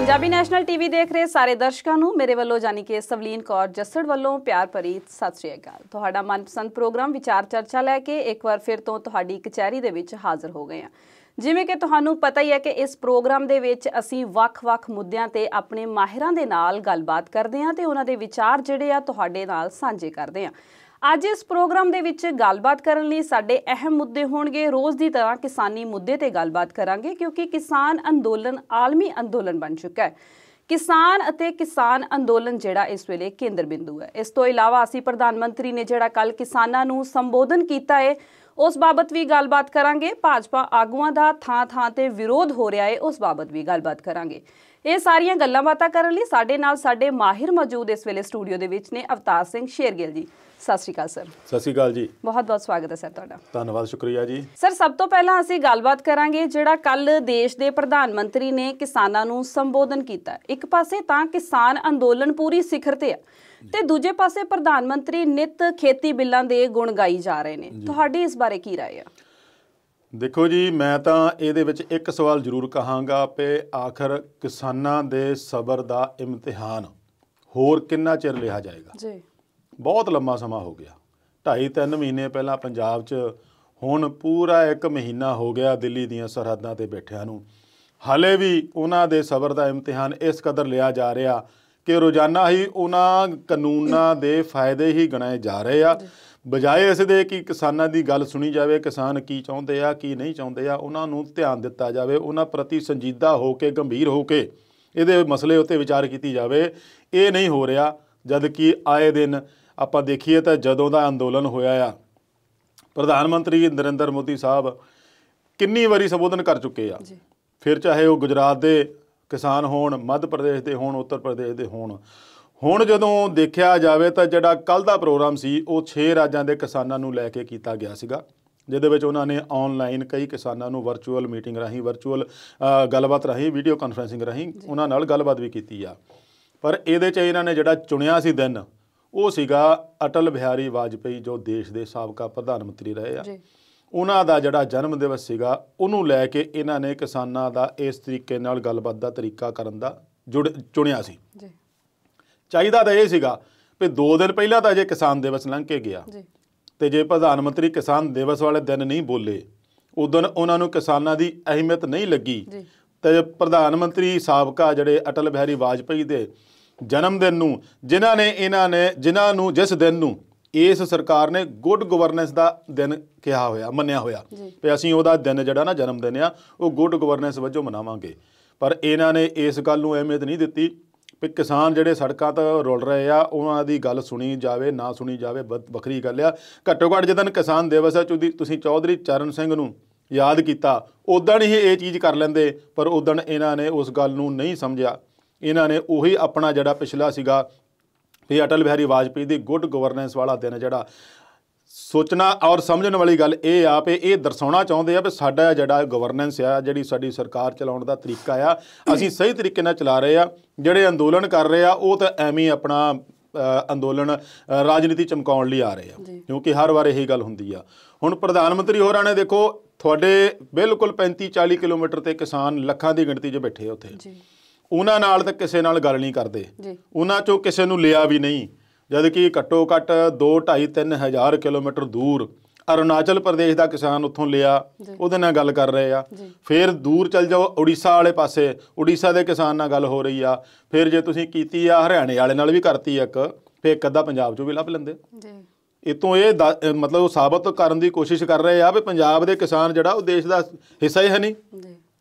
Punjabi national TV देख रहे सारे दर्शकों ਨੂੰ ਮੇਰੇ ਵੱਲੋਂ ਜਾਨੀ ਕਿ ਸਵਲੀਨ ਕੌਰ ਜੱਸੜ ਵੱਲੋਂ ਪਿਆਰ ਭਰੀ ਸਤਿ ਸ਼੍ਰੀ ਅਕਾਲ। ਤੁਹਾਡਾ ਮਨਪਸੰਦ ਪ੍ਰੋਗਰਾਮ ਵਿਚਾਰ ਚਰਚਾ ਲੈ ਕੇ ਇੱਕ ਵਾਰ ਫਿਰ ਤੋਂ ਤੁਹਾਡੀ ਕਚਹਿਰੀ ਦੇ ਵਿੱਚ ਹਾਜ਼ਰ ਹੋ ਗਏ ਹਾਂ। ਜਿਵੇਂ ਕਿ ਤੁਹਾਨੂੰ ਪਤਾ ਹੀ ਹੈ ਕਿ ਇਸ ਪ੍ਰੋਗਰਾਮ ਦੇ ਵਿੱਚ ਅਸੀਂ ਵੱਖ-ਵੱਖ ਮੁੱਦਿਆਂ ਤੇ ਆਪਣੇ ਮਾਹਿਰਾਂ ਦੇ ਨਾਲ ਗੱਲਬਾਤ ਕਰਦੇ ਹਾਂ ਤੇ ਉਹਨਾਂ ਦੇ ਵਿਚਾਰ ਜਿਹੜੇ ਆ ਤੁਹਾਡੇ ਨਾਲ ਸਾਂਝੇ ਕਰਦੇ ਹਾਂ। ਅੱਜ ਇਸ ਪ੍ਰੋਗਰਾਮ ਦੇ ਵਿੱਚ ਗੱਲਬਾਤ ਕਰਨ ਲਈ ਸਾਡੇ ਅਹਿਮ ਮੁੱਦੇ ਹੋਣਗੇ। ਰੋਜ਼ ਦੀ ਤਰ੍ਹਾਂ ਕਿਸਾਨੀ ਮੁੱਦੇ ਤੇ ਗੱਲਬਾਤ ਕਰਾਂਗੇ ਕਿਉਂਕਿ ਕਿਸਾਨ ਅੰਦੋਲਨ ਆਲਮੀ ਅੰਦੋਲਨ ਬਣ ਚੁੱਕਾ ਹੈ। किसान ਅਤੇ किसान ਅੰਦੋਲਨ ਜਿਹੜਾ ਇਸ ਵੇਲੇ ਕੇਂਦਰ ਬਿੰਦੂ ਹੈ। ਇਸ ਤੋਂ ਇਲਾਵਾ ਅਸੀਂ ਪ੍ਰਧਾਨ ਮੰਤਰੀ ਨੇ ਜਿਹੜਾ ਕੱਲ ਕਿਸਾਨਾਂ ਨੂੰ ਸੰਬੋਧਨ ਕੀਤਾ ਹੈ ਉਸ ਬਾਬਤ ਵੀ ਗੱਲਬਾਤ ਕਰਾਂਗੇ। ਭਾਜਪਾ ਆਗੂਆਂ ਦਾ ਥਾਂ-ਥਾਂ ਤੇ ਵਿਰੋਧ ਹੋ ਰਿਹਾ ਹੈ ਉਸ ਬਾਬਤ ਵੀ ਗੱਲਬਾਤ ਕਰਾਂਗੇ। ਇਹ ਸਾਰੀਆਂ ਗੱਲਾਂ ਬਾਤਾਂ ਕਰਨ ਲਈ ਸਾਡੇ ਨਾਲ ਸਾਡੇ ਮਾਹਿਰ ਮੌਜੂਦ ਇਸ ਵੇਲੇ ਸਟੂਡੀਓ ਦੇ ਵਿੱਚ ਨੇ। ਅਵਤਾਰ ਸਿੰਘ ਸ਼ੇਰਗਿੱਲ ਜੀ, ਸਤਿ ਸ਼੍ਰੀ ਅਕਾਲ ਸਰ। ਸਤਿ ਸ਼੍ਰੀ ਅਕਾਲ ਜੀ, ਬਹੁਤ-ਬਹੁਤ ਸਵਾਗਤ ਹੈ ਸਰ ਤੁਹਾਡਾ। ਧੰਨਵਾਦ, ਸ਼ੁਕਰੀਆ ਜੀ। ਸਰ ਸਭ ਤੋਂ ਪਹਿਲਾਂ ਅਸੀਂ ਗੱਲਬਾਤ ਕਰਾਂਗੇ ਜਿਹੜਾ ਕੱਲ ਦੇਸ਼ ਦੇ ਪ੍ਰਧਾਨ ਮੰਤਰੀ ਨੇ ਕਿਸਾਨਾਂ ਨੂੰ ਸੰਬੋਧਨ ਕੀਤਾ। ਇੱਕ ਪਾਸੇ ਤਾਂ ਕਿਸਾਨ ਅੰਦੋਲਨ ਪੂਰੀ ਸਿਖਰ ਤੇ ਆ ਤੇ ਦੂਜੇ ਪਾਸੇ ਪ੍ਰਧਾਨ ਮੰਤਰੀ ਨਿਤ ਖੇਤੀ ਬਿੱਲਾਂ ਦੇ ਗੁਣ ਗਾਈ ਜਾ ਰਹੇ ਨੇ। ਤੁਹਾਡੀ ਇਸ ਬਾਰੇ ਕੀ ਰਾਏ ਆ? ਦੇਖੋ ਜੀ, ਮੈਂ ਤਾਂ ਇਹਦੇ ਵਿੱਚ ਇੱਕ ਸਵਾਲ ਜ਼ਰੂਰ ਕਹਾਂਗਾ ਕਿ ਆਖਰ ਕਿਸਾਨਾਂ ਦੇ ਸਬਰ ਦਾ ਇਮਤਿਹਾਨ ਹੋਰ ਕਿੰਨਾ ਚਿਰ ਲਿਆ ਜਾਏਗਾ ਜੀ। ਬਹੁਤ ਲੰਮਾ ਸਮਾਂ ਹੋ ਗਿਆ, 2.5-3 ਮਹੀਨੇ ਪਹਿਲਾਂ ਪੰਜਾਬ 'ਚ, ਹੁਣ ਪੂਰਾ 1 ਮਹੀਨਾ ਹੋ ਗਿਆ ਦਿੱਲੀ ਦੀਆਂ ਸਰਹੱਦਾਂ 'ਤੇ ਬੈਠਿਆਂ ਨੂੰ। ਹਾਲੇ ਵੀ ਉਹਨਾਂ ਦੇ ਸਬਰ ਦਾ ਇਮਤਿਹਾਨ ਇਸ ਕਦਰ ਲਿਆ ਜਾ ਰਿਹਾ ਕਿ ਰੋਜ਼ਾਨਾ ਹੀ ਉਹਨਾਂ ਕਾਨੂੰਨਾਂ ਦੇ ਫਾਇਦੇ ਹੀ ਗਿਣਾਏ ਜਾ ਰਹੇ ਆ, ਬਜਾਏ ਇਸ ਦੇ ਕਿ ਕਿਸਾਨਾਂ ਦੀ ਗੱਲ ਸੁਣੀ ਜਾਵੇ, ਕਿਸਾਨ ਕੀ ਚਾਹੁੰਦੇ ਆ ਕੀ ਨਹੀਂ ਚਾਹੁੰਦੇ ਆ, ਉਹਨਾਂ ਨੂੰ ਧਿਆਨ ਦਿੱਤਾ ਜਾਵੇ, ਉਹਨਾਂ ਪ੍ਰਤੀ ਸੰਜੀਦਾ ਹੋ ਕੇ ਗੰਭੀਰ ਹੋ ਕੇ ਇਹਦੇ ਮਸਲੇ ਉੱਤੇ ਵਿਚਾਰ ਕੀਤੀ ਜਾਵੇ। ਇਹ ਨਹੀਂ ਹੋ ਰਿਹਾ। ਜਦ ਕਿ ਆਏ ਦਿਨ ਆਪਾਂ ਦੇਖੀਏ ਤਾਂ ਜਦੋਂ ਦਾ ਅੰਦੋਲਨ ਹੋਇਆ ਆ, ਪ੍ਰਧਾਨ ਮੰਤਰੀ ਨਰਿੰਦਰ ਮੋਦੀ ਸਾਹਿਬ ਕਿੰਨੀ ਵਾਰੀ ਸੰਬੋਧਨ ਕਰ ਚੁੱਕੇ ਆ। ਫਿਰ ਚਾਹੇ ਉਹ ਗੁਜਰਾਤ ਦੇ ਕਿਸਾਨ ਹੋਣ, ਮੱਧ ਪ੍ਰਦੇਸ਼ ਦੇ ਹੋਣ, ਉੱਤਰ ਪ੍ਰਦੇਸ਼ ਦੇ ਹੋਣ। ਹੁਣ ਜਦੋਂ ਦੇਖਿਆ ਜਾਵੇ ਤਾਂ ਜਿਹੜਾ ਕੱਲ੍ਹ ਦਾ ਪ੍ਰੋਗਰਾਮ ਸੀ ਉਹ 6 ਰਾਜਾਂ ਦੇ ਕਿਸਾਨਾਂ ਨੂੰ ਲੈ ਕੇ ਕੀਤਾ ਗਿਆ ਸੀਗਾ, ਜਿਹਦੇ ਵਿੱਚ ਉਹਨਾਂ ਨੇ ਔਨਲਾਈਨ ਕਈ ਕਿਸਾਨਾਂ ਨੂੰ ਵਰਚੁਅਲ ਮੀਟਿੰਗ ਰਾਹੀਂ, ਵਰਚੁਅਲ ਗੱਲਬਾਤ ਰਾਹੀਂ, ਵੀਡੀਓ ਕਾਨਫਰੰਸਿੰਗ ਰਾਹੀਂ ਉਹਨਾਂ ਨਾਲ ਗੱਲਬਾਤ ਵੀ ਕੀਤੀ ਆ। ਪਰ ਇਹਦੇ 'ਚ ਇਹਨਾਂ ਨੇ ਜਿਹੜਾ ਚੁਣਿਆ ਸੀ ਦਿਨ, ਉਹ ਸੀਗਾ ਅਟਲ ਬਿਹਾਰੀ ਵਾਜਪੇਈ ਜੋ ਦੇਸ਼ ਦੇ ਸਾਬਕਾ ਪ੍ਰਧਾਨ ਮੰਤਰੀ ਰਹੇ ਆ। ਉਹਨਾਂ ਦਾ ਜਿਹੜਾ ਜਨਮ ਦਿਵਸ ਸੀਗਾ, ਉਹਨੂੰ ਲੈ ਕੇ ਇਹਨਾਂ ਨੇ ਕਿਸਾਨਾਂ ਦਾ ਇਸ ਤਰੀਕੇ ਨਾਲ ਗੱਲਬਾਤ ਦਾ ਤਰੀਕਾ ਕਰਨ ਦਾ ਚੁਣਿਆ ਸੀ। ਚਾਹੀਦਾ ਤਾਂ ਇਹ ਸੀਗਾ ਵੀ 2 ਦਿਨ ਪਹਿਲਾਂ ਤਾਂ ਜੇ ਕਿਸਾਨ ਦਿਵਸ ਲੰਘ ਕੇ ਗਿਆ ਤੇ ਜੇ ਪ੍ਰਧਾਨ ਮੰਤਰੀ ਕਿਸਾਨ ਦਿਵਸ ਵਾਲੇ ਦਿਨ ਨਹੀਂ ਬੋਲੇ, ਉਦੋਂ ਉਹਨਾਂ ਨੂੰ ਕਿਸਾਨਾਂ ਦੀ ਅਹਿਮੀਅਤ ਨਹੀਂ ਲੱਗੀ, ਤੇ ਪ੍ਰਧਾਨ ਮੰਤਰੀ ਸਾਬਕਾ ਜਿਹੜੇ ਅਟਲ ਬਿਹਾਰੀ ਵਾਜਪੇਈ ਦੇ ਜਨਮ ਦਿਨ ਨੂੰ ਜਿਨ੍ਹਾਂ ਨੂੰ ਜਿਸ ਦਿਨ ਨੂੰ ਇਸ ਸਰਕਾਰ ਨੇ ਗੁੱਡ ਗਵਰਨੈਂਸ ਦਾ ਦਿਨ ਕਿਹਾ ਹੋਇਆ, ਮੰਨਿਆ ਹੋਇਆ ਵੀ ਅਸੀਂ ਉਹਦਾ ਦਿਨ ਜਿਹੜਾ ਨਾ ਜਨਮ ਦਿਨ ਆ ਉਹ ਗੁੱਡ ਗਵਰਨੈਂਸ ਵਜੋਂ ਮਨਾਵਾਂਗੇ, ਪਰ ਇਹਨਾਂ ਨੇ ਇਸ ਗੱਲ ਨੂੰ ਅਹਿਮੀਅਤ ਨਹੀਂ ਦਿੱਤੀ ਵੀ ਕਿਸਾਨ ਜਿਹੜੇ ਸੜਕਾਂ 'ਤੇ ਰੁਲ ਰਹੇ ਆ ਉਹਨਾਂ ਦੀ ਗੱਲ ਸੁਣੀ ਜਾਵੇ ਨਾ ਸੁਣੀ ਜਾਵੇ ਵੱਖਰੀ ਗੱਲ ਆ। ਘੱਟੋ ਘੱਟ ਜਦੋਂ ਕਿਸਾਨ ਦਿਵਸ ਹੈ ਤੁਸੀਂ ਚੌਧਰੀ ਚਰਨ ਸਿੰਘ ਨੂੰ ਯਾਦ ਕੀਤਾ, ਉੱਦਣ ਹੀ ਇਹ ਚੀਜ਼ ਕਰ ਲੈਂਦੇ, ਪਰ ਉੱਦਣ ਇਹਨਾਂ ਨੇ ਉਸ ਗੱਲ ਨੂੰ ਨਹੀਂ ਸਮਝਿਆ। ਇਹਨਾਂ ਨੇ ਉਹੀ ਆਪਣਾ ਜਿਹੜਾ ਪਿਛਲਾ ਸੀਗਾ ਵੀ ਅਟਲ ਬਿਹਾਰੀ ਵਾਜਪੇਈ ਦੀ ਗੁੱਡ ਗਵਰਨੈਂਸ ਵਾਲਾ ਦਿਨ, ਜਿਹੜਾ ਸੋਚਣਾ ਔਰ ਸਮਝਣ ਵਾਲੀ ਗੱਲ ਇਹ ਆ ਵੀ ਇਹ ਦਰਸਾਉਣਾ ਚਾਹੁੰਦੇ ਆ ਵੀ ਸਾਡਾ ਜਿਹੜਾ ਗਵਰਨੈਂਸ ਆ, ਜਿਹੜੀ ਸਾਡੀ ਸਰਕਾਰ ਚਲਾਉਣ ਦਾ ਤਰੀਕਾ ਆ, ਅਸੀਂ ਸਹੀ ਤਰੀਕੇ ਨਾਲ ਚਲਾ ਰਹੇ ਆ। ਜਿਹੜੇ ਅੰਦੋਲਨ ਕਰ ਰਹੇ ਆ ਉਹ ਤਾਂ ਐਵੇਂ ਆਪਣਾ ਅੰਦੋਲਨ ਰਾਜਨੀਤੀ ਚਮਕਾਉਣ ਲਈ ਆ ਰਹੇ ਆ, ਕਿਉਂਕਿ ਹਰ ਵਾਰ ਇਹੀ ਗੱਲ ਹੁੰਦੀ ਆ। ਹੁਣ ਪ੍ਰਧਾਨ ਮੰਤਰੀ ਹੋਰਾਂ ਨੇ ਦੇਖੋ ਤੁਹਾਡੇ ਬਿਲਕੁਲ 35-40 ਕਿਲੋਮੀਟਰ 'ਤੇ ਕਿਸਾਨ ਲੱਖਾਂ ਦੀ ਗਿਣਤੀ 'ਚ ਬੈਠੇ ਉੱਥੇ, ਉਹਨਾਂ ਨਾਲ ਤਾਂ ਕਿਸੇ ਨਾਲ ਗੱਲ ਨਹੀਂ ਕਰਦੇ, ਉਹਨਾਂ 'ਚੋਂ ਕਿਸੇ ਨੂੰ ਲਿਆ ਵੀ ਨਹੀਂ, ਜਦ ਕਿ ਘੱਟੋ ਘੱਟ 2-2.5-3 ਹਜ਼ਾਰ ਕਿਲੋਮੀਟਰ ਦੂਰ ਅਰੁਣਾਚਲ ਪ੍ਰਦੇਸ਼ ਦਾ ਕਿਸਾਨ ਉੱਥੋਂ ਲਿਆ, ਉਹਦੇ ਨਾਲ ਗੱਲ ਕਰ ਰਹੇ ਆ। ਫਿਰ ਦੂਰ ਚੱਲ ਜਾਓ ਉੜੀਸਾ ਵਾਲੇ ਪਾਸੇ, ਉੜੀਸਾ ਦੇ ਕਿਸਾਨ ਨਾਲ ਗੱਲ ਹੋ ਰਹੀ ਆ। ਫਿਰ ਜੇ ਤੁਸੀਂ ਕੀਤੀ ਆ ਹਰਿਆਣੇ ਵਾਲੇ ਨਾਲ ਵੀ ਕਰਤੀ ਇੱਕ, ਫਿਰ ਇੱਕ ਅੱਧਾ ਪੰਜਾਬ 'ਚੋਂ ਵੀ ਲੱਭ ਲੈਂਦੇ। ਇੱਥੋਂ ਇਹ ਮਤਲਬ ਸਾਬਤ ਕਰਨ ਦੀ ਕੋਸ਼ਿਸ਼ ਕਰ ਰਹੇ ਆ ਵੀ ਪੰਜਾਬ ਦੇ ਕਿਸਾਨ ਜਿਹੜਾ ਉਹ ਦੇਸ਼ ਦਾ ਹਿੱਸਾ ਹੀ ਹੈ ਨਹੀਂ।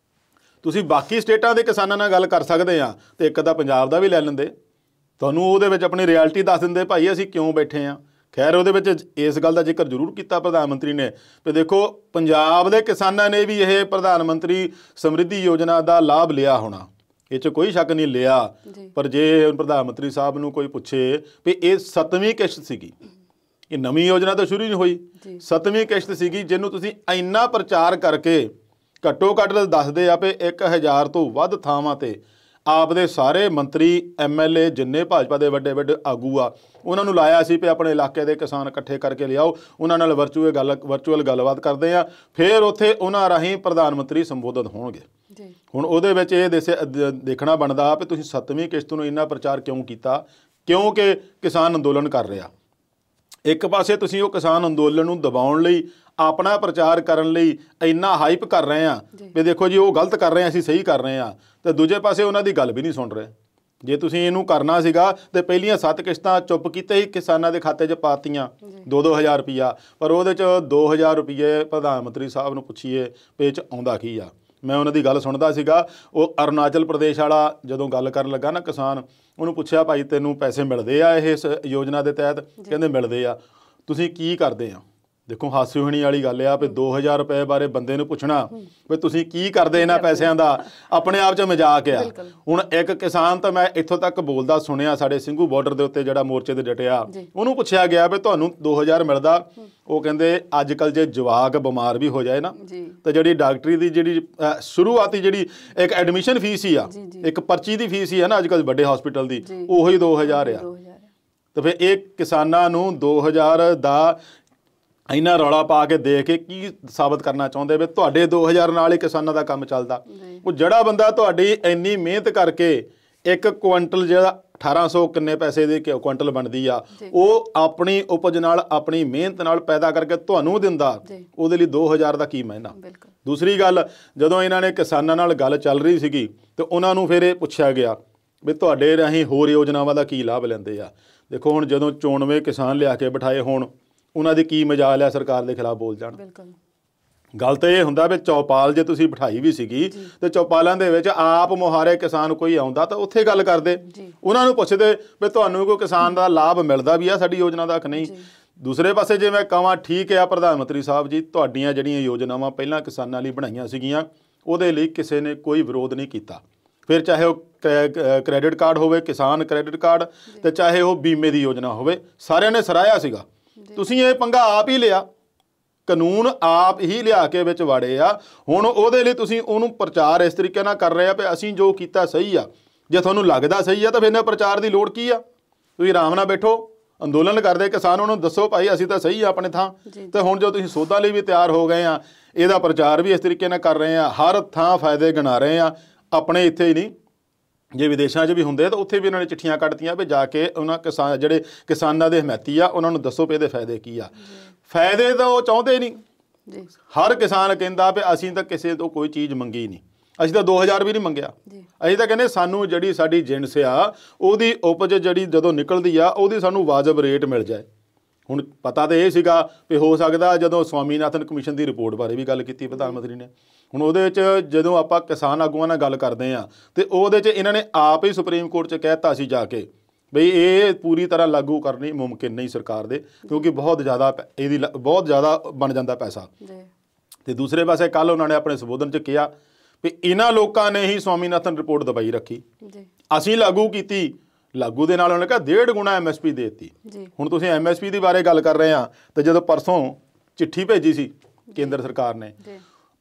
ਤੁਸੀਂ ਬਾਕੀ ਸਟੇਟਾਂ ਦੇ ਕਿਸਾਨਾਂ ਨਾਲ ਗੱਲ ਕਰ ਸਕਦੇ ਆ ਤੇ ਇੱਕ ਅੱਧਾ ਪੰਜਾਬ ਦਾ ਵੀ ਲੈ ਲੈਂਦੇ, ਤੁਹਾਨੂੰ ਉਹਦੇ ਵਿੱਚ ਆਪਣੀ ਰਿਐਲਿਟੀ ਦੱਸ ਦਿੰਦੇ ਭਾਈ ਅਸੀਂ ਕਿਉਂ ਬੈਠੇ ਆ। ਖੈਰ ਉਹਦੇ ਵਿੱਚ ਇਸ ਗੱਲ ਦਾ ਜ਼ਿਕਰ ਜ਼ਰੂਰ ਕੀਤਾ ਪ੍ਰਧਾਨ ਮੰਤਰੀ ਨੇ ਵੀ ਦੇਖੋ ਪੰਜਾਬ ਦੇ ਕਿਸਾਨਾਂ ਨੇ ਵੀ ਇਹ ਪ੍ਰਧਾਨ ਮੰਤਰੀ ਸਮਰਿੱਧੀ ਯੋਜਨਾ ਦਾ ਲਾਭ ਲਿਆ ਹੋਣਾ, ਇਹ 'ਚ ਕੋਈ ਸ਼ੱਕ ਨਹੀਂ ਲਿਆ। ਪਰ ਜੇ ਪ੍ਰਧਾਨ ਮੰਤਰੀ ਸਾਹਿਬ ਨੂੰ ਕੋਈ ਪੁੱਛੇ ਵੀ ਇਹ 7ਵੀਂ ਕਿਸ਼ਤ ਸੀਗੀ, ਇਹ ਨਵੀਂ ਯੋਜਨਾ ਤਾਂ ਸ਼ੁਰੂ ਹੀ ਨਹੀਂ ਹੋਈ। 7ਵੀਂ ਕਿਸ਼ਤ ਸੀਗੀ ਜਿਹਨੂੰ ਤੁਸੀਂ ਇੰਨਾ ਪ੍ਰਚਾਰ ਕਰਕੇ ਘੱਟੋ ਘੱਟ ਦੱਸਦੇ ਆ ਵੀ 1000 ਤੋਂ ਵੱਧ ਥਾਵਾਂ ਤੇ ਆਪਦੇ ਸਾਰੇ ਮੰਤਰੀ MLA ਜਿੰਨੇ ਭਾਜਪਾ ਦੇ ਵੱਡੇ ਵੱਡੇ ਆਗੂ ਆ ਉਹਨਾਂ ਨੂੰ ਲਾਇਆ ਸੀ ਵੀ ਆਪਣੇ ਇਲਾਕੇ ਦੇ ਕਿਸਾਨ ਇਕੱਠੇ ਕਰਕੇ ਲਿਆਓ, ਉਹਨਾਂ ਨਾਲ ਵਰਚੁਅਲ ਗੱਲਬਾਤ ਕਰਦੇ ਆ, ਫਿਰ ਉੱਥੇ ਉਹਨਾਂ ਰਾਹੀਂ ਪ੍ਰਧਾਨ ਮੰਤਰੀ ਸੰਬੋਧਨ ਹੋਣਗੇ। ਹੁਣ ਉਹਦੇ ਵਿੱਚ ਇਹ ਦੇਖਣਾ ਬਣਦਾ ਵੀ ਤੁਸੀਂ 7ਵੀਂ ਕਿਸ਼ਤ ਨੂੰ ਇੰਨਾ ਪ੍ਰਚਾਰ ਕਿਉਂ ਕੀਤਾ, ਕਿਉਂਕਿ ਕਿਸਾਨ ਅੰਦੋਲਨ ਕਰ ਰਿਹਾ। ਇੱਕ ਪਾਸੇ ਤੁਸੀਂ ਉਹ ਕਿਸਾਨ ਅੰਦੋਲਨ ਨੂੰ ਦਬਾਉਣ ਲਈ ਆਪਣਾ ਪ੍ਰਚਾਰ ਕਰਨ ਲਈ ਇੰਨਾ ਹਾਈਪ ਕਰ ਰਹੇ ਆ ਵੀ ਦੇਖੋ ਜੀ ਉਹ ਗਲਤ ਕਰ ਰਹੇ ਆ, ਅਸੀਂ ਸਹੀ ਕਰ ਰਹੇ ਆ, ਤੇ ਦੂਜੇ ਪਾਸੇ ਉਹਨਾਂ ਦੀ ਗੱਲ ਵੀ ਨਹੀਂ ਸੁਣ ਰਹੇ। ਜੇ ਤੁਸੀਂ ਇਹਨੂੰ ਕਰਨਾ ਸੀਗਾ ਤੇ ਪਹਿਲੀਆਂ 7 ਕਿਸ਼ਤਾਂ ਚੁੱਪ ਕੀਤੇ ਹੀ ਕਿਸਾਨਾਂ ਦੇ ਖਾਤੇ 'ਚ ਪਾਤੀਆਂ 2-2000 ਰੁਪਈਆ, ਪਰ ਉਹਦੇ 'ਚ 2000 ਰੁਪਈਏ ਪ੍ਰਧਾਨ ਮੰਤਰੀ ਸਾਹਿਬ ਨੂੰ ਪੁੱਛੀਏ ਵੀ ਇਹ 'ਚ ਆਉਂਦਾ ਕੀ ਆ। ਮੈਂ ਉਹਨਾਂ ਦੀ ਗੱਲ ਸੁਣਦਾ ਸੀਗਾ, ਉਹ ਅਰੁਣਾਚਲ ਪ੍ਰਦੇਸ਼ ਵਾਲਾ ਜਦੋਂ ਗੱਲ ਕਰਨ ਲੱਗਾ ਨਾ ਕਿਸਾਨ, ਉਹਨੂੰ ਪੁੱਛਿਆ ਭਾਈ ਤੈਨੂੰ ਪੈਸੇ ਮਿਲਦੇ ਆ ਇਸ ਯੋਜਨਾ ਦੇ ਤਹਿਤ? ਕਹਿੰਦੇ ਮਿਲਦੇ ਆ। ਤੁਸੀਂ ਕੀ ਕਰਦੇ ਆ? ਦੇਖੋ ਹਾਸੇ ਹੋਣੀ ਵਾਲੀ ਗੱਲ ਆ ਵੀ 2000 ਰੁਪਏ ਬਾਰੇ ਬੰਦੇ ਨੂੰ ਪੁੱਛਣਾ ਵੀ ਤੁਸੀਂ ਕੀ ਕਰਦੇ ਇਹਨਾਂ ਪੈਸਿਆਂ ਦਾ, ਆਪਣੇ ਆਪ 'ਚ ਮਜ਼ਾਕ ਆ। ਹੁਣ ਇੱਕ ਕਿਸਾਨ ਤਾਂ ਮੈਂ ਇੱਥੋਂ ਤੱਕ ਬੋਲਦਾ ਸੁਣਿਆ ਸਾਡੇ ਸਿੰਘੂ ਬਾਰਡਰ ਦੇ ਉੱਤੇ ਜਿਹੜਾ ਮੋਰਚੇ ਤੇ ਡਟਿਆ, ਉਹਨੂੰ ਪੁੱਛਿਆ ਗਿਆ ਵੀ ਤੁਹਾਨੂੰ 2000 ਮਿਲਦਾ? ਉਹ ਕਹਿੰਦੇ ਅੱਜ ਕੱਲ੍ਹ ਜੇ ਜਵਾਕ ਬਿਮਾਰ ਵੀ ਹੋ ਜਾਏ ਨਾ ਤਾਂ ਜਿਹੜੀ ਡਾਕਟਰੀ ਦੀ ਜਿਹੜੀ ਸ਼ੁਰੂਆਤੀ ਜਿਹੜੀ ਇੱਕ ਐਡਮਿਸ਼ਨ ਫੀਸ ਹੀ ਆ, ਇੱਕ ਪਰਚੀ ਦੀ ਫੀਸ ਹੀ ਆ ਨਾ ਅੱਜ ਕੱਲ੍ਹ ਵੱਡੇ ਹਸਪੀਟਲ ਦੀ, ਉਹੀ 2000 ਆ। ਤਾਂ ਫਿਰ ਇਹ ਕਿਸਾਨਾਂ ਨੂੰ 2000 ਦਾ ਇੰਨਾ ਰੌਲਾ ਪਾ ਕੇ ਦੇ ਕੇ ਕੀ ਸਾਬਤ ਕਰਨਾ ਚਾਹੁੰਦੇ ਵੀ ਤੁਹਾਡੇ 2000 ਨਾਲ ਹੀ ਕਿਸਾਨਾਂ ਦਾ ਕੰਮ ਚੱਲਦਾ? ਉਹ ਜਿਹੜਾ ਬੰਦਾ ਤੁਹਾਡੀ ਇੰਨੀ ਮਿਹਨਤ ਕਰਕੇ ਇੱਕ ਕੁਇੰਟਲ ਜਿਹੜਾ 1800 ਕਿੰਨੇ ਪੈਸੇ ਦੇ ਕੁਇੰਟਲ ਬਣਦੀ ਆ, ਉਹ ਆਪਣੀ ਉਪਜ ਨਾਲ ਆਪਣੀ ਮਿਹਨਤ ਨਾਲ ਪੈਦਾ ਕਰਕੇ ਤੁਹਾਨੂੰ ਦਿੰਦਾ, ਉਹਦੇ ਲਈ 2000 ਦਾ ਕੀ ਮਹਿੰਗਾ। ਦੂਸਰੀ ਗੱਲ, ਜਦੋਂ ਇਹਨਾਂ ਨੇ ਕਿਸਾਨਾਂ ਨਾਲ ਗੱਲ ਚੱਲ ਰਹੀ ਸੀਗੀ ਤੇ ਉਹਨਾਂ ਨੂੰ ਫਿਰ ਇਹ ਪੁੱਛਿਆ ਗਿਆ ਵੀ ਤੁਹਾਡੇ ਰਾਹੀਂ ਹੋਰ ਯੋਜਨਾਵਾਂ ਦਾ ਕੀ ਲਾਭ ਲੈਂਦੇ ਆ। ਦੇਖੋ ਹੁਣ ਜਦੋਂ 94 ਕਿਸਾਨ ਲਿਆ ਕੇ ਬਿਠਾਏ ਹੋਣ, ਉਹਨਾਂ ਦੀ ਕੀ ਮਜਾਲ ਆ ਸਰਕਾਰ ਦੇ ਖਿਲਾਫ ਬੋਲ ਜਾਣ। ਗੱਲ ਤਾਂ ਇਹ ਹੁੰਦਾ ਵੀ ਚੌਪਾਲ ਜੇ ਤੁਸੀਂ ਬਿਠਾਈ ਵੀ ਸੀਗੀ ਤੇ ਚੌਪਾਲਾਂ ਦੇ ਵਿੱਚ ਆਪ ਮੁਹਾਰੇ ਕਿਸਾਨ ਕੋਈ ਆਉਂਦਾ ਤਾਂ ਉੱਥੇ ਗੱਲ ਕਰਦੇ, ਉਹਨਾਂ ਨੂੰ ਪੁੱਛਦੇ ਵੀ ਤੁਹਾਨੂੰ ਕੋਈ ਕਿਸਾਨ ਦਾ ਲਾਭ ਮਿਲਦਾ ਵੀ ਆ ਸਾਡੀ ਯੋਜਨਾ ਦਾ ਕਿ ਨਹੀਂ। ਦੂਸਰੇ ਪਾਸੇ ਜੇ ਮੈਂ ਕਹਾਂ ਠੀਕ ਆ ਪ੍ਰਧਾਨ ਮੰਤਰੀ ਸਾਹਿਬ ਜੀ, ਤੁਹਾਡੀਆਂ ਜਿਹੜੀਆਂ ਯੋਜਨਾਵਾਂ ਪਹਿਲਾਂ ਕਿਸਾਨਾਂ ਲਈ ਬਣਾਈਆਂ ਸੀਗੀਆਂ ਉਹਦੇ ਲਈ ਕਿਸੇ ਨੇ ਕੋਈ ਵਿਰੋਧ ਨਹੀਂ ਕੀਤਾ, ਫਿਰ ਚਾਹੇ ਉਹ ਕ੍ਰੈਡਿਟ ਕਾਰਡ ਹੋਵੇ, ਕਿਸਾਨ ਕ੍ਰੈਡਿਟ ਕਾਰਡ, ਤੇ ਚਾਹੇ ਉਹ ਬੀਮੇ ਦੀ ਯੋਜਨਾ ਹੋਵੇ, ਸਾਰਿਆਂ ਨੇ ਸਰਾਹਿਆ ਸੀਗਾ। ਤੁਸੀਂ ਇਹ ਪੰਗਾ ਆਪ ਹੀ ਲਿਆ, ਕਾਨੂੰਨ ਆਪ ਹੀ ਲਿਆ ਕੇ ਵਿੱਚ ਵਾੜੇ ਆ। ਹੁਣ ਉਹਦੇ ਲਈ ਤੁਸੀਂ ਉਹਨੂੰ ਪ੍ਰਚਾਰ ਇਸ ਤਰੀਕੇ ਨਾਲ ਕਰ ਰਹੇ ਆ ਵੀ ਅਸੀਂ ਜੋ ਕੀਤਾ ਸਹੀ ਆ। ਜੇ ਤੁਹਾਨੂੰ ਲੱਗਦਾ ਸਹੀ ਆ ਤਾਂ ਫਿਰ ਇਹਨਾਂ ਪ੍ਰਚਾਰ ਦੀ ਲੋੜ ਕੀ ਆ? ਤੁਸੀਂ ਆਰਾਮ ਨਾਲ ਬੈਠੋ, ਅੰਦੋਲਨ ਕਰਦੇ ਕਿਸਾਨ, ਉਹਨੂੰ ਦੱਸੋ ਭਾਈ ਅਸੀਂ ਤਾਂ ਸਹੀ ਆ ਆਪਣੇ ਥਾਂ। ਤੇ ਹੁਣ ਜੋ ਤੁਸੀਂ ਸੌਦਾ ਲਈ ਵੀ ਤਿਆਰ ਹੋ ਗਏ ਆ, ਇਹਦਾ ਪ੍ਰਚਾਰ ਵੀ ਇਸ ਤਰੀਕੇ ਨਾਲ ਕਰ ਰਹੇ ਆ, ਹਰ ਥਾਂ ਫਾਇਦੇ ਗਿਣਾ ਰਹੇ ਆ, ਆਪਣੇ ਇੱਥੇ ਹੀ ਨਹੀਂ ਜੇ ਵਿਦੇਸ਼ਾਂ 'ਚ ਵੀ ਹੁੰਦੇ ਤਾਂ ਉੱਥੇ ਵੀ ਉਹਨਾਂ ਨੇ ਚਿੱਠੀਆਂ ਕੱਢਤੀਆਂ ਵੀ ਜਾ ਕੇ ਉਹਨਾਂ ਜਿਹੜੇ ਕਿਸਾਨਾਂ ਦੇ ਹਮਾਇਤੀ ਆ ਉਹਨਾਂ ਨੂੰ ਦੱਸੋ ਵੀ ਇਹਦੇ ਫਾਇਦੇ ਕੀ ਆ। ਫਾਇਦੇ ਤਾਂ ਉਹ ਚਾਹੁੰਦੇ ਨਹੀਂ। ਹਰ ਕਿਸਾਨ ਕਹਿੰਦਾ ਵੀ ਅਸੀਂ ਤਾਂ ਕਿਸੇ ਤੋਂ ਕੋਈ ਚੀਜ਼ ਮੰਗੀ ਨਹੀਂ, ਅਸੀਂ ਤਾਂ 2000 ਵੀ ਨਹੀਂ ਮੰਗਿਆ, ਅਸੀਂ ਤਾਂ ਕਹਿੰਦੇ ਸਾਨੂੰ ਜਿਹੜੀ ਸਾਡੀ ਜਿਣਸ ਆ ਉਹਦੀ ਉਪਜ ਜਿਹੜੀ ਜਦੋਂ ਨਿਕਲਦੀ ਆ ਉਹਦੀ ਸਾਨੂੰ ਵਾਜਬ ਰੇਟ ਮਿਲ ਜਾਏ। ਹੁਣ ਪਤਾ ਤਾਂ ਇਹ ਸੀਗਾ ਵੀ ਹੋ ਸਕਦਾ ਜਦੋਂ ਸਵਾਮੀਨਾਥਨ ਕਮਿਸ਼ਨ ਦੀ ਰਿਪੋਰਟ ਬਾਰੇ ਵੀ ਗੱਲ ਕੀਤੀ ਪ੍ਰਧਾਨ ਮੰਤਰੀ ਨੇ, ਹੁਣ ਉਹਦੇ 'ਚ ਜਦੋਂ ਆਪਾਂ ਕਿਸਾਨ ਆਗੂਆਂ ਨਾਲ ਗੱਲ ਕਰਦੇ ਹਾਂ ਤੇ ਉਹਦੇ 'ਚ ਇਹਨਾਂ ਨੇ ਆਪ ਹੀ ਸੁਪਰੀਮ ਕੋਰਟ 'ਚ ਕਹਿ ਦਿੱਤਾ ਸੀ ਜਾ ਕੇ ਬਈ ਇਹ ਪੂਰੀ ਤਰ੍ਹਾਂ ਲਾਗੂ ਕਰਨੀ ਮੁਮਕਿਨ ਨਹੀਂ ਸਰਕਾਰ ਦੇ, ਕਿਉਂਕਿ ਬਹੁਤ ਜ਼ਿਆਦਾ ਬਣ ਜਾਂਦਾ ਪੈਸਾ। ਤੇ ਦੂਸਰੇ ਪਾਸੇ ਕੱਲ੍ਹ ਉਹਨਾਂ ਨੇ ਆਪਣੇ ਸੰਬੋਧਨ 'ਚ ਕਿਹਾ ਵੀ ਇਹਨਾਂ ਲੋਕਾਂ ਨੇ ਹੀ ਸਵਾਮੀਨਾਥਨ ਰਿਪੋਰਟ ਦਬਾਈ ਰੱਖੀ, ਅਸੀਂ ਲਾਗੂ ਕੀਤੀ, ਲਾਗੂ ਦੇ ਨਾਲ ਉਹਨੇ ਕਿਹਾ 1.5 ਗੁਣਾ MSP ਦੇ ਦਿੱਤੀ। ਹੁਣ ਤੁਸੀਂ MSP ਦੇ ਬਾਰੇ ਗੱਲ ਕਰ ਰਹੇ ਆ ਤੇ ਜਦੋਂ ਪਰਸੋਂ ਚਿੱਠੀ ਭੇਜੀ ਸੀ ਕੇਂਦਰ ਸਰਕਾਰ ਨੇ,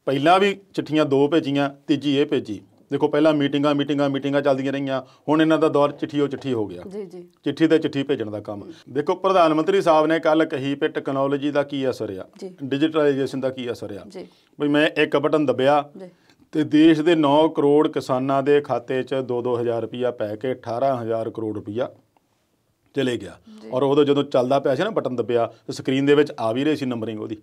ਪਹਿਲਾਂ ਵੀ ਚਿੱਠੀਆਂ 2 ਭੇਜੀਆਂ, ਤੀਜੀ ਇਹ ਭੇਜੀ। ਦੇਖੋ ਪਹਿਲਾਂ ਮੀਟਿੰਗਾਂ ਚੱਲਦੀਆਂ ਰਹੀਆਂ, ਹੁਣ ਇਹਨਾਂ ਦਾ ਦੌਰ ਚਿੱਠੀ ਹੋ ਗਿਆ, ਚਿੱਠੀ ਤੇ ਚਿੱਠੀ ਭੇਜਣ ਦਾ ਕੰਮ। ਦੇਖੋ ਪ੍ਰਧਾਨ ਮੰਤਰੀ ਸਾਹਿਬ ਨੇ ਕੱਲ ਕਹੀ ਵੀ ਟੈਕਨੋਲੋਜੀ ਦਾ ਕੀ ਅਸਰ ਆ, ਡਿਜੀਟਲਾਈਜੇਸ਼ਨ ਦਾ ਕੀ ਅਸਰ ਆ। ਬਈ ਮੈਂ ਇੱਕ ਬਟਨ ਦਬਿਆ ਤੇ ਦੇਸ਼ ਦੇ 9 ਕਰੋੜ ਕਿਸਾਨਾਂ ਦੇ ਖਾਤੇ 'ਚ 2-2000 ਰੁਪਈਆ ਪੈ ਕੇ 18000 ਕਰੋੜ ਰੁਪਈਆ ਚਲੇ ਗਿਆ। ਔਰ ਉਦੋਂ ਜਦੋਂ ਚੱਲਦਾ ਪਿਆ ਸੀ ਨਾ ਬਟਨ ਦੱਬਿਆ ਤੇ ਸਕਰੀਨ ਦੇ ਵਿੱਚ ਆ ਵੀ ਰਹੀ ਸੀ ਨੰਬਰਿੰਗ ਉਹਦੀ,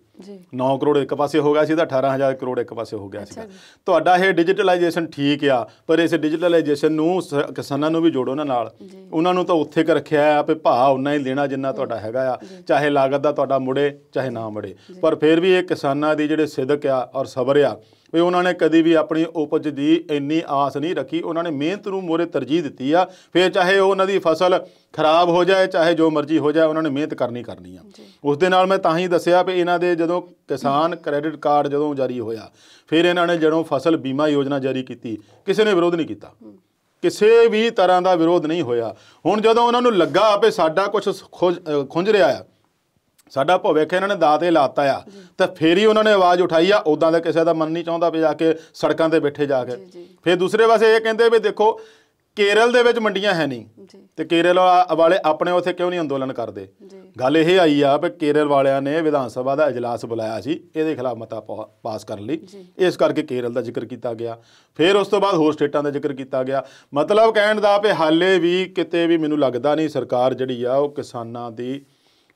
9 ਕਰੋੜ ਇੱਕ ਪਾਸੇ ਹੋ ਗਿਆ ਸੀ ਤਾਂ 18000 ਕਰੋੜ ਇੱਕ ਪਾਸੇ ਹੋ ਗਿਆ ਸੀਗਾ। ਤੁਹਾਡਾ ਇਹ ਡਿਜੀਟਲਾਈਜੇਸ਼ਨ ਠੀਕ ਆ, ਪਰ ਇਸ ਡਿਜੀਟਲਾਈਜੇਸ਼ਨ ਨੂੰ ਕਿਸਾਨਾਂ ਨੂੰ ਵੀ ਜੋੜੋ ਨਾ ਨਾਲ। ਉਹਨਾਂ ਨੂੰ ਤਾਂ ਉੱਥੇ ਕ ਰੱਖਿਆ ਆ ਵੀ ਭਾਅ ਉਨਾ ਹੀ ਲੈਣਾ ਜਿੰਨਾ ਤੁਹਾਡਾ ਹੈਗਾ ਆ, ਚਾਹੇ ਲਾਗਤ ਦਾ ਤੁਹਾਡਾ ਮੁੜੇ ਚਾਹੇ ਨਾ ਮੁੜੇ, ਪਰ ਫਿਰ ਵੀ ਇਹ ਕਿਸਾਨਾਂ ਦੀ ਜਿਹੜੇ ਸਿਦਕ ਆ ਔਰ ਸਬਰ ਆ ਵੀ ਉਹਨਾਂ ਨੇ ਕਦੀ ਵੀ ਆਪਣੀ ਉਪਜ ਦੀ ਇੰਨੀ ਆਸ ਨਹੀਂ ਰੱਖੀ, ਉਹਨਾਂ ਨੇ ਮਿਹਨਤ ਨੂੰ ਮੋਰੇ ਤਰਜੀਹ ਦਿੱਤੀ ਆ। ਫਿਰ ਚਾਹੇ ਉਹਨਾਂ ਦੀ ਫਸਲ ਖਰਾਬ ਹੋ ਜਾਏ, ਚਾਹੇ ਜੋ ਮਰਜ਼ੀ ਹੋ ਜਾਏ, ਉਹਨਾਂ ਨੇ ਮਿਹਨਤ ਕਰਨੀ ਆ। ਉਸ ਦੇ ਨਾਲ ਮੈਂ ਤਾਂ ਹੀ ਦੱਸਿਆ ਵੀ ਇਹਨਾਂ ਦੇ ਜਦੋਂ ਕਿਸਾਨ ਕ੍ਰੈਡਿਟ ਕਾਰਡ ਜਦੋਂ ਜਾਰੀ ਹੋਇਆ, ਫਿਰ ਇਹਨਾਂ ਨੇ ਜਦੋਂ ਫਸਲ ਬੀਮਾ ਯੋਜਨਾ ਜਾਰੀ ਕੀਤੀ, ਕਿਸੇ ਨੇ ਵਿਰੋਧ ਨਹੀਂ ਕੀਤਾ, ਕਿਸੇ ਵੀ ਤਰ੍ਹਾਂ ਦਾ ਵਿਰੋਧ ਨਹੀਂ ਹੋਇਆ। ਹੁਣ ਜਦੋਂ ਉਹਨਾਂ ਨੂੰ ਲੱਗਾ ਵੀ ਸਾਡਾ ਕੁਝ ਖੁੰਝ ਰਿਹਾ ਆ, ਸਾਡਾ ਭਵਿੱਖ ਇਹਨਾਂ ਨੇ ਦਾਅ ਤੇ ਲਾਤਾ ਆ ਤਾਂ ਫੇਰ ਹੀ ਉਹਨਾਂ ਨੇ ਆਵਾਜ਼ ਉਠਾਈ ਆ। ਉੱਦਾਂ ਦਾ ਕਿਸੇ ਦਾ ਮਨ ਨਹੀਂ ਚਾਹੁੰਦਾ ਵੀ ਜਾ ਕੇ ਸੜਕਾਂ ਤੇ ਬੈਠੇ ਜਾ ਕੇ। ਫਿਰ ਦੂਸਰੇ ਪਾਸੇ ਇਹ ਕਹਿੰਦੇ ਵੀ ਦੇਖੋ ਕੇਰਲ ਦੇ ਵਿੱਚ ਮੰਡੀਆਂ ਹੈ ਨਹੀਂ ਤੇ ਕੇਰਲ ਵਾਲੇ ਆਪਣੇ ਉੱਥੇ ਕਿਉਂ ਨਹੀਂ ਅੰਦੋਲਨ ਕਰਦੇ। ਗੱਲ ਇਹ ਆਈ ਆ ਵੀ ਕੇਰਲ ਵਾਲਿਆਂ ਨੇ ਵਿਧਾਨ ਸਭਾ ਦਾ ਇਜਲਾਸ ਬੁਲਾਇਆ ਸੀ ਇਹਦੇ ਖਿਲਾਫ ਮਤਾ ਪਾਸ ਕਰਨ ਲਈ, ਇਸ ਕਰਕੇ ਕੇਰਲ ਦਾ ਜ਼ਿਕਰ ਕੀਤਾ ਗਿਆ। ਫਿਰ ਉਸ ਤੋਂ ਬਾਅਦ ਹੋਰ ਸਟੇਟਾਂ ਦਾ ਜ਼ਿਕਰ ਕੀਤਾ ਗਿਆ। ਮਤਲਬ ਕਹਿਣ ਦਾ ਵੀ ਹਾਲੇ ਵੀ ਕਿਤੇ ਵੀ ਮੈਨੂੰ ਲੱਗਦਾ ਨਹੀਂ ਸਰਕਾਰ ਜਿਹੜੀ ਆ ਉਹ ਕਿਸਾਨਾਂ ਦੀ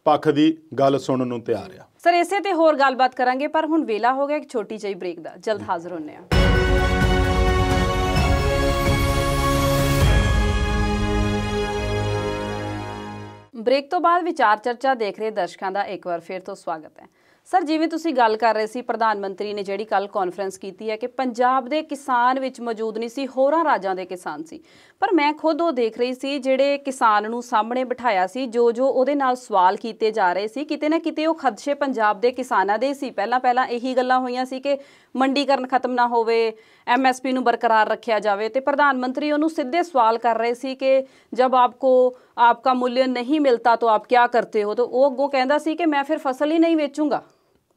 ਪੱਖ ਦੀ ਗੱਲ ਸੁਣਨ ਨੂੰ ਤਿਆਰ ਆ। ਸਰ ਇਸੇ ਤੇ ਹੋਰ ਗੱਲਬਾਤ ਕਰਾਂਗੇ, ਪਰ ਹੁਣ ਵੇਲਾ ਹੋ ਗਿਆ ਇੱਕ ਛੋਟੀ ਜਿਹੀ ਬ੍ਰੇਕ ਦਾ। ਜਲਦ ਹਾਜ਼ਰ ਹੁੰਨੇ ਆ। ਬ੍ਰੇਕ ਤੋਂ ਬਾਅਦ ਵਿਚਾਰ ਚਰਚਾ ਦੇਖ ਰਹੇ ਦਰਸ਼ਕਾਂ ਦਾ ਇੱਕ ਵਾਰ ਫਿਰ ਤੋਂ ਸਵਾਗਤ ਹੈ। ਸਰ ਜਿਵੇਂ ਤੁਸੀਂ ਗੱਲ ਕਰ ਰਹੇ ਸੀ, ਪ੍ਰਧਾਨ ਮੰਤਰੀ ਨੇ ਜਿਹੜੀ ਕੱਲ ਕਾਨਫਰੰਸ ਕੀਤੀ ਹੈ ਕਿ ਪੰਜਾਬ ਦੇ ਕਿਸਾਨ ਵਿੱਚ ਮੌਜੂਦ ਨਹੀਂ ਸੀ, ਹੋਰਾਂ ਰਾਜਾਂ ਦੇ ਕਿਸਾਨ ਸੀ। ਪਰ ਮੈਂ ਖੁਦ ਉਹ ਦੇਖ ਰਹੀ ਸੀ ਜਿਹੜੇ ਕਿਸਾਨ ਨੂੰ ਸਾਹਮਣੇ ਬਿਠਾਇਆ ਸੀ, ਜੋ ਉਹਦੇ ਨਾਲ ਸਵਾਲ ਕੀਤੇ ਜਾ ਰਹੇ ਸੀ, ਕਿਤੇ ਨਾ ਕਿਤੇ ਉਹ ਖਦਸ਼ੇ ਪੰਜਾਬ ਦੇ ਕਿਸਾਨਾਂ ਦੇ ਸੀ। ਪਹਿਲਾਂ ਇਹੀ ਗੱਲਾਂ ਹੋਈਆਂ ਸੀ ਕਿ ਮੰਡੀਕਰਨ ਖਤਮ ਨਾ ਹੋਵੇ, MSP ਨੂੰ ਬਰਕਰਾਰ ਰੱਖਿਆ ਜਾਵੇ, ਤੇ ਪ੍ਰਧਾਨ ਮੰਤਰੀ ਉਹਨੂੰ ਸਿੱਧੇ ਸਵਾਲ ਕਰ ਰਹੇ ਸੀ ਕਿ ਜਬ आपका मूल्य नहीं मिलता तो आप क्या करते हो। तो वो अगों कहता सी कि मैं फिर फसल ही नहीं बेचूंगा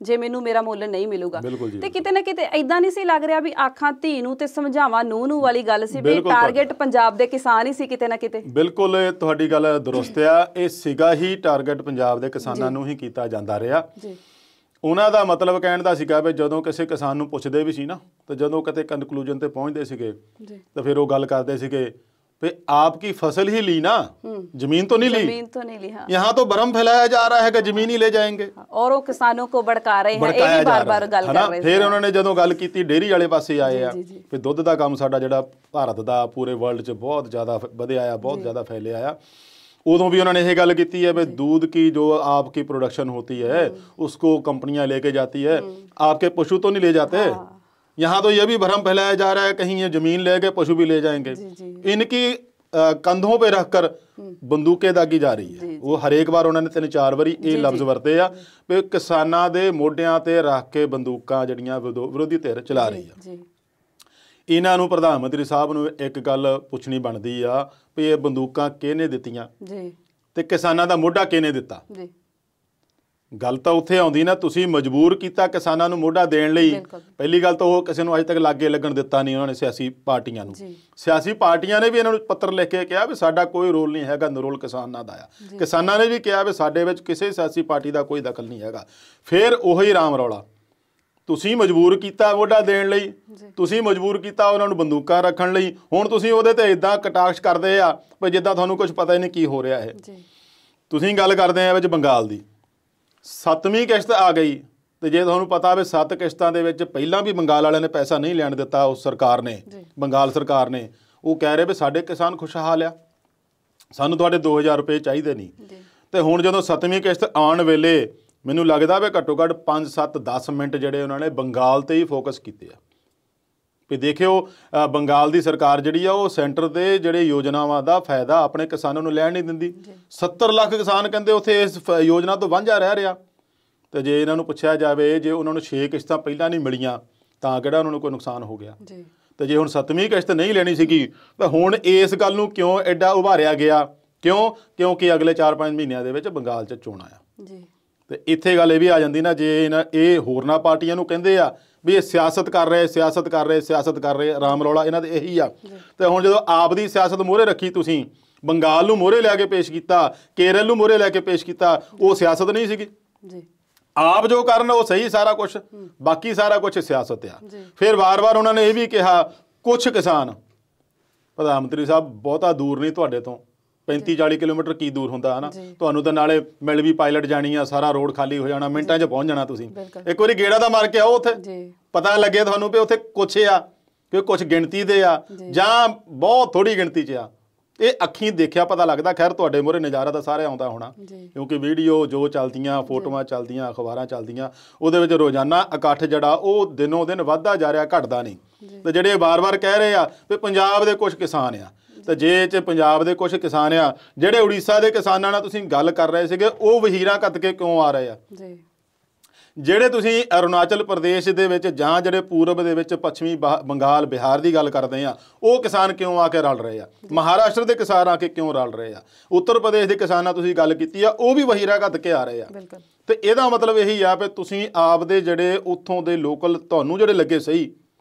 जे मैनू मेरा मुੱਲ नहीं मिलूगा। ਤੇ ਕਿਤੇ ਨਾ ਕਿਤੇ ਇਦਾਂ ਨਹੀਂ ਸੀ ਲੱਗ ਰਿਹਾ ਵੀ ਆਖਾਂ ਧੀ ਨੂੰ ਤੇ ਸਮਝਾਵਾਂ ਨੂੰਹ ਨੂੰ ਵਾਲੀ ਗੱਲ ਸੀ ਵੀ ਟਾਰਗੇਟ ਪੰਜਾਬ ਦੇ ਕਿਸਾਨ ਹੀ ਸੀ ਕਿਤੇ ਨਾ ਕਿਤੇ। ਬਿਲਕੁਲ ਤੁਹਾਡੀ ਗੱਲ ਦਰੁਸਤ ਆ। ਇਹ ਸੀਗਾ ਹੀ ਟਾਰਗੇਟ ਪੰਜਾਬ ਦੇ ਕਿਸਾਨਾਂ ਨੂੰ ਹੀ ਕੀਤਾ ਜਾਂਦਾ ਰਿਹਾ ਜੀ। ਉਹਨਾਂ ਦਾ ਮਤਲਬ ਕਹਿਣ ਦਾ ਸੀਗਾ ਵੀ ਜਦੋਂ ਕਿਸੇ ਕਿਸਾਨ ਨੂੰ ਪੁੱਛਦੇ ਵੀ ਸੀ ਨਾ ਤੇ ਜਦੋਂ ਕਿਤੇ ਕਨਕਲੂਜਨ ਤੇ ਪਹੁੰਚਦੇ ਸੀਗੇ ਤਾਂ ਫਿਰ ਉਹ ਗੱਲ ਕਰਦੇ ਸੀਗੇ भी आपकी फसल ही ली ना, जमीन तो नहीं ली, जमीन तो नहीं ली। हाँ। यहाँ तो भ्रम फैलाया जा रहा है कि जमीन ही ले जाएंगे और वो किसानों को भड़का रहे हैं, ये भी बार-बार गल कर रहे हैं। फिर उन्होंने ਜਦੋਂ ਗੱਲ ਕੀਤੀ ਡੇਰੀ ਵਾਲੇ ਪਾਸੇ ਆਏ ਆ ਫਿਰ ਦੁੱਧ ਦਾ ਕੰਮ ਸਾਡਾ ਜਿਹੜਾ ਭਾਰਤ ਦਾ ਪੂਰੇ ਵਰਲਡ 'ਚ ਬਹੁਤ ਜ਼ਿਆਦਾ ਵਧਿਆ ਆ, ਬਹੁਤ ਜ਼ਿਆਦਾ ਫੈਲਿਆ ਆ। उदों भी उन्होंने ये गल की है भाई दूध की जो आपकी प्रोडक्शन होती है उसको कंपनियां लेके जाती है, आपके पशु तो नहीं ले जाते। यहाँ तो ये भी भ्रम फैलाया जा रहा है कहीं ये जमीन लेके पशु भी ले जाएंगे। इनकी कंधों पे रखकर बंदूकें दागी जा रही है। वो हर एक बार उन्होंने 3-4 बारी ये लफ्ज़ वरते आ भी किसानां दे मोढियां ते रख के बंदूकां जड़ियां विरोधी धिर चला रही है। ਇਹਨਾਂ ਨੂੰ ਪ੍ਰਧਾਨ ਮੰਤਰੀ ਸਾਹਿਬ ਨੂੰ ਇੱਕ ਗੱਲ ਪੁੱਛਣੀ ਬਣਦੀ ਆ ਵੀ ਇਹ ਬੰਦੂਕਾਂ ਕਿਹਨੇ ਦਿੱਤੀਆਂ ਜੀ ਤੇ ਕਿਸਾਨਾਂ ਦਾ ਮੋਢਾ ਕਿਹਨੇ ਦਿੱਤਾ ਜੀ। ਗੱਲ ਤਾਂ ਉੱਥੇ ਆਉਂਦੀ ਨਾ, ਤੁਸੀਂ ਮਜਬੂਰ ਕੀਤਾ ਕਿਸਾਨਾਂ ਨੂੰ ਮੋਢਾ ਦੇਣ ਲਈ। ਪਹਿਲੀ ਗੱਲ ਤਾਂ ਉਹ ਕਿਸੇ ਨੂੰ ਅਜੇ ਤੱਕ ਲਾਗੇ ਲੱਗਣ ਦਿੱਤਾ ਨਹੀਂ ਉਹਨਾਂ ਨੇ ਸਿਆਸੀ ਪਾਰਟੀਆਂ ਨੂੰ। ਸਿਆਸੀ ਪਾਰਟੀਆਂ ਨੇ ਵੀ ਇਹਨਾਂ ਨੂੰ ਪੱਤਰ ਲਿਖ ਕੇ ਕਿਹਾ ਵੀ ਸਾਡਾ ਕੋਈ ਰੋਲ ਨਹੀਂ ਹੈਗਾ, ਨਿਰੋਲ ਕਿਸਾਨਾਂ ਦਾ ਆ। ਕਿਸਾਨਾਂ ਨੇ ਵੀ ਕਿਹਾ ਵੀ ਸਾਡੇ ਵਿੱਚ ਕਿਸੇ ਸਿਆਸੀ ਪਾਰਟੀ ਦਾ ਕੋਈ ਦਖਲ ਨਹੀਂ ਹੈਗਾ। ਫਿਰ ਉਹੀ ਰਾਮ ਰੌਲਾ, ਤੁਸੀਂ ਮਜਬੂਰ ਕੀਤਾ ਮੋਢਾ ਦੇਣ ਲਈ, ਤੁਸੀਂ ਮਜਬੂਰ ਕੀਤਾ ਉਹਨਾਂ ਨੂੰ ਬੰਦੂਕਾਂ ਰੱਖਣ ਲਈ। ਹੁਣ ਤੁਸੀਂ ਉਹਦੇ ਤੇ ਇਦਾਂ ਕਟਾਕਸ਼ ਕਰਦੇ ਆ ਵੀ ਜਿੱਦਾਂ ਤੁਹਾਨੂੰ ਕੁਝ ਪਤਾ ਹੀ ਨਹੀਂ ਕੀ ਹੋ ਰਿਹਾ ਹੈ। ਤੁਸੀਂ ਗੱਲ ਕਰਦੇ ਆ ਵਿੱਚ ਬੰਗਾਲ ਦੀ 7ਵੀਂ ਕਿਸ਼ਤ ਆ ਗਈ ਤੇ ਜੇ ਤੁਹਾਨੂੰ ਪਤਾ ਵੀ 7 ਕਿਸ਼ਤਾਂ ਦੇ ਵਿੱਚ ਪਹਿਲਾਂ ਵੀ ਬੰਗਾਲ ਵਾਲਿਆਂ ਨੇ ਪੈਸਾ ਨਹੀਂ ਲੈਣ ਦਿੱਤਾ, ਉਸ ਸਰਕਾਰ ਨੇ, ਬੰਗਾਲ ਸਰਕਾਰ ਨੇ। ਉਹ ਕਹਿ ਰਹੇ ਵੀ ਸਾਡੇ ਕਿਸਾਨ ਖੁਸ਼ਹਾਲ ਆ, ਸਾਨੂੰ ਤੁਹਾਡੇ 2000 ਰੁਪਏ ਚਾਹੀਦੇ ਨਹੀਂ। ਤੇ ਹੁਣ ਜਦੋਂ 7ਵੀਂ ਕਿਸ਼ਤ ਆਉਣ ਵੇਲੇ ਮੈਨੂੰ ਲੱਗਦਾ ਵੀ ਘੱਟੋ ਘੱਟ 5-7-10 ਮਿੰਟ ਜਿਹੜੇ ਉਹਨਾਂ ਨੇ ਬੰਗਾਲ ਤੇ ਹੀ ਫੋਕਸ ਕੀਤੇ ਆ ਵੀ ਦੇਖਿਓ ਬੰਗਾਲ ਦੀ ਸਰਕਾਰ ਜਿਹੜੀ ਆ ਉਹ ਸੈਂਟਰ ਦੇ ਜਿਹੜੇ ਯੋਜਨਾਵਾਂ ਦਾ ਫਾਇਦਾ ਆਪਣੇ ਕਿਸਾਨਾਂ ਨੂੰ ਲੈਣ ਨਹੀਂ ਦਿੰਦੀ। 70 ਲੱਖ ਕਿਸਾਨ ਕਹਿੰਦੇ ਉੱਥੇ ਇਸ ਯੋਜਨਾ ਤੋਂ ਵਾਂਝਾ ਰਹਿ ਰਿਹਾ। ਤੇ ਜੇ ਇਹਨਾਂ ਨੂੰ ਪੁੱਛਿਆ ਜਾਵੇ ਜੇ ਉਹਨਾਂ ਨੂੰ 6 ਕਿਸ਼ਤਾਂ ਪਹਿਲਾਂ ਨਹੀਂ ਮਿਲੀਆਂ ਤਾਂ ਕਿਹੜਾ ਉਹਨਾਂ ਨੂੰ ਕੋਈ ਨੁਕਸਾਨ ਹੋ ਗਿਆ। ਤੇ ਜੇ ਹੁਣ 7ਵੀਂ ਕਿਸ਼ਤ ਨਹੀਂ ਲੈਣੀ ਸੀਗੀ ਤਾਂ ਹੁਣ ਇਸ ਗੱਲ ਨੂੰ ਕਿਉਂ ਐਡਾ ਉਭਾਰਿਆ ਗਿਆ? ਕਿਉਂਕਿ ਅਗਲੇ 4-5 ਮਹੀਨਿਆਂ ਦੇ ਵਿੱਚ ਬੰਗਾਲ 'ਚ ਚੋਣਾਂ ਆ। ਤੇ ਇੱਥੇ ਗੱਲ ਇਹ ਵੀ ਆ ਜਾਂਦੀ ਨਾ, ਜੇ ਇਹ ਹੋਰਨਾਂ ਪਾਰਟੀਆਂ ਨੂੰ ਕਹਿੰਦੇ ਆ ਵੀ ਇਹ ਸਿਆਸਤ ਕਰ ਰਹੇ ਰਾਮ ਰੌਲਾ ਇਹਨਾਂ ਦੇ ਇਹੀ ਆ। ਤੇ ਹੁਣ ਜਦੋਂ ਆਪ ਦੀ ਸਿਆਸਤ ਮੋਹਰੇ ਰੱਖੀ, ਤੁਸੀਂ ਬੰਗਾਲ ਨੂੰ ਮੋਹਰੇ ਲੈ ਕੇ ਪੇਸ਼ ਕੀਤਾ, ਕੇਰਲ ਨੂੰ ਮੋਹਰੇ ਲੈ ਕੇ ਪੇਸ਼ ਕੀਤਾ, ਉਹ ਸਿਆਸਤ ਨਹੀਂ ਸੀਗੀ। ਆਪ ਜੋ ਕਰਨ ਉਹ ਸਹੀ ਸਾਰਾ ਕੁਛ, ਬਾਕੀ ਸਾਰਾ ਕੁਛ ਸਿਆਸਤ ਆ। ਫਿਰ ਵਾਰ-ਵਾਰ ਉਹਨਾਂ ਨੇ ਇਹ ਵੀ ਕਿਹਾ ਕੁਛ ਕਿਸਾਨ, ਪ੍ਰਧਾਨ ਮੰਤਰੀ ਸਾਹਿਬ ਬਹੁਤਾ ਦੂਰ ਨਹੀਂ ਤੁਹਾਡੇ ਤੋਂ, 35-40 ਕਿਲੋਮੀਟਰ ਕੀ ਦੂਰ ਹੁੰਦਾ ਹੈ ਨਾ, ਤੁਹਾਨੂੰ ਤਾਂ ਨਾਲੇ ਮਿਲ ਵੀ ਪਾਇਲਟ ਜਾਣੀ ਆ, ਸਾਰਾ ਰੋਡ ਖਾਲੀ ਹੋ ਜਾਣਾ, ਮਿੰਟਾਂ 'ਚ ਪਹੁੰਚ ਜਾਣਾ। ਤੁਸੀਂ ਇੱਕ ਵਾਰੀ ਗੇੜਾ ਦਾ ਮਾਰ ਕੇ ਆਓ, ਉੱਥੇ ਪਤਾ ਲੱਗੇ ਤੁਹਾਨੂੰ ਵੀ ਉੱਥੇ ਕੁਛ ਆ ਕਿ ਕੁਛ ਗਿਣਤੀ ਦੇ ਆ ਜਾਂ ਬਹੁਤ ਥੋੜੀ ਗਿਣਤੀ 'ਚ ਆ। ਇਹ ਅੱਖੀਂ ਦੇਖਿਆ ਪਤਾ ਲੱਗਦਾ। ਖੈਰ ਤੁਹਾਡੇ ਮੂਹਰੇ ਨਜ਼ਾਰਾ ਤਾਂ ਸਾਰੇ ਆਉਂਦਾ ਹੋਣਾ ਕਿਉਂਕਿ ਵੀਡੀਓ ਜੋ ਚੱਲਦੀਆਂ, ਫੋਟੋਆਂ ਚੱਲਦੀਆਂ, ਅਖਬਾਰਾਂ ਚੱਲਦੀਆਂ, ਉਹਦੇ ਵਿੱਚ ਰੋਜ਼ਾਨਾ ਇਕੱਠ ਜਿਹੜਾ ਉਹ ਦਿਨੋਂ ਦਿਨ ਵੱਧਦਾ ਜਾ ਰਿਹਾ, ਘਟਦਾ ਨਹੀਂ। ਤੇ ਜਿਹੜੇ ਵਾਰ-ਵਾਰ ਕਹਿ ਰਹੇ ਆ ਵੀ ਪੰਜਾਬ ਦੇ ਕੁਛ ਕਿਸਾਨ ਆ, ਤੇ ਜੇ ਚ ਪੰਜਾਬ ਦੇ ਕੁਛ ਕਿਸਾਨ ਆ ਜਿਹੜੇ ਉੜੀਸਾ ਦੇ ਕਿਸਾਨਾਂ ਨਾਲ ਤੁਸੀਂ ਗੱਲ ਕਰ ਰਹੇ ਸੀਗੇ, ਉਹ ਵਹੀਰਾਂ ਕੱਤ ਕੇ ਕਿਉਂ ਆ ਰਹੇ ਆ? ਜਿਹੜੇ ਤੁਸੀਂ ਅਰੁਣਾਚਲ ਪ੍ਰਦੇਸ਼ ਦੇ ਵਿੱਚ ਜਾਂ ਜਿਹੜੇ ਪੂਰਬ ਦੇ ਵਿੱਚ ਪੱਛਮੀ ਬੰਗਾਲ ਬਿਹਾਰ ਦੀ ਗੱਲ ਕਰਦੇ ਆ, ਉਹ ਕਿਸਾਨ ਕਿਉਂ ਆ ਕੇ ਰਲ ਰਹੇ ਆ? ਮਹਾਰਾਸ਼ਟਰ ਦੇ ਕਿਸਾਨ ਆ ਕੇ ਕਿਉਂ ਰਲ ਰਹੇ ਆ? ਉੱਤਰ ਪ੍ਰਦੇਸ਼ ਦੇ ਕਿਸਾਨਾਂ ਤੁਸੀਂ ਗੱਲ ਕੀਤੀ ਆ, ਉਹ ਵੀ ਵਹੀਰਾ ਘੱਤ ਕੇ ਆ ਰਹੇ ਆ। ਤੇ ਇਹਦਾ ਮਤਲਬ ਇਹੀ ਆ ਵੀ ਤੁਸੀਂ ਆਪਦੇ ਜਿਹੜੇ ਉੱਥੋਂ ਦੇ ਲੋਕਲ ਤੁਹਾਨੂੰ ਜਿਹੜੇ ਲੱਗੇ ਸਹੀ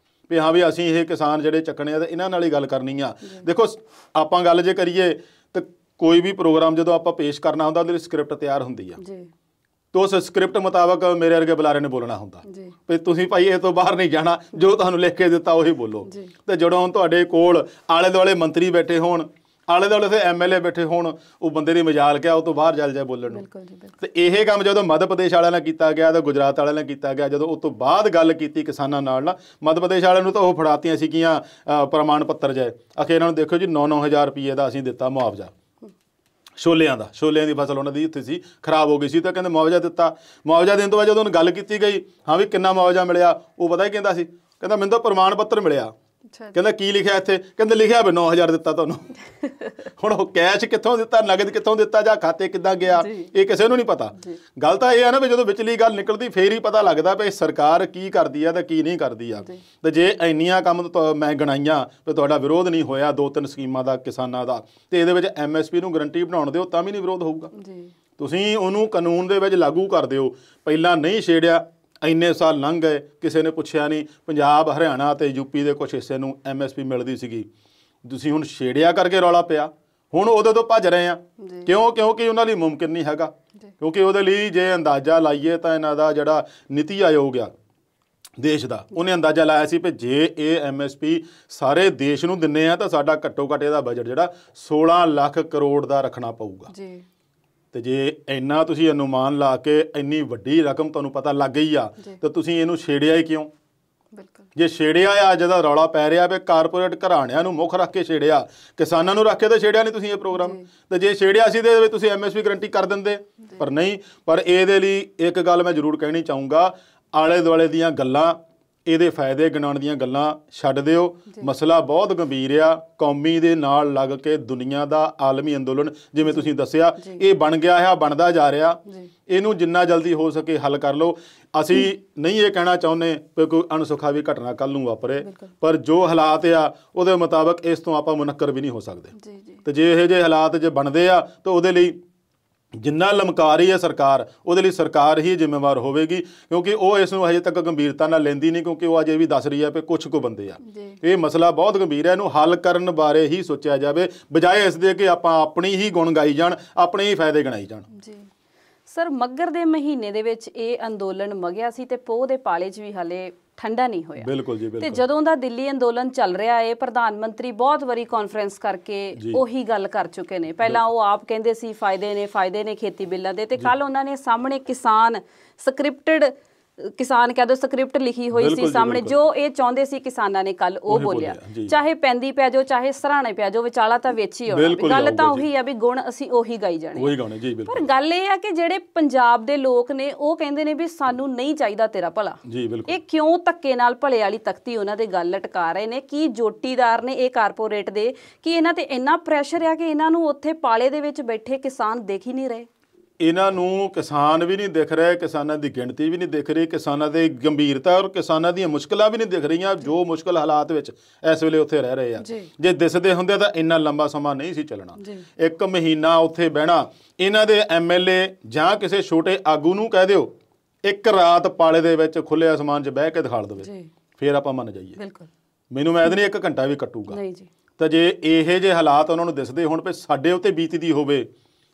ਵੀ ਹਾਂ ਵੀ ਅਸੀਂ ਇਹ ਕਿਸਾਨ ਜਿਹੜੇ ਚੱਕਣੇ ਆ ਤੇ ਇਹਨਾਂ ਨਾਲ ਹੀ ਗੱਲ ਕਰਨੀ ਆ। ਦੇਖੋ ਆਪਾਂ ਗੱਲ ਜੇ ਕਰੀਏ ਤਾਂ ਕੋਈ ਵੀ ਪ੍ਰੋਗਰਾਮ ਜਦੋਂ ਆਪਾਂ ਪੇਸ਼ ਕਰਨਾ ਹੁੰਦਾ ਉਹਦੀ ਸਕ੍ਰਿਪਟ ਤਿਆਰ ਹੁੰਦੀ ਆ ਤੇ ਉਸ ਸਕ੍ਰਿਪਟ ਮੁਤਾਬਕ ਮੇਰੇ ਵਰਗੇ ਬੁਲਾਰੇ ਨੇ ਬੋਲਣਾ ਹੁੰਦਾ ਵੀ ਤੁਸੀਂ ਭਾਈ ਇਹ ਤੋਂ ਬਾਹਰ ਨਹੀਂ ਜਾਣਾ, ਜੋ ਤੁਹਾਨੂੰ ਲਿਖ ਕੇ ਦਿੱਤਾ ਉਹੀ ਬੋਲੋ। ਤੇ ਜਦੋਂ ਹੁਣ ਤੁਹਾਡੇ ਕੋਲ ਆਲੇ ਦੁਆਲੇ ਮੰਤਰੀ ਬੈਠੇ ਹੋਣ, ਆਲੇ ਦੁਆਲੇ ਉੱਥੇ MLA ਬੈਠੇ ਹੋਣ, ਉਹ ਬੰਦੇ ਦੀ ਮਜਾਲ ਕਿਆ ਉਹ ਤੋਂ ਬਾਹਰ ਚੱਲ ਜਾਏ ਬੋਲਣ ਨੂੰ। ਤੇ ਇਹ ਕੰਮ ਜਦੋਂ ਮੱਧ ਪ੍ਰਦੇਸ਼ ਵਾਲਿਆਂ ਨਾਲ ਕੀਤਾ ਗਿਆ ਤਾਂ ਗੁਜਰਾਤ ਵਾਲਿਆਂ ਨਾਲ ਕੀਤਾ ਗਿਆ, ਜਦੋਂ ਉਸ ਤੋਂ ਬਾਅਦ ਗੱਲ ਕੀਤੀ ਕਿਸਾਨਾਂ ਨਾਲ ਨਾ, ਮੱਧ ਪ੍ਰਦੇਸ਼ ਵਾਲਿਆਂ ਨੂੰ ਤਾਂ ਉਹ ਫੜਾਤੀਆਂ ਸੀਗੀਆਂ ਪ੍ਰਮਾਣ ਪੱਤਰ ਜਾਏ ਅਖੇ ਇਹਨਾਂ ਨੂੰ ਦੇਖੋ ਜੀ 9-9 ਹਜ਼ਾਰ ਰੁਪਈਏ ਦਾ ਅਸੀਂ ਦਿੱਤਾ ਮੁਆਵਜ਼ਾ ਛੋਲਿਆਂ ਦਾ, ਛੋਲਿਆਂ ਦੀ ਫਸਲ ਉਹਨਾਂ ਦੀ ਉੱਥੇ ਸੀ ਖਰਾਬ ਹੋ ਗਈ ਸੀ ਤਾਂ ਕਹਿੰਦੇ ਮੁਆਵਜ਼ਾ ਦਿੱਤਾ। ਮੁਆਵਜ਼ਾ ਦੇਣ ਤੋਂ ਬਾਅਦ ਜਦੋਂ ਉਹਨੂੰ ਗੱਲ ਕੀਤੀ ਗਈ ਹਾਂ ਵੀ ਕਿੰਨਾ ਮੁਆਵਜ਼ਾ ਮਿਲਿਆ, ਉਹ ਪਤਾ ਹੀ ਕਹਿੰਦਾ ਸੀ, ਕਹਿੰਦਾ ਮੈਨੂੰ ਤਾਂ ਪ੍ਰਮਾਣ ਪੱਤਰ ਮਿਲਿਆ। ਕਹਿੰਦਾ ਕੀ ਲਿਖਿਆ ਇੱਥੇ? ਕਹਿੰਦੇ ਲਿਖਿਆ ਵੀ 9,000 ਦਿੱਤਾ ਤੁਹਾਨੂੰ। ਹੁਣ ਉਹ ਕੈਸ਼ ਕਿੱਥੋਂ ਦਿੱਤਾ, ਨਗਦ ਕਿੱਥੋਂ ਦਿੱਤਾ ਜਾਂ ਖਾਤੇ ਕਿੱਦਾਂ ਗਿਆ, ਇਹ ਕਿਸੇ ਨੂੰ ਨਹੀਂ ਪਤਾ। ਗੱਲ ਤਾਂ ਇਹ ਆ ਨਾ ਵੀ ਜਦੋਂ ਵਿਚਲੀ ਗੱਲ ਨਿਕਲਦੀ ਫੇਰ ਹੀ ਪਤਾ ਲੱਗਦਾ ਵੀ ਸਰਕਾਰ ਕੀ ਕਰਦੀ ਆ ਤੇ ਕੀ ਨਹੀਂ ਕਰਦੀ ਆ। ਤੇ ਜੇ ਇੰਨੀਆਂ ਕੰਮ ਮੈਂ ਗਣਾਈਆਂ ਵੀ ਤੁਹਾਡਾ ਵਿਰੋਧ ਨਹੀਂ ਹੋਇਆ 2-3 ਸਕੀਮਾਂ ਦਾ ਕਿਸਾਨਾਂ ਦਾ, ਤੇ ਇਹਦੇ ਵਿੱਚ MSP ਨੂੰ ਗਰੰਟੀ ਬਣਾਉਣ ਦਿਓ ਤਾਂ ਵੀ ਨਹੀਂ ਵਿਰੋਧ ਹੋਊਗਾ। ਤੁਸੀਂ ਉਹਨੂੰ ਕਾਨੂੰਨ ਦੇ ਵਿੱਚ ਲਾਗੂ ਕਰ ਦਿਓ। ਪਹਿਲਾਂ ਨਹੀਂ ਛੇੜਿਆ, ਇੰਨੇ ਸਾਲ ਲੰਘ ਗਏ, ਕਿਸੇ ਨੇ ਪੁੱਛਿਆ ਨਹੀਂ। ਪੰਜਾਬ, ਹਰਿਆਣਾ ਅਤੇ UP ਦੇ ਕੁਛ ਹਿੱਸੇ ਨੂੰ MSP ਮਿਲਦੀ ਸੀਗੀ, ਤੁਸੀਂ ਹੁਣ ਛੇੜਿਆ ਕਰਕੇ ਰੌਲਾ ਪਿਆ। ਹੁਣ ਉਹਦੇ ਤੋਂ ਭੱਜ ਰਹੇ ਆ ਕਿਉਂ? ਕਿਉਂਕਿ ਉਹਨਾਂ ਲਈ ਮੁਮਕਿਨ ਨਹੀਂ ਹੈਗਾ। ਕਿਉਂਕਿ ਉਹਦੇ ਲਈ ਜੇ ਅੰਦਾਜ਼ਾ ਲਾਈਏ ਤਾਂ ਇਹਨਾਂ ਦਾ ਜਿਹੜਾ ਨੀਤੀ ਆਯੋਗ ਆ ਦੇਸ਼ ਦਾ, ਉਹਨੇ ਅੰਦਾਜ਼ਾ ਲਾਇਆ ਸੀ ਵੀ ਜੇ ਇਹ MSP ਸਾਰੇ ਦੇਸ਼ ਨੂੰ ਦਿੰਦੇ ਆ ਤਾਂ ਸਾਡਾ ਘੱਟੋ ਘੱਟ ਇਹਦਾ ਬਜਟ ਜਿਹੜਾ 16 ਲੱਖ ਕਰੋੜ ਦਾ ਰੱਖਣਾ ਪਊਗਾ। ਤੇ ਜੇ ਇੰਨਾ ਤੁਸੀਂ ਅਨੁਮਾਨ ਲਾ ਕੇ ਇੰਨੀ ਵੱਡੀ ਰਕਮ ਤੁਹਾਨੂੰ ਪਤਾ ਲੱਗ ਗਈ ਆ ਤਾਂ ਤੁਸੀਂ ਇਹਨੂੰ ਛੇੜਿਆ ਹੀ ਕਿਉਂ? ਜੇ ਛੇੜਿਆ ਆ, ਜਿਹਦਾ ਰੌਲਾ ਪੈ ਰਿਹਾ ਵੀ ਕਾਰਪੋਰੇਟ ਘਰਾਣਿਆਂ ਨੂੰ ਮੁੱਖ ਰੱਖ ਕੇ ਛੇੜਿਆ, ਕਿਸਾਨਾਂ ਨੂੰ ਰੱਖ ਕੇ ਤਾਂ ਛੇੜਿਆ ਨਹੀਂ ਤੁਸੀਂ ਇਹ ਪ੍ਰੋਗਰਾਮ। ਤੇ ਜੇ ਛੇੜਿਆ ਸੀ ਤੇ ਤੁਸੀਂ MSP ਗਰੰਟੀ ਕਰ ਦਿੰਦੇ, ਪਰ ਨਹੀਂ। ਪਰ ਇਹਦੇ ਲਈ ਇੱਕ ਗੱਲ ਮੈਂ ਜ਼ਰੂਰ ਕਹਿਣੀ ਚਾਹੂੰਗਾ, ਆਲੇ ਦੁਆਲੇ ਦੀਆਂ ਗੱਲਾਂ, ਇਹਦੇ ਫਾਇਦੇ ਗਿਣਾਉਣ ਦੀਆਂ ਗੱਲਾਂ ਛੱਡ ਦਿਓ। ਮਸਲਾ ਬਹੁਤ ਗੰਭੀਰ ਆ, ਕੌਮੀ ਦੇ ਨਾਲ ਲੱਗ ਕੇ ਦੁਨੀਆ ਦਾ ਆਲਮੀ ਅੰਦੋਲਨ ਜਿਵੇਂ ਤੁਸੀਂ ਦੱਸਿਆ ਇਹ ਬਣ ਗਿਆ ਹੈ, ਬਣਦਾ ਜਾ ਰਿਹਾ। ਇਹਨੂੰ ਜਿੰਨਾ ਜਲਦੀ ਹੋ ਸਕੇ ਹੱਲ ਕਰ ਲਓ। ਅਸੀਂ ਨਹੀਂ ਇਹ ਕਹਿਣਾ ਚਾਹੁੰਦੇ ਕਿ ਕੋਈ ਅਣਸੁਖਾਵੀ ਘਟਨਾ ਕੱਲ੍ਹ ਨੂੰ ਵਾਪਰੇ, ਪਰ ਜੋ ਹਾਲਾਤ ਆ ਉਹਦੇ ਮੁਤਾਬਕ ਇਸ ਤੋਂ ਆਪਾਂ ਮੁਨੱਕਰ ਵੀ ਨਹੀਂ ਹੋ ਸਕਦੇ। ਤੇ ਜੇ ਇਹੋ ਜਿਹੇ ਹਾਲਾਤ ਜੇ ਬਣਦੇ ਆ ਤਾਂ ਉਹਦੇ ਲਈ ਜਿੰਨਾ ਲਮਕਾ ਰਹੀ ਹੈ ਸਰਕਾਰ, ਉਹਦੇ ਲਈ ਸਰਕਾਰ ਹੀ ਜ਼ਿੰਮੇਵਾਰ ਹੋਵੇਗੀ, ਕਿਉਂਕਿ ਉਹ ਇਸ ਨੂੰ ਹਜੇ ਤੱਕ ਗੰਭੀਰਤਾ ਨਾਲ ਲੈਂਦੀ ਨਹੀਂ। ਕਿਉਂਕਿ ਉਹ ਅਜੇ ਵੀ ਦੱਸ ਰਹੀ ਹੈ ਕਿ ਕੁਛ ਕੁ ਬੰਦੇ ਆ, ਇਹ ਮਸਲਾ ਬਹੁਤ ਗੰਭੀਰ ਹੈ, ਇਹਨੂੰ ਹੱਲ ਕਰਨ ਬਾਰੇ ਹੀ ਸੋਚਿਆ ਜਾਵੇ, ਬਜਾਏ ਇਸ ਦੇ ਕਿ ਆਪਾਂ ਆਪਣੀ ਹੀ ਗੁਣ ਗਾਈ ਜਾਣ, ਆਪਣੇ ਹੀ ਫਾਇਦੇ ਗਿਣਾਈ ਜਾਣ। ਸਰ, ਮੱਘਰ ਦੇ ਮਹੀਨੇ ਦੇ ਵਿੱਚ ਇਹ ਅੰਦੋਲਨ ਮਗਿਆ ਸੀ ਤੇ ਪੋਹ ਦੇ ਪਾਲੇ 'ਚ ਵੀ ਹਾਲੇ ਠੰਡਾ ਨਹੀਂ ਹੋਇਆ। ਬਿਲਕੁਲ ਜੀ, ਬਿਲਕੁਲ। ਤੇ ਜਦੋਂ ਦਾ ਦਿੱਲੀ ਅੰਦੋਲਨ ਚੱਲ ਰਿਹਾ ਹੈ, ਪ੍ਰਧਾਨ ਮੰਤਰੀ ਬਹੁਤ ਵਾਰੀ ਕਾਨਫਰੰਸ ਕਰਕੇ ਉਹੀ ਗੱਲ ਕਰ ਚੁੱਕੇ ਨੇ। ਪਹਿਲਾਂ ਉਹ ਆਪ ਕਹਿੰਦੇ ਸੀ ਫਾਇਦੇ ਨੇ ਖੇਤੀ ਬਿੱਲਾਂ ਦੇ, ਤੇ ਕੱਲ ਉਹਨਾਂ ਨੇ ਸਾਹਮਣੇ ਕਿਸਾਨ ਸਕ੍ਰਿਪਟਡ ਕਿਸਾਨ ਕਹਿ ਦੋ ਸਕ੍ਰਿਪਟ ਲਿਖੀ ਹੋਈ ਸੀ ਸਾਹਮਣੇ, ਜੋ ਇਹ ਚਾਹੁੰਦੇ ਸੀ ਕਿਸਾਨਾਂ ਨੇ ਕੱਲ ਉਹ ਬੋਲਿਆ। ਚਾਹੇ ਪੈਂਦੀ ਪੈ ਜਾਓ, ਚਾਹੇ ਸਰਾਣੇ ਪੈ ਜਾਓ, ਵਿਚਾਲਾ ਤਾਂ ਵਿੱਚ ਹੀ ਹੋਣਾ। ਗੱਲ ਤਾਂ ਉਹੀ ਆ ਵੀ ਗੁਣ ਅਸੀਂ ਉਹੀ ਗਾਈ ਜਾਣੇ। ਪਰ ਗੱਲ ਇਹ ਆ ਕਿ ਜਿਹੜੇ ਪੰਜਾਬ ਦੇ ਲੋਕ ਨੇ ਉਹ ਕਹਿੰਦੇ ਨੇ ਵੀ ਸਾਨੂੰ ਨਹੀਂ ਚਾਹੀਦਾ ਤੇਰਾ ਭਲਾ। ਇਹ ਕਿਉਂ ਧੱਕੇ ਨਾਲ ਭਲੇ ਵਾਲੀ ਤਖਤੀ ਉਹਨਾਂ ਦੇ ਗੱਲ ਲਟਕਾ ਰਹੇ ਨੇ? ਕੀ ਜੋਟੀਦਾਰ ਨੇ ਇਹ ਕਾਰਪੋਰੇਟ ਦੇ, ਕਿ ਇਹਨਾਂ ਤੇ ਇੰਨਾ ਪ੍ਰੈਸ਼ਰ ਆ ਕਿ ਇਹਨਾਂ ਨੂੰ ਉੱਥੇ ਪਾਲੇ ਦੇ ਵਿੱਚ ਬੈਠੇ ਕਿਸਾਨ ਦੇਖ ਹੀ ਨਹੀਂ ਰਹੇ? ਇਹਨਾਂ ਨੂੰ ਕਿਸਾਨ ਵੀ ਨਹੀਂ ਦਿਖ ਰਹੇ, ਕਿਸਾਨਾਂ ਦੀ ਗਿਣਤੀ ਵੀ ਨਹੀਂ ਦਿਖ ਰਹੀ, ਕਿਸਾਨਾਂ ਦੀ ਗੰਭੀਰਤਾ ਔਰ ਕਿਸਾਨਾਂ ਦੀਆਂ ਮੁਸ਼ਕਿਲਾਂ ਵੀ ਨਹੀਂ ਦਿਖ ਰਹੀਆਂ, ਜੋ ਮੁਸ਼ਕਿਲ ਹਾਲਾਤ ਵਿੱਚ ਇਸ ਵੇਲੇ ਉੱਥੇ ਰਹਿ ਰਹੇ ਆ। ਜੇ ਦਿਸਦੇ ਹੁੰਦੇ ਤਾਂ ਇੰਨਾ ਲੰਬਾ ਸਮਾਂ ਨਹੀਂ ਸੀ ਚੱਲਣਾ। 1 ਮਹੀਨਾ ਉੱਥੇ ਬਹਿਣਾ, ਇਹਨਾਂ ਦੇ MLA ਜਾਂ ਕਿਸੇ ਛੋਟੇ ਆਗੂ ਨੂੰ ਕਹਿ ਦਿਓ 1 ਰਾਤ ਪਾਲੇ ਦੇ ਵਿੱਚ ਖੁੱਲ੍ਹੇ ਅਸਮਾਨ 'ਚ ਬਹਿ ਕੇ ਦਿਖਾ ਦੇਵੇ, ਫਿਰ ਆਪਾਂ ਮੰਨ ਜਾਈਏ। ਮੈਨੂੰ ਮੈਂ ਨਹੀਂ 1 ਘੰਟਾ ਵੀ ਕੱਟੂਗਾ। ਤਾਂ ਜੇ ਇਹੋ ਜਿਹੇ ਹਾਲਾਤ ਉਹਨਾਂ ਨੂੰ ਦਿਸਦੇ ਹੋਣ ਵੀ ਸਾਡੇ ਉੱਤੇ ਬੀਤਦੀ ਹੋਵੇ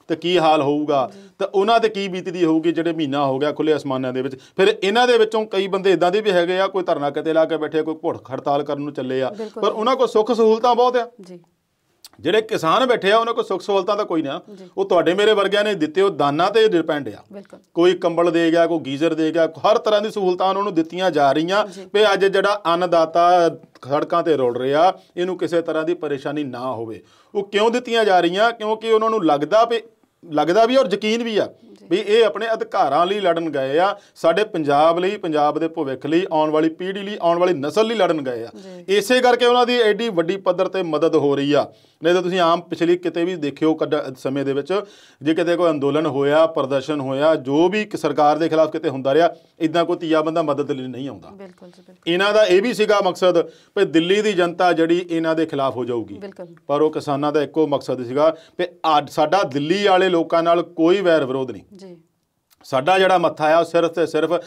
ਤਾਂ ਕੀ ਹਾਲ ਹੋਊਗਾ, ਤਾਂ ਉਹਨਾਂ ਤੇ ਕੀ ਬੀਤਦੀ ਹੋਊਗੀ ਜਿਹੜੇ ਮਹੀਨਾ ਹੋ ਗਿਆ ਖੁੱਲ੍ਹੇ ਅਸਮਾਨਾਂ ਦੇ ਵਿੱਚ। ਫਿਰ ਇਹਨਾਂ ਦੇ ਵਿੱਚੋਂ ਕਈ ਬੰਦੇ ਇੱਦਾਂ ਦੇ ਵੀ ਹੈਗੇ ਆ, ਕੋਈ ਧਰਨਾ ਕਿਤੇ ਲਾ ਕੇ ਬੈਠੇ, ਕੋਈ ਭੁੱਖ ਹੜਤਾਲ ਕਰਨ ਨੂੰ ਚੱਲੇ ਆ, ਪਰ ਉਹਨਾਂ ਕੋਲ ਸੁੱਖ ਸਹੂਲਤਾਂ ਬਹੁਤ ਆ। ਜਿਹੜੇ ਕਿਸਾਨ ਬੈਠੇ ਆ ਉਹਨਾਂ ਕੋਲ ਸੁੱਖ ਸਹੂਲਤਾਂ ਤਾਂ ਕੋਈ ਨਾ, ਉਹ ਤੁਹਾਡੇ ਮੇਰੇ ਵਰਗਿਆਂ ਨੇ ਦਿੱਤੇ, ਉਹ ਦਾਨਾਂ ਤੇ ਡਿਪੈਂਡ ਆ। ਕੋਈ ਕੰਬਲ ਦੇ ਗਿਆ, ਕੋਈ ਗੀਜ਼ਰ ਦੇ ਗਿਆ, ਹਰ ਤਰ੍ਹਾਂ ਦੀ ਸਹੂਲਤਾਂ ਉਹਨਾਂ ਨੂੰ ਦਿੱਤੀਆਂ ਜਾ ਰਹੀਆਂ ਵੀ ਅੱਜ ਜਿਹੜਾ ਅੰਨਦਾਤਾ ਸੜਕਾਂ ਤੇ ਰੁਲ ਰਿਹਾ ਇਹਨੂੰ ਕਿਸੇ ਤਰ੍ਹਾਂ ਦੀ ਪਰੇਸ਼ਾਨੀ ਨਾ ਹੋਵੇ। ਉਹ ਕਿਉਂ ਦਿੱਤੀਆਂ ਜਾ ਰਹੀਆਂ? ਕਿਉਂਕਿ ਉਹਨਾਂ ਨੂੰ ਲੱਗਦਾ ਵੀ ਲੱਗਦਾ ਵੀ ਔਰ ਯਕੀਨ ਵੀ ਆ ਵੀ ਇਹ ਆਪਣੇ ਅਧਿਕਾਰਾਂ ਲਈ ਲੜਨ ਗਏ ਆ, ਸਾਡੇ ਪੰਜਾਬ ਲਈ, ਪੰਜਾਬ ਦੇ ਭਵਿੱਖ ਲਈ, ਆਉਣ ਵਾਲੀ ਪੀੜ੍ਹੀ ਲਈ, ਆਉਣ ਵਾਲੀ ਨਸਲ ਲਈ ਲੜਨ ਗਏ ਆ। ਇਸੇ ਕਰਕੇ ਉਹਨਾਂ ਦੀ ਐਡੀ ਵੱਡੀ ਪੱਧਰ ਤੇ ਮਦਦ ਹੋ ਰਹੀ ਆ। ਨਹੀਂ ਤਾਂ ਤੁਸੀਂ ਆਮ ਪਿਛਲੀ ਕਿਤੇ ਵੀ ਦੇਖਿਓ ਸਮੇਂ ਦੇ ਵਿੱਚ ਜੇ ਕਿਤੇ ਕੋਈ ਅੰਦੋਲਨ ਹੋਇਆ, ਪ੍ਰਦਰਸ਼ਨ ਹੋਇਆ, ਜੋ ਵੀ ਸਰਕਾਰ ਦੇ ਖਿਲਾਫ ਕਿਤੇ ਹੁੰਦਾ ਰਿਹਾ, ਇੱਦਾਂ ਕੋਈ ਤੀਆ ਬੰਦਾ ਮਦਦ ਲਈ ਨਹੀਂ ਆਉਂਦਾ। ਇਹਨਾਂ ਦਾ ਇਹ ਵੀ ਸੀਗਾ ਮਕਸਦ ਵੀ ਦਿੱਲੀ ਦੀ ਜਨਤਾ ਜਿਹੜੀ ਇਹਨਾਂ ਦੇ ਖਿਲਾਫ ਹੋ ਜਾਊਗੀ, ਪਰ ਉਹ ਕਿਸਾਨਾਂ ਦਾ ਇੱਕੋ ਮਕਸਦ ਸੀਗਾ ਵੀ ਸਾਡਾ ਦਿੱਲੀ ਵਾਲੇ ਲੋਕਾਂ ਨਾਲ ਕੋਈ ਵੈਰ ਵਿਰੋਧ ਨਹੀਂ, ਸਾਡਾ ਜਿਹੜਾ ਮੱਥਾ ਆ ਉਹ ਸਿਰਫ ਤੇ ਸਿਰਫ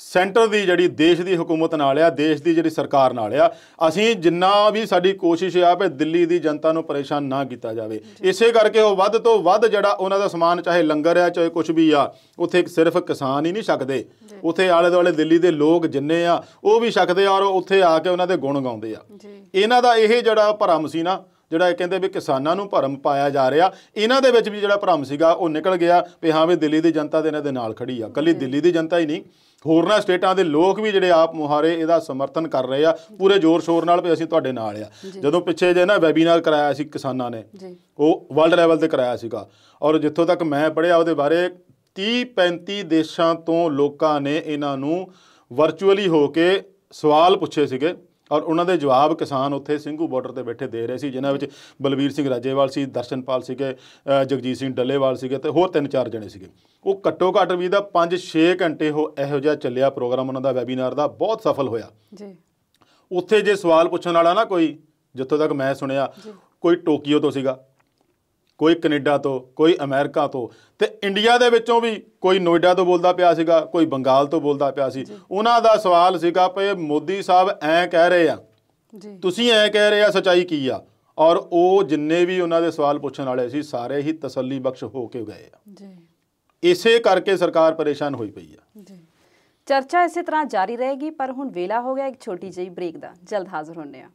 ਸੈਂਟਰ ਦੀ ਜਿਹੜੀ ਦੇਸ਼ ਦੀ ਹਕੂਮਤ ਨਾਲ ਆ, ਦੇਸ਼ ਦੀ ਜਿਹੜੀ ਸਰਕਾਰ ਨਾਲ ਆ। ਅਸੀਂ ਜਿੰਨਾ ਵੀ ਸਾਡੀ ਕੋਸ਼ਿਸ਼ ਆ ਵੀ ਦਿੱਲੀ ਦੀ ਜਨਤਾ ਨੂੰ ਪਰੇਸ਼ਾਨ ਨਾ ਕੀਤਾ ਜਾਵੇ। ਇਸੇ ਕਰਕੇ ਉਹ ਵੱਧ ਤੋਂ ਵੱਧ ਜਿਹੜਾ ਉਹਨਾਂ ਦਾ ਸਮਾਨ, ਚਾਹੇ ਲੰਗਰ ਆ, ਚਾਹੇ ਕੁਛ ਵੀ ਆ, ਉੱਥੇ ਸਿਰਫ ਕਿਸਾਨ ਹੀ ਨਹੀਂ ਛਕਦੇ, ਉੱਥੇ ਆਲੇ ਦੁਆਲੇ ਦਿੱਲੀ ਦੇ ਲੋਕ ਜਿੰਨੇ ਆ ਉਹ ਵੀ ਛਕਦੇ ਆ ਔਰ ਉੱਥੇ ਆ ਕੇ ਉਹਨਾਂ ਦੇ ਗੁਣ ਗਾਉਂਦੇ ਆ। ਇਹਨਾਂ ਦਾ ਇਹ ਜਿਹੜਾ ਭਰਮ ਸੀ ਨਾ, ਜਿਹੜਾ ਇਹ ਕਹਿੰਦੇ ਵੀ ਕਿਸਾਨਾਂ ਨੂੰ ਭਰਮ ਪਾਇਆ ਜਾ ਰਿਹਾ, ਇਹਨਾਂ ਦੇ ਵਿੱਚ ਵੀ ਜਿਹੜਾ ਭਰਮ ਸੀਗਾ ਉਹ ਨਿਕਲ ਗਿਆ ਵੀ ਹਾਂ ਵੀ ਦਿੱਲੀ ਦੀ ਜਨਤਾ ਤੇ ਇਹਨਾਂ ਦੇ ਨਾਲ ਖੜੀ ਆ। ਇਕੱਲੀ ਦਿੱਲੀ ਦੀ ਜਨਤਾ ਹੀ ਨਹੀਂ, ਹੋਰਨਾਂ ਸਟੇਟਾਂ ਦੇ ਲੋਕ ਵੀ ਜਿਹੜੇ ਆਪ ਮੁਹਾਰੇ ਇਹਦਾ ਸਮਰਥਨ ਕਰ ਰਹੇ ਆ ਪੂਰੇ ਜ਼ੋਰ ਸ਼ੋਰ ਨਾਲ ਵੀ ਅਸੀਂ ਤੁਹਾਡੇ ਨਾਲ ਆ। ਜਦੋਂ ਪਿੱਛੇ ਜੇ ਨਾ ਵੈਬੀਨਾਰ ਕਰਾਇਆ ਸੀ ਕਿਸਾਨਾਂ ਨੇ, ਉਹ ਵਰਲਡ ਲੈਵਲ ਤੇ ਕਰਾਇਆ ਸੀਗਾ, ਔਰ ਜਿੱਥੋਂ ਤੱਕ ਮੈਂ ਪੜ੍ਹਿਆ ਉਹਦੇ ਬਾਰੇ 30-35 ਦੇਸ਼ਾਂ ਤੋਂ ਲੋਕਾਂ ਨੇ ਇਹਨਾਂ ਨੂੰ ਵਰਚੁਅਲੀ ਹੋ ਕੇ ਸਵਾਲ ਪੁੱਛੇ ਸੀਗੇ ਔਰ ਉਹਨਾਂ ਦੇ ਜਵਾਬ ਕਿਸਾਨ ਉੱਥੇ ਸਿੰਘੂ ਬਾਰਡਰ ਤੇ ਬੈਠੇ ਦੇ ਰਹੇ ਸੀ, ਜਿਨ੍ਹਾਂ ਵਿੱਚ ਬਲਬੀਰ ਸਿੰਘ ਰਾਜੇਵਾਲ ਸੀ, ਦਰਸ਼ਨਪਾਲ ਸੀਗੇ, ਜਗਜੀਤ ਸਿੰਘ ਡੱਲੇਵਾਲ ਸੀਗੇ ਤੇ ਹੋਰ 3-4 ਜਣੇ ਸੀਗੇ। ਉਹ ਘੱਟੋ ਘੱਟ ਵੀ ਦਾ 5-6 ਘੰਟੇ ਇਹੋ ਜਿਹਾ ਚੱਲਿਆ ਪ੍ਰੋਗਰਾਮ ਉਹਨਾਂ ਦਾ ਵੈਬੀਨਾਰ ਦਾ, ਬਹੁਤ ਸਫਲ ਹੋਇਆ ਜੀ। ਉੱਥੇ ਜੇ ਸਵਾਲ ਪੁੱਛਣ ਵਾਲਾ ਨਾ ਕੋਈ, ਜਿੱਥੋਂ ਤੱਕ ਮੈਂ ਸੁਣਿਆ, ਕੋਈ ਟੋਕੀਓ ਤੋਂ ਸੀਗਾ, ਕੋਈ ਕੈਨੇਡਾ ਤੋਂ, ਕੋਈ ਅਮਰੀਕਾ ਤੋਂ, ਤੇ ਇੰਡੀਆ ਦੇ ਵਿੱਚੋਂ ਵੀ ਕੋਈ ਨੋਇਡਾ ਤੋਂ ਬੋਲਦਾ ਪਿਆ ਸੀਗਾ, ਕੋਈ ਬੰਗਾਲ ਤੋਂ ਬੋਲਦਾ ਪਿਆ ਸੀ। ਉਹਨਾਂ ਦਾ ਸਵਾਲ ਸੀਗਾ ਵੀ ਮੋਦੀ ਸਾਹਿਬ ਐਂ ਕਹਿ ਰਹੇ ਆ, ਤੁਸੀਂ ਐਂ ਕਹਿ ਰਹੇ ਆ, ਸੱਚਾਈ ਕੀ ਆ? ਔਰ ਉਹ ਜਿੰਨੇ ਵੀ ਉਹਨਾਂ ਦੇ ਸਵਾਲ ਪੁੱਛਣ ਵਾਲੇ ਸੀ ਸਾਰੇ ਹੀ ਤਸੱਲੀ ਬਖਸ਼ ਹੋ ਕੇ ਗਏ ਆ। ਇਸੇ ਕਰਕੇ ਸਰਕਾਰ ਪਰੇਸ਼ਾਨ ਹੋਈ ਪਈ ਆ। ਚਰਚਾ ਇਸੇ ਤਰ੍ਹਾਂ ਜਾਰੀ ਰਹੇਗੀ, ਪਰ ਹੁਣ ਵੇਲਾ ਹੋ ਗਿਆ ਇੱਕ ਛੋਟੀ ਜਿਹੀ ਬ੍ਰੇਕ ਦਾ। ਜਲਦ ਹਾਜ਼ਰ ਹੁੰਦੇ ਆ।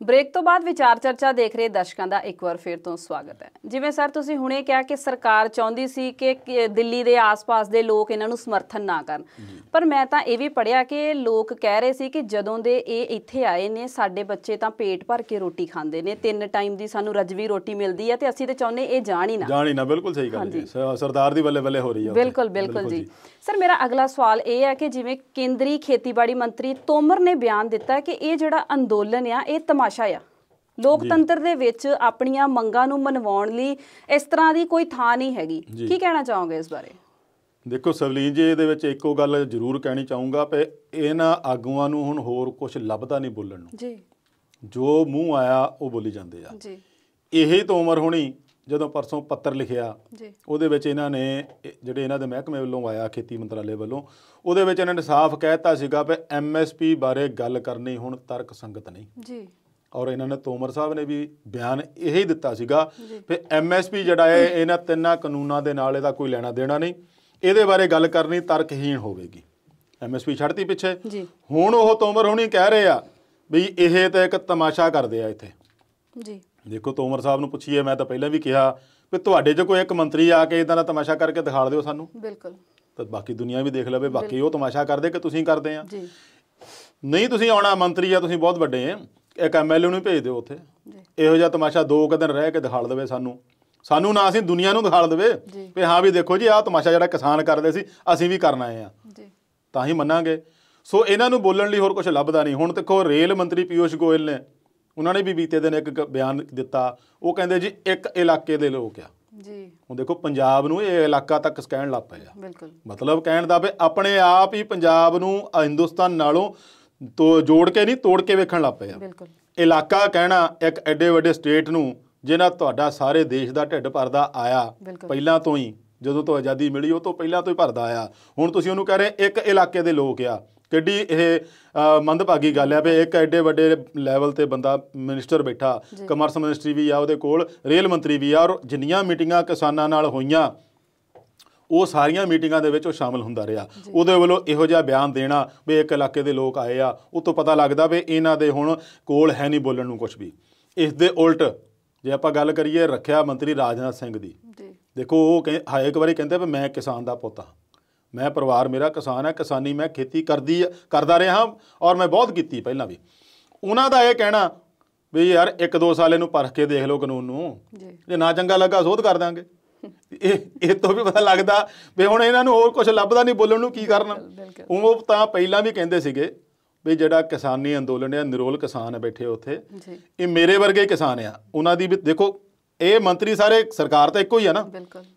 ਬ੍ਰੇਕ ਤੋਂ ਬਾਅਦ ਵਿਚਾਰ ਚਰਚਾ ਦੇਖ ਰਹੇ ਦਰਸ਼ਕਾਂ ਦਾ ਇੱਕ ਵਾਰ ਫਿਰ ਤੋਂ ਸਵਾਗਤ ਹੈ। ਜਿਵੇਂ ਸਰ ਤੁਸੀਂ ਹੁਣੇ ਕਿਹਾ ਕਿ ਸਰਕਾਰ ਚਾਹੁੰਦੀ ਸੀ ਕਿ ਦਿੱਲੀ ਦੇ ਆਸ-ਪਾਸ ਦੇ ਲੋਕ ਇਹਨਾਂ ਨੂੰ ਸਮਰਥਨ ਨਾ ਕਰਨ, ਪਰ ਮੈਂ ਤਾਂ ਇਹ ਵੀ ਪੜ੍ਹਿਆ ਕਿ ਲੋਕ ਕਹਿ ਰਹੇ ਸੀ ਕਿ ਜਦੋਂ ਦੇ ਇਹ ਇੱਥੇ ਆਏ ਨੇ ਸਾਡੇ ਬੱਚੇ ਤਾਂ ਪੇਟ ਭਰ ਕੇ ਰੋਟੀ ਖਾਂਦੇ ਨੇ, 3 ਟਾਈਮ ਦੀ ਸਾਨੂੰ ਰਜਵੀ ਰੋਟੀ ਮਿਲਦੀ ਹੈ ਤੇ ਅਸੀਂ ਤਾਂ ਚਾਹੁੰਦੇ ਇਹ ਜਾਣ ਹੀ ਨਾ। ਬਿਲਕੁਲ ਸਹੀ ਗੱਲ ਜੀ, ਸਰਦਾਰ ਦੀ ਬੱਲੇ ਬੱਲੇ ਹੋ ਰਹੀ ਹੈ। ਬਿਲਕੁਲ ਜੀ। ਸਰ ਮੇਰਾ ਅਗਲਾ ਸਵਾਲ ਇਹ ਹੈ ਕਿ ਜਿਵੇਂ ਕੇਂਦਰੀ ਖੇਤੀਬਾੜੀ ਮੰਤਰੀ ਤੋਮਰ ਨੇ ਬਿਆਨ ਦਿੱਤਾ ਕਿ ਇਹ ਜਿਹੜਾ ਅੰਦੋਲਨ ਆ ਇਹ ਤਮਾਸ਼ਾ ਆ, ਲੋਕਤੰਤਰ ਦੇ ਵਿੱਚ ਆਪਣੀਆਂ ਮੰਗਾਂ ਨੂੰ ਮਨਵਾਉਣ ਲਈ ਇਸ ਤਰ੍ਹਾਂ ਦੀ ਕੋਈ ਥਾਂ ਨਹੀਂ ਹੈਗੀ। ਕੀ ਕਹਿਣਾ ਚਾਹੋਗੇ ਇਸ ਬਾਰੇ? ਦੇਖੋ ਸਵਲੀਨ ਜੀ, ਇਹਦੇ ਵਿੱਚ ਇੱਕੋ ਗੱਲ ਜ਼ਰੂਰ ਕਹਿਣੀ ਚਾਹੂੰਗਾ ਕਿ ਇਹਨਾਂ ਆਗੂਆਂ ਨੂੰ ਹੁਣ ਹੋਰ ਕੁਝ ਲੱਭਦਾ ਨਹੀਂ ਬੋਲਣ ਨੂੰ ਜੀ, ਜੋ ਮੂੰਹ ਆਇਆ ਉਹ ਬੋਲੀ ਜਾਂਦੇ ਆ ਜੀ। ਇਹੀ ਤੋਮਰ ਹੋਣੀ ਜਦੋਂ ਪਰਸੋਂ ਪੱਤਰ ਲਿਖਿਆ ਉਹਦੇ ਵਿੱਚ ਇਹਨਾਂ ਨੇ, ਜਿਹੜੇ ਇਹਨਾਂ ਦੇ ਮਹਿਕਮੇ ਵੱਲੋਂ ਆਇਆ ਖੇਤੀ ਮੰਤਰਾਲੇ ਵੱਲੋਂ, ਉਹਦੇ ਵਿੱਚ ਇਹਨਾਂ ਨੇ ਸਾਫ਼ ਕਹਿਤਾ ਸੀਗਾ ਵੀ MSP ਬਾਰੇ ਗੱਲ ਕਰਨੀ ਹੁਣ ਤਰਕ ਸੰਗਤ ਨਹੀਂ ਜੀ। ਔਰ ਇਹਨਾਂ ਨੇ ਤੋਮਰ ਸਾਹਿਬ ਨੇ ਵੀ ਬਿਆਨ ਇਹੀ ਦਿੱਤਾ ਸੀਗਾ ਵੀ MSP ਜਿਹੜਾ ਹੈ ਇਹਨਾਂ 3 ਕਾਨੂੰਨਾਂ ਦੇ ਨਾਲ ਇਹਦਾ ਕੋਈ ਲੈਣਾ ਦੇਣਾ ਨਹੀਂ, ਇਹਦੇ ਬਾਰੇ ਗੱਲ ਕਰਨੀ ਤਰਕਹੀਣ ਹੋਵੇਗੀ। MSP ਛੱਡਤੀ ਪਿੱਛੇ, ਹੁਣ ਉਹ ਤੋਮਰ ਹੁਣੀ ਕਹਿ ਰਹੇ ਆ ਵੀ ਇਹ ਤਾਂ ਇੱਕ ਤਮਾਸ਼ਾ ਕਰਦੇ ਆ ਇੱਥੇ ਜੀ। ਦੇਖੋ ਤੋਮਰ ਸਾਹਿਬ ਨੂੰ ਪੁੱਛੀਏ, ਮੈਂ ਤਾਂ ਪਹਿਲਾਂ ਵੀ ਕਿਹਾ ਵੀ ਤੁਹਾਡੇ 'ਚ ਕੋਈ ਇੱਕ ਮੰਤਰੀ ਆ ਕੇ ਇੱਦਾਂ ਦਾ ਤਮਾਸ਼ਾ ਕਰਕੇ ਦਿਖਾ ਦਿਓ ਸਾਨੂੰ, ਬਿਲਕੁਲ, ਤਾਂ ਬਾਕੀ ਦੁਨੀਆ ਵੀ ਦੇਖ ਲਵੇ ਬਾਕੀ ਉਹ ਤਮਾਸ਼ਾ ਕਰਦੇ ਕਿ ਤੁਸੀਂ ਕਰਦੇ ਆ। ਨਹੀਂ ਤੁਸੀਂ ਆਉਣਾ ਮੰਤਰੀ ਆ, ਤੁਸੀਂ ਬਹੁਤ ਵੱਡੇ ਆ, ਇੱਕ MLA ਨੂੰ ਭੇਜ ਦਿਓ ਉੱਥੇ, ਇਹੋ ਜਿਹਾ ਤਮਾਸ਼ਾ 2 ਕੁ ਦਿਨ ਰਹਿ ਕੇ ਦਿਖਾ ਦੇਵੇ ਸਾਨੂੰ ਨਾ, ਅਸੀਂ ਦੁਨੀਆ ਨੂੰ ਦਿਖਾ ਦੇਵੇ ਵੀ ਹਾਂ ਵੀ ਦੇਖੋ ਜੀ ਆਹ ਤਮਾਸ਼ਾ ਜਿਹੜਾ ਕਿਸਾਨ ਕਰਦੇ ਸੀ ਅਸੀਂ ਵੀ ਕਰਨ ਆਏ ਆ, ਤਾਂ ਹੀ ਮੰਨਾਂਗੇ। ਸੋ ਇਹਨਾਂ ਨੂੰ ਬੋਲਣ ਲਈ ਹੋਰ ਕੁਝ ਲੱਭਦਾ ਨਹੀਂ। ਹੁਣ ਦੇਖੋ ਰੇਲ ਮੰਤਰੀ ਪੀਯੂਸ਼ ਗੋਇਲ ਨੇ, ਉਹਨਾਂ ਨੇ ਵੀ ਬੀਤੇ ਦਿਨ ਇੱਕ ਬਿਆਨ ਦਿੱਤਾ, ਉਹ ਕਹਿੰਦੇ ਜੀ ਇੱਕ ਇਲਾਕੇ ਦੇ ਲੋਕ ਆ ਜੀ। ਹੁਣ ਦੇਖੋ ਪੰਜਾਬ ਨੂੰ ਇਹ ਇਲਾਕਾ ਤੱਕ ਕਹਿਣ ਲੱਗ ਪਏ ਆ, ਮਤਲਬ ਕਹਿਣ ਦਾ ਵੀ ਆਪਣੇ ਆਪ ਹੀ ਪੰਜਾਬ ਨੂੰ ਹਿੰਦੁਸਤਾਨ ਨਾਲੋਂ ਜੋੜ ਕੇ ਨਹੀਂ ਤੋੜ ਕੇ ਵੇਖਣ ਲੱਗ ਪਏ ਆ। ਇਲਾਕਾ ਕਹਿਣਾ ਇੱਕ ਐਡੇ ਵੱਡੇ ਸਟੇਟ ਨੂੰ ਜਿਹਨਾਂ ਤੁਹਾਡਾ ਸਾਰੇ ਦੇਸ਼ ਦਾ ਢਿੱਡ ਭਰਦਾ ਆਇਆ ਪਹਿਲਾਂ ਤੋਂ ਹੀ, ਜਦੋਂ ਤੋਂ ਆਜ਼ਾਦੀ ਮਿਲੀ ਉਹ ਤੋਂ ਪਹਿਲਾਂ ਤੋਂ ਹੀ ਭਰਦਾ ਆਇਆ, ਹੁਣ ਤੁਸੀਂ ਉਹਨੂੰ ਕਹਿ ਰਹੇ ਇੱਕ ਇਲਾਕੇ ਦੇ ਲੋਕ ਆ। ਕਿੱਡੀ ਇਹ ਮੰਦਭਾਗੀ ਗੱਲ ਆ ਵੀ ਇੱਕ ਐਡੇ ਵੱਡੇ ਲੈਵਲ ਤੇ ਬੰਦਾ ਮਿਨਿਸਟਰ ਬੈਠਾ, ਕਮਰਸ ਮਿਨਿਸਟਰੀ ਵੀ ਆ ਉਹਦੇ ਕੋਲ, ਰੇਲ ਮੰਤਰੀ ਵੀ ਆ, ਔਰ ਜਿੰਨੀਆਂ ਮੀਟਿੰਗਾਂ ਕਿਸਾਨਾਂ ਨਾਲ ਹੋਈਆਂ ਉਹ ਸਾਰੀਆਂ ਮੀਟਿੰਗਾਂ ਦੇ ਵਿੱਚ ਉਹ ਸ਼ਾਮਿਲ ਹੁੰਦਾ ਰਿਹਾ। ਉਹਦੇ ਵੱਲੋਂ ਇਹੋ ਜਿਹਾ ਬਿਆਨ ਦੇਣਾ ਵੀ ਇੱਕ ਇਲਾਕੇ ਦੇ ਲੋਕ ਆਏ ਆ, ਉਹ ਤੋਂ ਪਤਾ ਲੱਗਦਾ ਵੀ ਇਹਨਾਂ ਦੇ ਹੁਣ ਕੋਲ ਹੈ ਨਹੀਂ ਬੋਲਣ ਨੂੰ ਕੁਛ ਵੀ। ਇਸ ਦੇ ਉਲਟ ਜੇ ਆਪਾਂ ਗੱਲ ਕਰੀਏ ਰੱਖਿਆ ਮੰਤਰੀ ਰਾਜਨਾਥ ਸਿੰਘ ਦੀ, ਦੇਖੋ ਉਹ ਇੱਕ ਵਾਰੀ ਕਹਿੰਦੇ ਵੀ ਮੈਂ ਕਿਸਾਨ ਦਾ ਪੁੱਤ ਹਾਂ, ਮੈਂ ਪਰਿਵਾਰ ਮੇਰਾ ਕਿਸਾਨ ਹੈ, ਕਿਸਾਨੀ ਮੈਂ ਖੇਤੀ ਕਰਦਾ ਰਿਹਾ ਔਰ ਮੈਂ ਬਹੁਤ ਕੀਤੀ ਪਹਿਲਾਂ ਵੀ। ਉਹਨਾਂ ਦਾ ਇਹ ਕਹਿਣਾ ਵੀ ਯਾਰ 1-2 ਸਾਲ ਇਹਨੂੰ ਪਰਖ ਕੇ ਦੇਖ ਲਓ ਕਾਨੂੰਨ ਨੂੰ, ਜੇ ਨਾ ਚੰਗਾ ਲੱਗਾ ਸੋਧ ਕਰ ਦਾਂਗੇ। ਇਹ ਤੋਂ ਵੀ ਪਤਾ ਲੱਗਦਾ ਵੀ ਹੁਣ ਇਹਨਾਂ ਨੂੰ ਹੋਰ ਕੁਝ ਲੱਭਦਾ ਨਹੀਂ, ਬੋਲਣ ਨੂੰ ਕੀ ਕਰਨਾ। ਉਹ ਤਾਂ ਪਹਿਲਾਂ ਵੀ ਕਹਿੰਦੇ ਸੀਗੇ ਵੀ ਜਿਹੜਾ ਕਿਸਾਨੀ ਅੰਦੋਲਨ ਆ, ਨਿਰੋਲ ਕਿਸਾਨ ਆ ਬੈਠੇ ਉੱਥੇ, ਇਹ ਮੇਰੇ ਵਰਗੇ ਕਿਸਾਨ ਆ। ਉਹਨਾਂ ਦੀ ਵੀ ਦੇਖੋ, ਇਹ ਮੰਤਰੀ ਸਾਰੇ ਸਰਕਾਰ ਤਾਂ ਇੱਕੋ ਹੀ ਆ ਨਾ,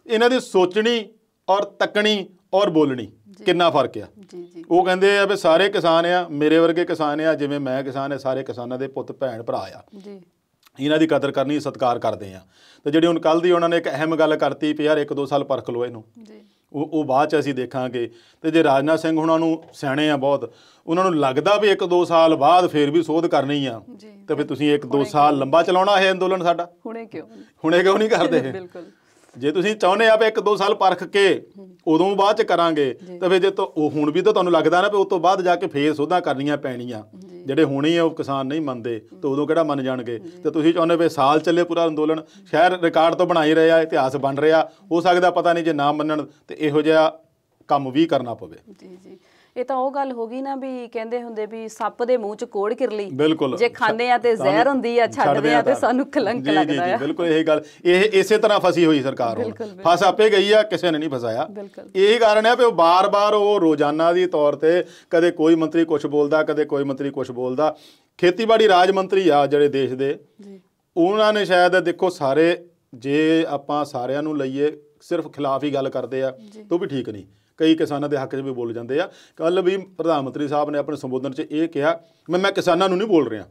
ਇਹਨਾਂ ਦੀ ਸੋਚਣੀ ਔਰ ਤੱਕਣੀ ਔਰ ਬੋਲਣੀ ਕਿੰਨਾ ਫਰਕ ਆ। ਉਹ ਕਹਿੰਦੇ ਆ ਵੀ ਸਾਰੇ ਕਿਸਾਨ ਆ, ਮੇਰੇ ਵਰਗੇ ਕਿਸਾਨ ਆ, ਜਿਵੇਂ ਮੈਂ ਕਿਸਾਨ ਆ, ਸਾਰੇ ਕਿਸਾਨਾਂ ਦੇ ਪੁੱਤ ਭੈਣ ਭਰਾ ਆ, ਇਹਨਾਂ ਦੀ ਕਦਰ ਕਰਨੀ, ਸਤਿਕਾਰ ਕਰਦੇ ਆ। ਤੇ ਜਿਹੜੀ ਹੁਣ ਕੱਲ੍ਹ ਦੀ ਉਹਨਾਂ ਨੇ ਇੱਕ ਅਹਿਮ ਗੱਲ ਕਰਤੀ ਵੀ ਯਾਰ 1-2 ਸਾਲ ਪਰਖ ਲਓ ਇਹਨੂੰ, ਉਹ ਬਾਅਦ 'ਚ ਅਸੀਂ ਦੇਖਾਂਗੇ। ਤੇ ਜੇ ਰਾਜਨਾਥ ਸਿੰਘ ਉਹਨਾਂ ਨੂੰ ਸਿਆਣੇ ਆ ਬਹੁਤ, ਉਹਨਾਂ ਨੂੰ ਲੱਗਦਾ ਵੀ 1-2 ਸਾਲ ਬਾਅਦ ਫਿਰ ਵੀ ਸੋਧ ਕਰਨੀ ਆ, ਤੇ ਫਿਰ ਤੁਸੀਂ 1-2 ਸਾਲ ਲੰਬਾ ਚਲਾਉਣਾ ਇਹ ਅੰਦੋਲਨ ਸਾਡਾ, ਹੁਣੇ ਕਿਉਂ ਨਹੀਂ ਕਰਦੇ? ਜੇ ਤੁਸੀਂ ਚਾਹੁੰਦੇ ਆ ਵੀ 1-2 ਸਾਲ ਪਰਖ ਕੇ ਉਦੋਂ ਬਾਅਦ 'ਚ ਕਰਾਂਗੇ, ਤਾਂ ਫਿਰ ਜੇ ਉਹ ਹੁਣ ਵੀ ਤਾਂ ਤੁਹਾਨੂੰ ਲੱਗਦਾ ਨਾ ਵੀ ਉਸ ਤੋਂ ਬਾਅਦ ਜਾ ਕੇ ਫੇਰ ਸੋਧਾਂ ਕਰਨੀਆਂ ਪੈਣੀਆਂ, ਜਿਹੜੇ ਹੁਣੇ ਆ ਉਹ ਕਿਸਾਨ ਨਹੀਂ ਮੰਨਦੇ ਤਾਂ ਉਦੋਂ ਕਿਹੜਾ ਮੰਨ ਜਾਣਗੇ। ਤੇ ਤੁਸੀਂ ਚਾਹੁੰਦੇ ਵੀ ਸਾਲ ਚੱਲੇ ਪੂਰਾ ਅੰਦੋਲਨ, ਸ਼ਹਿਰ ਰਿਕਾਰਡ ਤੋਂ ਬਣਾਈ ਰਿਹਾ, ਇਤਿਹਾਸ ਬਣ ਰਿਹਾ, ਹੋ ਸਕਦਾ ਪਤਾ ਨਹੀਂ ਜੇ ਨਾ ਮੰਨਣ ਤੇ ਇਹੋ ਜਿਹਾ ਕੰਮ ਵੀ ਕਰਨਾ ਪਵੇ। ਇਹ ਤਾਂ ਉਹ ਗੱਲ ਹੋ ਗਈ ਨਾ ਵੀ ਕਹਿੰਦੇ ਹੁੰਦੇ ਵੀ ਸੱਪ ਦੇ ਮੂੰਹ 'ਚ ਕੋੜ ਕਿਰਲੀ, ਬਿਲਕੁਲ ਜੇ ਖਾਂਦੇ ਆ ਤੇ ਜ਼ਹਿਰ ਹੁੰਦੀ ਆ, ਛੱਡਦੇ ਆ ਤੇ ਸਾਨੂੰ ਕਲੰਕ ਲੱਗਦਾ ਆ। ਬਿਲਕੁਲ ਇਹ ਗੱਲ, ਇਹ ਇਸੇ ਤਰ੍ਹਾਂ ਫਸੀ ਹੋਈ ਸਰਕਾਰ ਹੁਣ, ਫਸ ਆਪੇ ਗਈ ਆ, ਕਿਸੇ ਨੇ ਨਹੀਂ ਫਸਾਇਆ। ਇਹ ਕਾਰਨ ਹੈ ਵੀ ਉਹ ਬਾਰ-ਬਾਰ ਉਹ ਰੋਜ਼ਾਨਾ ਦੀ ਤੌਰ ਤੇ ਕਦੇ ਕੋਈ ਮੰਤਰੀ ਕੁਛ ਬੋਲਦਾ, ਕਦੇ ਕੋਈ ਮੰਤਰੀ ਕੁਛ ਬੋਲਦਾ। ਖੇਤੀਬਾੜੀ ਰਾਜ ਮੰਤਰੀ ਆ ਜਿਹੜੇ ਦੇਸ਼ ਦੇ, ਉਹਨਾਂ ਨੇ ਸ਼ਾਇਦ ਦੇਖੋ ਸਾਰੇ, ਜੇ ਆਪਾਂ ਸਾਰਿਆਂ ਨੂੰ ਲਈਏ ਸਿਰਫ ਖਿਲਾਫ ਹੀ ਗੱਲ ਕਰਦੇ ਆ ਤਾਂ ਉਹ ਵੀ ਠੀਕ ਨਹੀਂ, ਕਈ ਕਿਸਾਨਾਂ ਦੇ ਹੱਕ 'ਚ ਵੀ ਬੋਲ ਜਾਂਦੇ ਆ। ਕੱਲ੍ਹ ਵੀ ਪ੍ਰਧਾਨ ਮੰਤਰੀ ਸਾਹਿਬ ਨੇ ਆਪਣੇ ਸੰਬੋਧਨ 'ਚ ਇਹ ਕਿਹਾ, ਮੈਂ ਕਿਸਾਨਾਂ ਨੂੰ ਨਹੀਂ ਬੋਲ ਰਿਹਾ,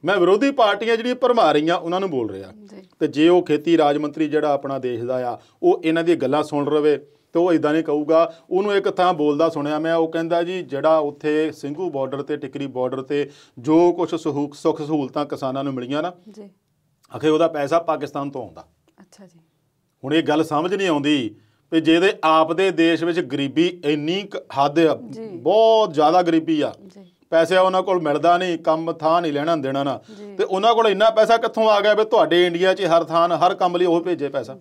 ਮੈਂ ਵਿਰੋਧੀ ਪਾਰਟੀਆਂ ਜਿਹੜੀਆਂ ਭਰਮਾ ਰਹੀਆਂ ਉਹਨਾਂ ਨੂੰ ਬੋਲ ਰਿਹਾ। ਤੇ ਜੇ ਉਹ ਖੇਤੀ ਰਾਜ ਮੰਤਰੀ ਜਿਹੜਾ ਆਪਣਾ ਦੇਸ਼ ਦਾ ਆ, ਉਹ ਇਹਨਾਂ ਦੀਆਂ ਗੱਲਾਂ ਸੁਣ ਰਵੇ ਤਾਂ ਉਹ ਇੱਦਾਂ ਨਹੀਂ ਕਹੂਗਾ। ਉਹਨੂੰ ਇੱਕ ਥਾਂ ਬੋਲਦਾ ਸੁਣਿਆ ਮੈਂ, ਉਹ ਕਹਿੰਦਾ ਜੀ ਜਿਹੜਾ ਉੱਥੇ ਸਿੰਘੂ ਬਾਰਡਰ ਤੇ ਟਿਕਰੀ ਬਾਰਡਰ ਤੇ ਜੋ ਕੁਛ ਸੁੱਖ ਸਹੂਲਤਾਂ ਕਿਸਾਨਾਂ ਨੂੰ ਮਿਲੀਆਂ ਨਾ, ਆਖੇ ਉਹਦਾ ਪੈਸਾ ਪਾਕਿਸਤਾਨ ਤੋਂ ਆਉਂਦਾ। ਹੁਣ ਇਹ ਗੱਲ ਸਮਝ ਨਹੀਂ ਆਉਂਦੀ ਵੀ ਜਿਹਦੇ ਆਪ ਦੇ ਦੇਸ਼ ਵਿੱਚ ਗਰੀਬੀ ਇੰਨੀ ਹੱਦ ਆ, ਬਹੁਤ ਜ਼ਿਆਦਾ ਗਰੀਬੀ ਆ, ਪੈਸੇ ਉਹਨਾਂ ਕੋਲ ਮਿਲਦਾ ਨਹੀਂ, ਕੰਮ ਥਾਂ ਨਹੀਂ ਲੈਣਾ ਦੇਣਾ ਨਾ, ਤੇ ਉਹਨਾਂ ਕੋਲ ਇੰਨਾ ਪੈਸਾ ਕਿੱਥੋਂ ਆ ਗਿਆ ਵੀ ਤੁਹਾਡੇ ਇੰਡੀਆ 'ਚ ਹਰ ਥਾਂ ਹਰ ਕੰਮ ਲਈ ਉਹ ਭੇਜੇ ਪੈਸਾ।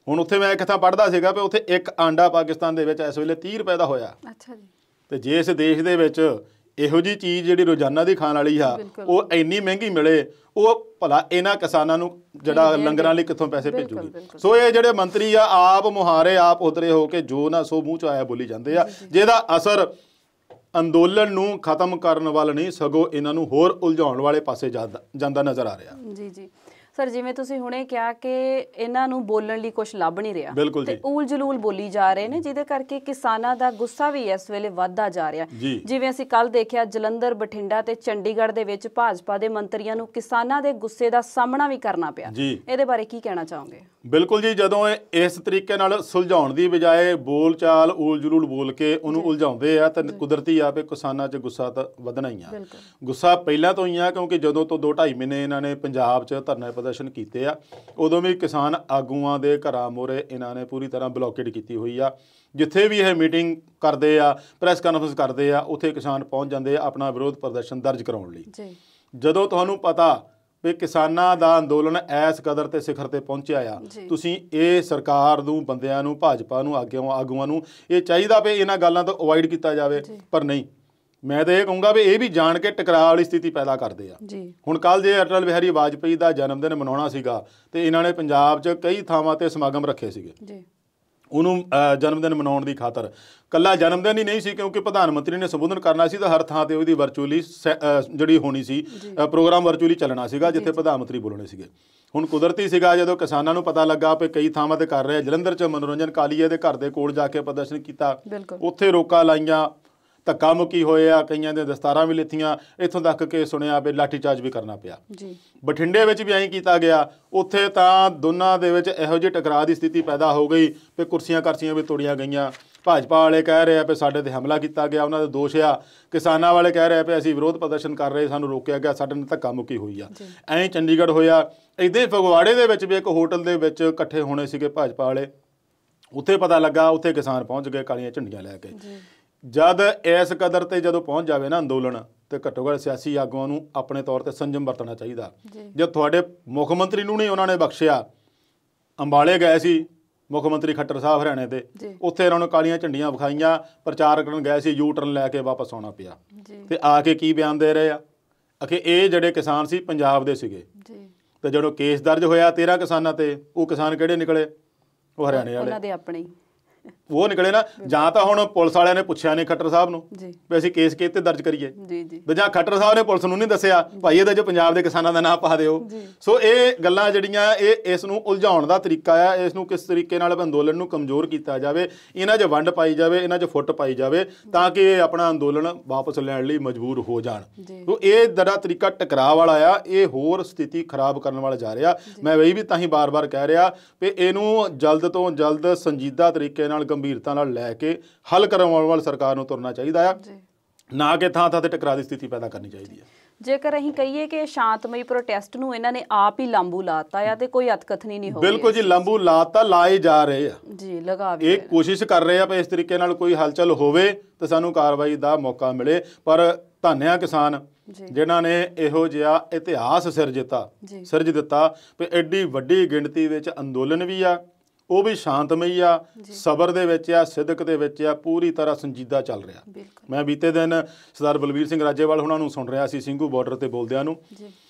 ਹੁਣ ਉੱਥੇ ਮੈਂ ਇੱਕ ਥਾਂ ਪੜ੍ਹਦਾ ਸੀਗਾ ਵੀ ਉੱਥੇ ਇੱਕ ਆਂਡਾ ਪਾਕਿਸਤਾਨ ਦੇ ਵਿੱਚ ਇਸ ਵੇਲੇ 30 ਰੁਪਏ ਦਾ ਹੋਇਆ। ਤੇ ਜੇ ਇਸ ਦੇਸ਼ ਦੇ ਵਿੱਚ ਇਹੋ ਜਿਹੀ ਚੀਜ਼ ਜਿਹੜੀ ਰੋਜ਼ਾਨਾ ਦੀ ਖਾਣ ਵਾਲੀ ਆ ਉਹ ਇੰਨੀ ਮਹਿੰਗੀ ਮਿਲੇ, ਉਹ ਭਲਾ ਇਹਨਾਂ ਕਿਸਾਨਾਂ ਨੂੰ ਜਿਹੜਾ ਲੰਗਰਾਂ ਲਈ ਕਿੱਥੋਂ ਪੈਸੇ ਭੇਜੂਗੀ। ਸੋ ਇਹ ਜਿਹੜੇ ਮੰਤਰੀ ਆ ਆਪ ਮੁਹਾਰੇ ਆਪ ਉਤਰੇ ਹੋ ਕੇ ਜੋ ਨਾ ਸੋ ਮੂੰਹ 'ਚ ਆਇਆ ਬੋਲੀ ਜਾਂਦੇ ਆ, ਜਿਹਦਾ ਅਸਰ ਅੰਦੋਲਨ ਨੂੰ ਖਤਮ ਕਰਨ ਵੱਲ ਨਹੀਂ ਸਗੋਂ ਇਹਨਾਂ ਨੂੰ ਹੋਰ ਉਲਝਾਉਣ ਵਾਲੇ ਪਾਸੇ ਜਾਂਦਾ ਨਜ਼ਰ ਆ ਰਿਹਾ। ਜੀ ਸਰ, ਜਿਵੇਂ ਤੁਸੀਂ ਹੁਣੇ ਕਿਹਾ ਕਿ ਇਹਨਾਂ ਨੂੰ ਬੋਲਣ ਲਈ ਕੁਝ ਲੱਭ ਨਹੀਂ ਰਿਹਾ, ਤੇ ਊਲ ਜਲੂਲ ਬੋਲੀ ਜਾ ਰਹੇ ਨੇ, ਜਿਹਦੇ ਕਰਕੇ ਕਿਸਾਨਾਂ ਦਾ ਗੁੱਸਾ ਵੀ ਇਸ ਵੇਲੇ ਵੱਧਦਾ ਜਾ ਰਿਹਾ। ਜਿਵੇਂ ਅਸੀਂ ਕੱਲ ਦੇਖਿਆ ਜਲੰਧਰ, ਬਠਿੰਡਾ ਤੇ ਚੰਡੀਗੜ੍ਹ ਦੇ ਵਿੱਚ ਭਾਜਪਾ ਦੇ ਮੰਤਰੀਆਂ ਨੂੰ ਕਿਸਾਨਾਂ ਦੇ ਗੁੱਸੇ ਦਾ ਸਾਹਮਣਾ ਵੀ ਕਰਨਾ ਪਿਆ। ਇਹਦੇ ਬਾਰੇ ਕੀ ਕਹਿਣਾ ਚਾਹੋਗੇ? ਬਿਲਕੁਲ ਜੀ, ਜਦੋਂ ਇਸ ਤਰੀਕੇ ਨਾਲ ਸੁਲਝਾਉਣ ਦੀ ਬਜਾਏ ਬੋਲ ਚਾਲ ਊਲ ਜਲੂਲ ਬੋਲ ਕੇ ਉਹਨੂੰ ਉਲਝਾਉਂਦੇ ਆ ਤਾਂ ਕੁਦਰਤੀ ਆ ਵੀ ਕਿਸਾਨਾਂ 'ਚ ਗੁੱਸਾ ਤਾਂ ਵਧਣਾ ਹੀ ਆ। ਗੁੱਸਾ ਪਹਿਲਾਂ ਤੋਂ ਹੀ ਆ, ਕਿਉਂਕਿ ਜਦੋਂ ਤੋਂ 2-2.5 ਮਹੀਨੇ ਇਹਨਾਂ ਨੇ ਪੰਜਾਬ 'ਚ ਧਰਨੇ ਪ੍ਰਦਰਸ਼ਨ ਕੀਤੇ ਆ, ਉਦੋਂ ਵੀ ਕਿਸਾਨ ਆਗੂਆਂ ਦੇ ਘਰਾਂ ਮੂਹਰੇ ਇਹਨਾਂ ਨੇ ਪੂਰੀ ਤਰ੍ਹਾਂ ਬਲੌਕੇਡ ਕੀਤੀ ਹੋਈ ਆ। ਜਿੱਥੇ ਵੀ ਇਹ ਮੀਟਿੰਗ ਕਰਦੇ ਆ, ਪ੍ਰੈਸ ਕਾਨਫਰੰਸ ਕਰਦੇ ਆ, ਉੱਥੇ ਕਿਸਾਨ ਪਹੁੰਚ ਜਾਂਦੇ ਆ ਆਪਣਾ ਵਿਰੋਧ ਪ੍ਰਦਰਸ਼ਨ ਦਰਜ ਕਰਾਉਣ ਲਈ। ਜਦੋਂ ਤੁਹਾਨੂੰ ਪਤਾ ਵੀ ਕਿਸਾਨਾਂ ਦਾ ਅੰਦੋਲਨ ਇਸ ਕਦਰ ਤੇ ਸਿਖਰ ਤੇ ਪਹੁੰਚਿਆ ਆ, ਤੁਸੀਂ ਇਹ ਸਰਕਾਰ ਨੂੰ, ਬੰਦਿਆਂ ਨੂੰ, ਭਾਜਪਾ ਨੂੰ, ਆਗੂਆਂ ਨੂੰ ਇਹ ਚਾਹੀਦਾ ਵੀ ਇਹਨਾਂ ਗੱਲਾਂ ਤੋਂ ਅਵੋਇਡ ਕੀਤਾ ਜਾਵੇ, ਪਰ ਨਹੀਂ। ਮੈਂ ਤਾਂ ਇਹ ਕਹੂੰਗਾ ਵੀ ਇਹ ਵੀ ਜਾਣ ਕੇ ਟਕਰਾਅ ਵਾਲੀ ਸਥਿਤੀ ਪੈਦਾ ਕਰਦੇ ਆ। ਹੁਣ ਕੱਲ੍ਹ ਜੇ ਅਟਲ ਬਿਹਾਰੀ ਵਾਜਪੇਈ ਦਾ ਜਨਮ ਦਿਨ ਮਨਾਉਣਾ ਸੀਗਾ ਤੇ ਇਹਨਾਂ ਨੇ ਪੰਜਾਬ 'ਚ ਕਈ ਥਾਵਾਂ ਤੇ ਸਮਾਗਮ ਰੱਖੇ ਸੀਗੇ ਉਹਨੂੰ ਜਨਮ ਦਿਨ ਮਨਾਉਣ ਦੀ ਖਾਤਰ। ਕੱਲਾ ਜਨਮ ਦਿਨ ਹੀ ਨਹੀਂ ਸੀ, ਕਿਉਂਕਿ ਪ੍ਰਧਾਨ ਮੰਤਰੀ ਨੇ ਸੰਬੋਧਨ ਕਰਨਾ ਸੀ ਤਾਂ ਹਰ ਥਾਂ ਤੇ ਉਹਦੀ ਵਰਚੁਅਲੀ ਜਿਹੜੀ ਹੋਣੀ ਸੀ, ਪ੍ਰੋਗਰਾਮ ਵਰਚੁਅਲੀ ਚੱਲਣਾ ਸੀਗਾ ਜਿੱਥੇ ਪ੍ਰਧਾਨ ਮੰਤਰੀ ਬੋਲਣੇ ਸੀਗੇ। ਹੁਣ ਕੁਦਰਤੀ ਸੀਗਾ ਜਦੋਂ ਕਿਸਾਨਾਂ ਨੂੰ ਪਤਾ ਲੱਗਾ ਵੀ ਕਈ ਥਾਵਾਂ ਤੇ ਕਰ ਰਹੇ, ਜਲੰਧਰ 'ਚ ਮਨੋਰੰਜਨ ਕਾਲੀਏ ਦੇ ਘਰ ਦੇ ਕੋਲ ਜਾ ਕੇ ਪ੍ਰਦਰਸ਼ਨ ਕੀਤਾ, ਉੱਥੇ ਰੋਕਾਂ ਲਾਈਆਂ, ਧੱਕਾ ਮੁੱਕੀ ਹੋਏ ਆ, ਕਈਆਂ ਦੇ ਦਸਤਾਰਾਂ ਵੀ ਲਿੱਥੀਆਂ, ਇੱਥੋਂ ਤੱਕ ਕਿ ਸੁਣਿਆ ਵੀ ਲਾਠੀਚਾਰਜ ਵੀ ਕਰਨਾ ਪਿਆ। ਬਠਿੰਡੇ ਵਿੱਚ ਵੀ ਐਂ ਕੀਤਾ ਗਿਆ, ਉੱਥੇ ਤਾਂ ਦੋਨਾਂ ਦੇ ਵਿੱਚ ਇਹੋ ਜਿਹੀ ਟਕਰਾਅ ਦੀ ਸਥਿਤੀ ਪੈਦਾ ਹੋ ਗਈ ਵੀ ਕੁਰਸੀਆਂ ਕਰਸੀਆਂ ਵੀ ਤੋੜੀਆਂ ਗਈਆਂ। ਭਾਜਪਾ ਵਾਲੇ ਕਹਿ ਰਹੇ ਆ ਵੀ ਸਾਡੇ ਤੇ ਹਮਲਾ ਕੀਤਾ ਗਿਆ, ਉਹਨਾਂ ਦਾ ਦੋਸ਼ ਆ। ਕਿਸਾਨਾਂ ਵਾਲੇ ਕਹਿ ਰਹੇ ਵੀ ਅਸੀਂ ਵਿਰੋਧ ਪ੍ਰਦਰਸ਼ਨ ਕਰ ਰਹੇ, ਸਾਨੂੰ ਰੋਕਿਆ ਗਿਆ, ਸਾਡੇ ਨਾਲ ਧੱਕਾ ਮੁੱਕੀ ਹੋਈ ਆ। ਐਂ ਚੰਡੀਗੜ੍ਹ ਹੋਇਆ, ਇੱਦਾਂ ਹੀ ਫਗਵਾੜੇ ਦੇ ਵਿੱਚ ਵੀ ਇੱਕ ਹੋਟਲ ਦੇ ਵਿੱਚ ਇਕੱਠੇ ਹੋਣੇ ਸੀਗੇ ਭਾਜਪਾ ਵਾਲੇ, ਉੱਥੇ ਪਤਾ ਲੱਗਾ, ਉੱਥੇ ਕਿਸਾਨ ਪਹੁੰਚ ਗਏ ਕਾਲੀਆਂ ਝੰਡੀਆਂ ਲੈ ਕੇ। ਜਦ ਇਸ ਕਦਰ ਤੇ ਜਦੋਂ ਪਹੁੰਚ ਜਾਵੇ ਨਾ ਅੰਦੋਲਨ, ਤੇ ਘੱਟੋ ਘੱਟ ਸਿਆਸੀ ਆਗੂਆਂ ਨੂੰ ਆਪਣੇ ਤੌਰ ਤੇ ਸੰਜਮ ਵਰਤਣਾ ਚਾਹੀਦਾ। ਜੇ ਤੁਹਾਡੇ ਮੁੱਖ ਮੰਤਰੀ ਨੂੰ ਨਹੀਂ ਉਹਨਾਂ ਨੇ ਬਖਸ਼ਿਆ, ਅੰਬਾਲੇ ਗਏ ਸੀ ਮੁੱਖ ਮੰਤਰੀ ਖੱਟਰ ਸਾਹਿਬ ਹਰਿਆਣੇ ਦੇ, ਉੱਥੇ ਇਹਨਾਂ ਨੂੰ ਕਾਲੀਆਂ ਝੰਡੀਆਂ ਵਿਖਾਈਆਂ, ਪ੍ਰਚਾਰ ਕਰਨ ਗਏ ਸੀ, ਯੂ ਟਰਨ ਲੈ ਕੇ ਵਾਪਸ ਆਉਣਾ ਪਿਆ। ਤੇ ਆ ਕੇ ਕੀ ਬਿਆਨ ਦੇ ਰਹੇ ਆ, ਕਿ ਇਹ ਜਿਹੜੇ ਕਿਸਾਨ ਸੀ ਪੰਜਾਬ ਦੇ ਸੀਗੇ ਤੇ ਜਦੋਂ ਕੇਸ ਦਰਜ ਹੋਇਆ 13 ਕਿਸਾਨਾਂ ਤੇ, ਉਹ ਕਿਸਾਨ ਕਿਹੜੇ ਨਿਕਲੇ? ਉਹ ਹਰਿਆਣੇ ਵਾਲੇ, ਉਹਨਾਂ ਦੇ ਆਪਣੇ ਉਹ ਨਿਕਲੇ ਨਾ। ਜਾਂ ਤਾਂ ਹੁਣ ਪੁਲਿਸ ਵਾਲਿਆਂ ਨੇ ਪੁੱਛਿਆ ਨਹੀਂ ਖੱਟਰ ਸਾਹਿਬ ਨੂੰ ਵੀ ਅਸੀਂ ਕੇਸ ਕਿਹਤੇ ਦਰਜ ਕਰੀਏ, ਤੇ ਜਾਂ ਖੱਟਰ ਸਾਹਿਬ ਨੇ ਪੁਲਿਸ ਨੂੰ ਨਹੀਂ ਦੱਸਿਆ ਭਾਈ ਇਹਦੇ 'ਚ ਪੰਜਾਬ ਦੇ ਕਿਸਾਨਾਂ ਦਾ ਨਾਂ ਪਾ ਦਿਓ। ਸੋ ਇਹ ਗੱਲਾਂ ਜਿਹੜੀਆਂ ਇਹ ਇਸ ਨੂੰ ਉਲਝਾਉਣ ਦਾ ਤਰੀਕਾ ਆ। ਇਸ ਨੂੰ ਕਿਸ ਤਰੀਕੇ ਨਾਲ ਅੰਦੋਲਨ ਨੂੰ ਕਮਜ਼ੋਰ ਕੀਤਾ ਜਾਵੇ, ਇਹਨਾਂ 'ਚ ਵੰਡ ਪਾਈ ਜਾਵੇ, ਇਹਨਾਂ 'ਚ ਫੁੱਟ ਪਾਈ ਜਾਵੇ ਤਾਂ ਕਿ ਇਹ ਆਪਣਾ ਅੰਦੋਲਨ ਵਾਪਸ ਲੈਣ ਲਈ ਮਜਬੂਰ ਹੋ ਜਾਣ। ਸੋ ਇਹ ਜਿਹੜਾ ਤਰੀਕਾ ਟਕਰਾਅ ਵਾਲਾ ਆ, ਇਹ ਹੋਰ ਸਥਿਤੀ ਖਰਾਬ ਕਰਨ ਵਾਲਾ ਜਾ ਰਿਹਾ। ਮੈਂ ਵਹੀ ਵੀ ਤਾਂ ਹੀ ਬਾਰ-ਬਾਰ ਕਹਿ ਰਿਹਾ ਵੀ ਇਹਨੂੰ ਜਲਦ ਤੋਂ ਜਲਦ ਸੰਜੀਦਾ ਤਰੀਕੇ ਨਾਲ ਗੰਭੀਰਤਾ ਨਾਲ ਲੈ ਕੇ ਹੱਲ ਕਰਵਾਉਣ ਵਾਲੀ ਸਰਕਾਰ ਨੂੰ ਤੁਰਨਾ ਚਾਹੀਦਾ ਆ, ਨਾ ਕਿ ਥਾਂ-ਥਾਂ ਤੇ ਟਕਰਾਅ ਦੀ ਸਥਿਤੀ ਪੈਦਾ ਕਰਨੀ ਚਾਹੀਦੀ ਹੈ। ਜੇਕਰ ਅਸੀਂ ਕਹੀਏ ਕਿ ਸ਼ਾਂਤਮਈ ਪ੍ਰੋਟੈਸਟ ਨੂੰ ਇਹਨਾਂ ਨੇ ਆਪ ਹੀ ਲਾਂਬੂ ਲਾਤਾ ਆ ਤੇ ਕੋਈ ਅਤਕਥਨੀ ਨਹੀਂ ਹੋ ਰਹੀ। ਬਿਲਕੁਲ ਜੀ, ਲਾਂਬੂ ਲਾਤਾ, ਲਾਏ ਜਾ ਰਹੇ ਆ ਜੀ, ਲਗਾ ਵੀ ਇਹ ਕੋਸ਼ਿਸ਼ ਕਰ ਰਹੇ ਆ ਵੀ ਇਸ ਤਰੀਕੇ ਨਾਲ ਕੋਈ ਹਲਚਲ ਹੋਵੇ ਤੇ ਸਾਨੂੰ ਕਾਰਵਾਈ ਦਾ ਮੌਕਾ ਮਿਲੇ। ਪਰ ਧੰਨਿਆ ਕਿਸਾਨ ਜਿਨ੍ਹਾਂ ਨੇ ਇਹੋ ਜਿਹਾ ਇਤਿਹਾਸ ਸਿਰਜ ਦਿੱਤਾ ਵੀ ਐਡੀ ਵੱਡੀ ਗਿਣਤੀ ਵਿੱਚ ਅੰਦੋਲਨ ਵੀ ਆ, ਉਹ ਵੀ ਸ਼ਾਂਤਮਈ ਆ, ਸਬਰ ਦੇ ਵਿੱਚ ਆ, ਸਿਦਕ ਦੇ ਵਿੱਚ ਆ, ਪੂਰੀ ਤਰ੍ਹਾਂ ਸੰਜੀਦਾ ਚੱਲ ਰਿਹਾ। ਮੈਂ ਬੀਤੇ ਦਿਨ ਸਰਦਾਰ ਬਲਵੀਰ ਸਿੰਘ ਰਾਜੇਵਾਲ ਉਹਨਾਂ ਨੂੰ ਸੁਣ ਰਿਹਾ ਸੀ ਸਿੰਘੂ ਬਾਰਡਰ ਤੇ ਬੋਲਦਿਆਂ ਨੂੰ।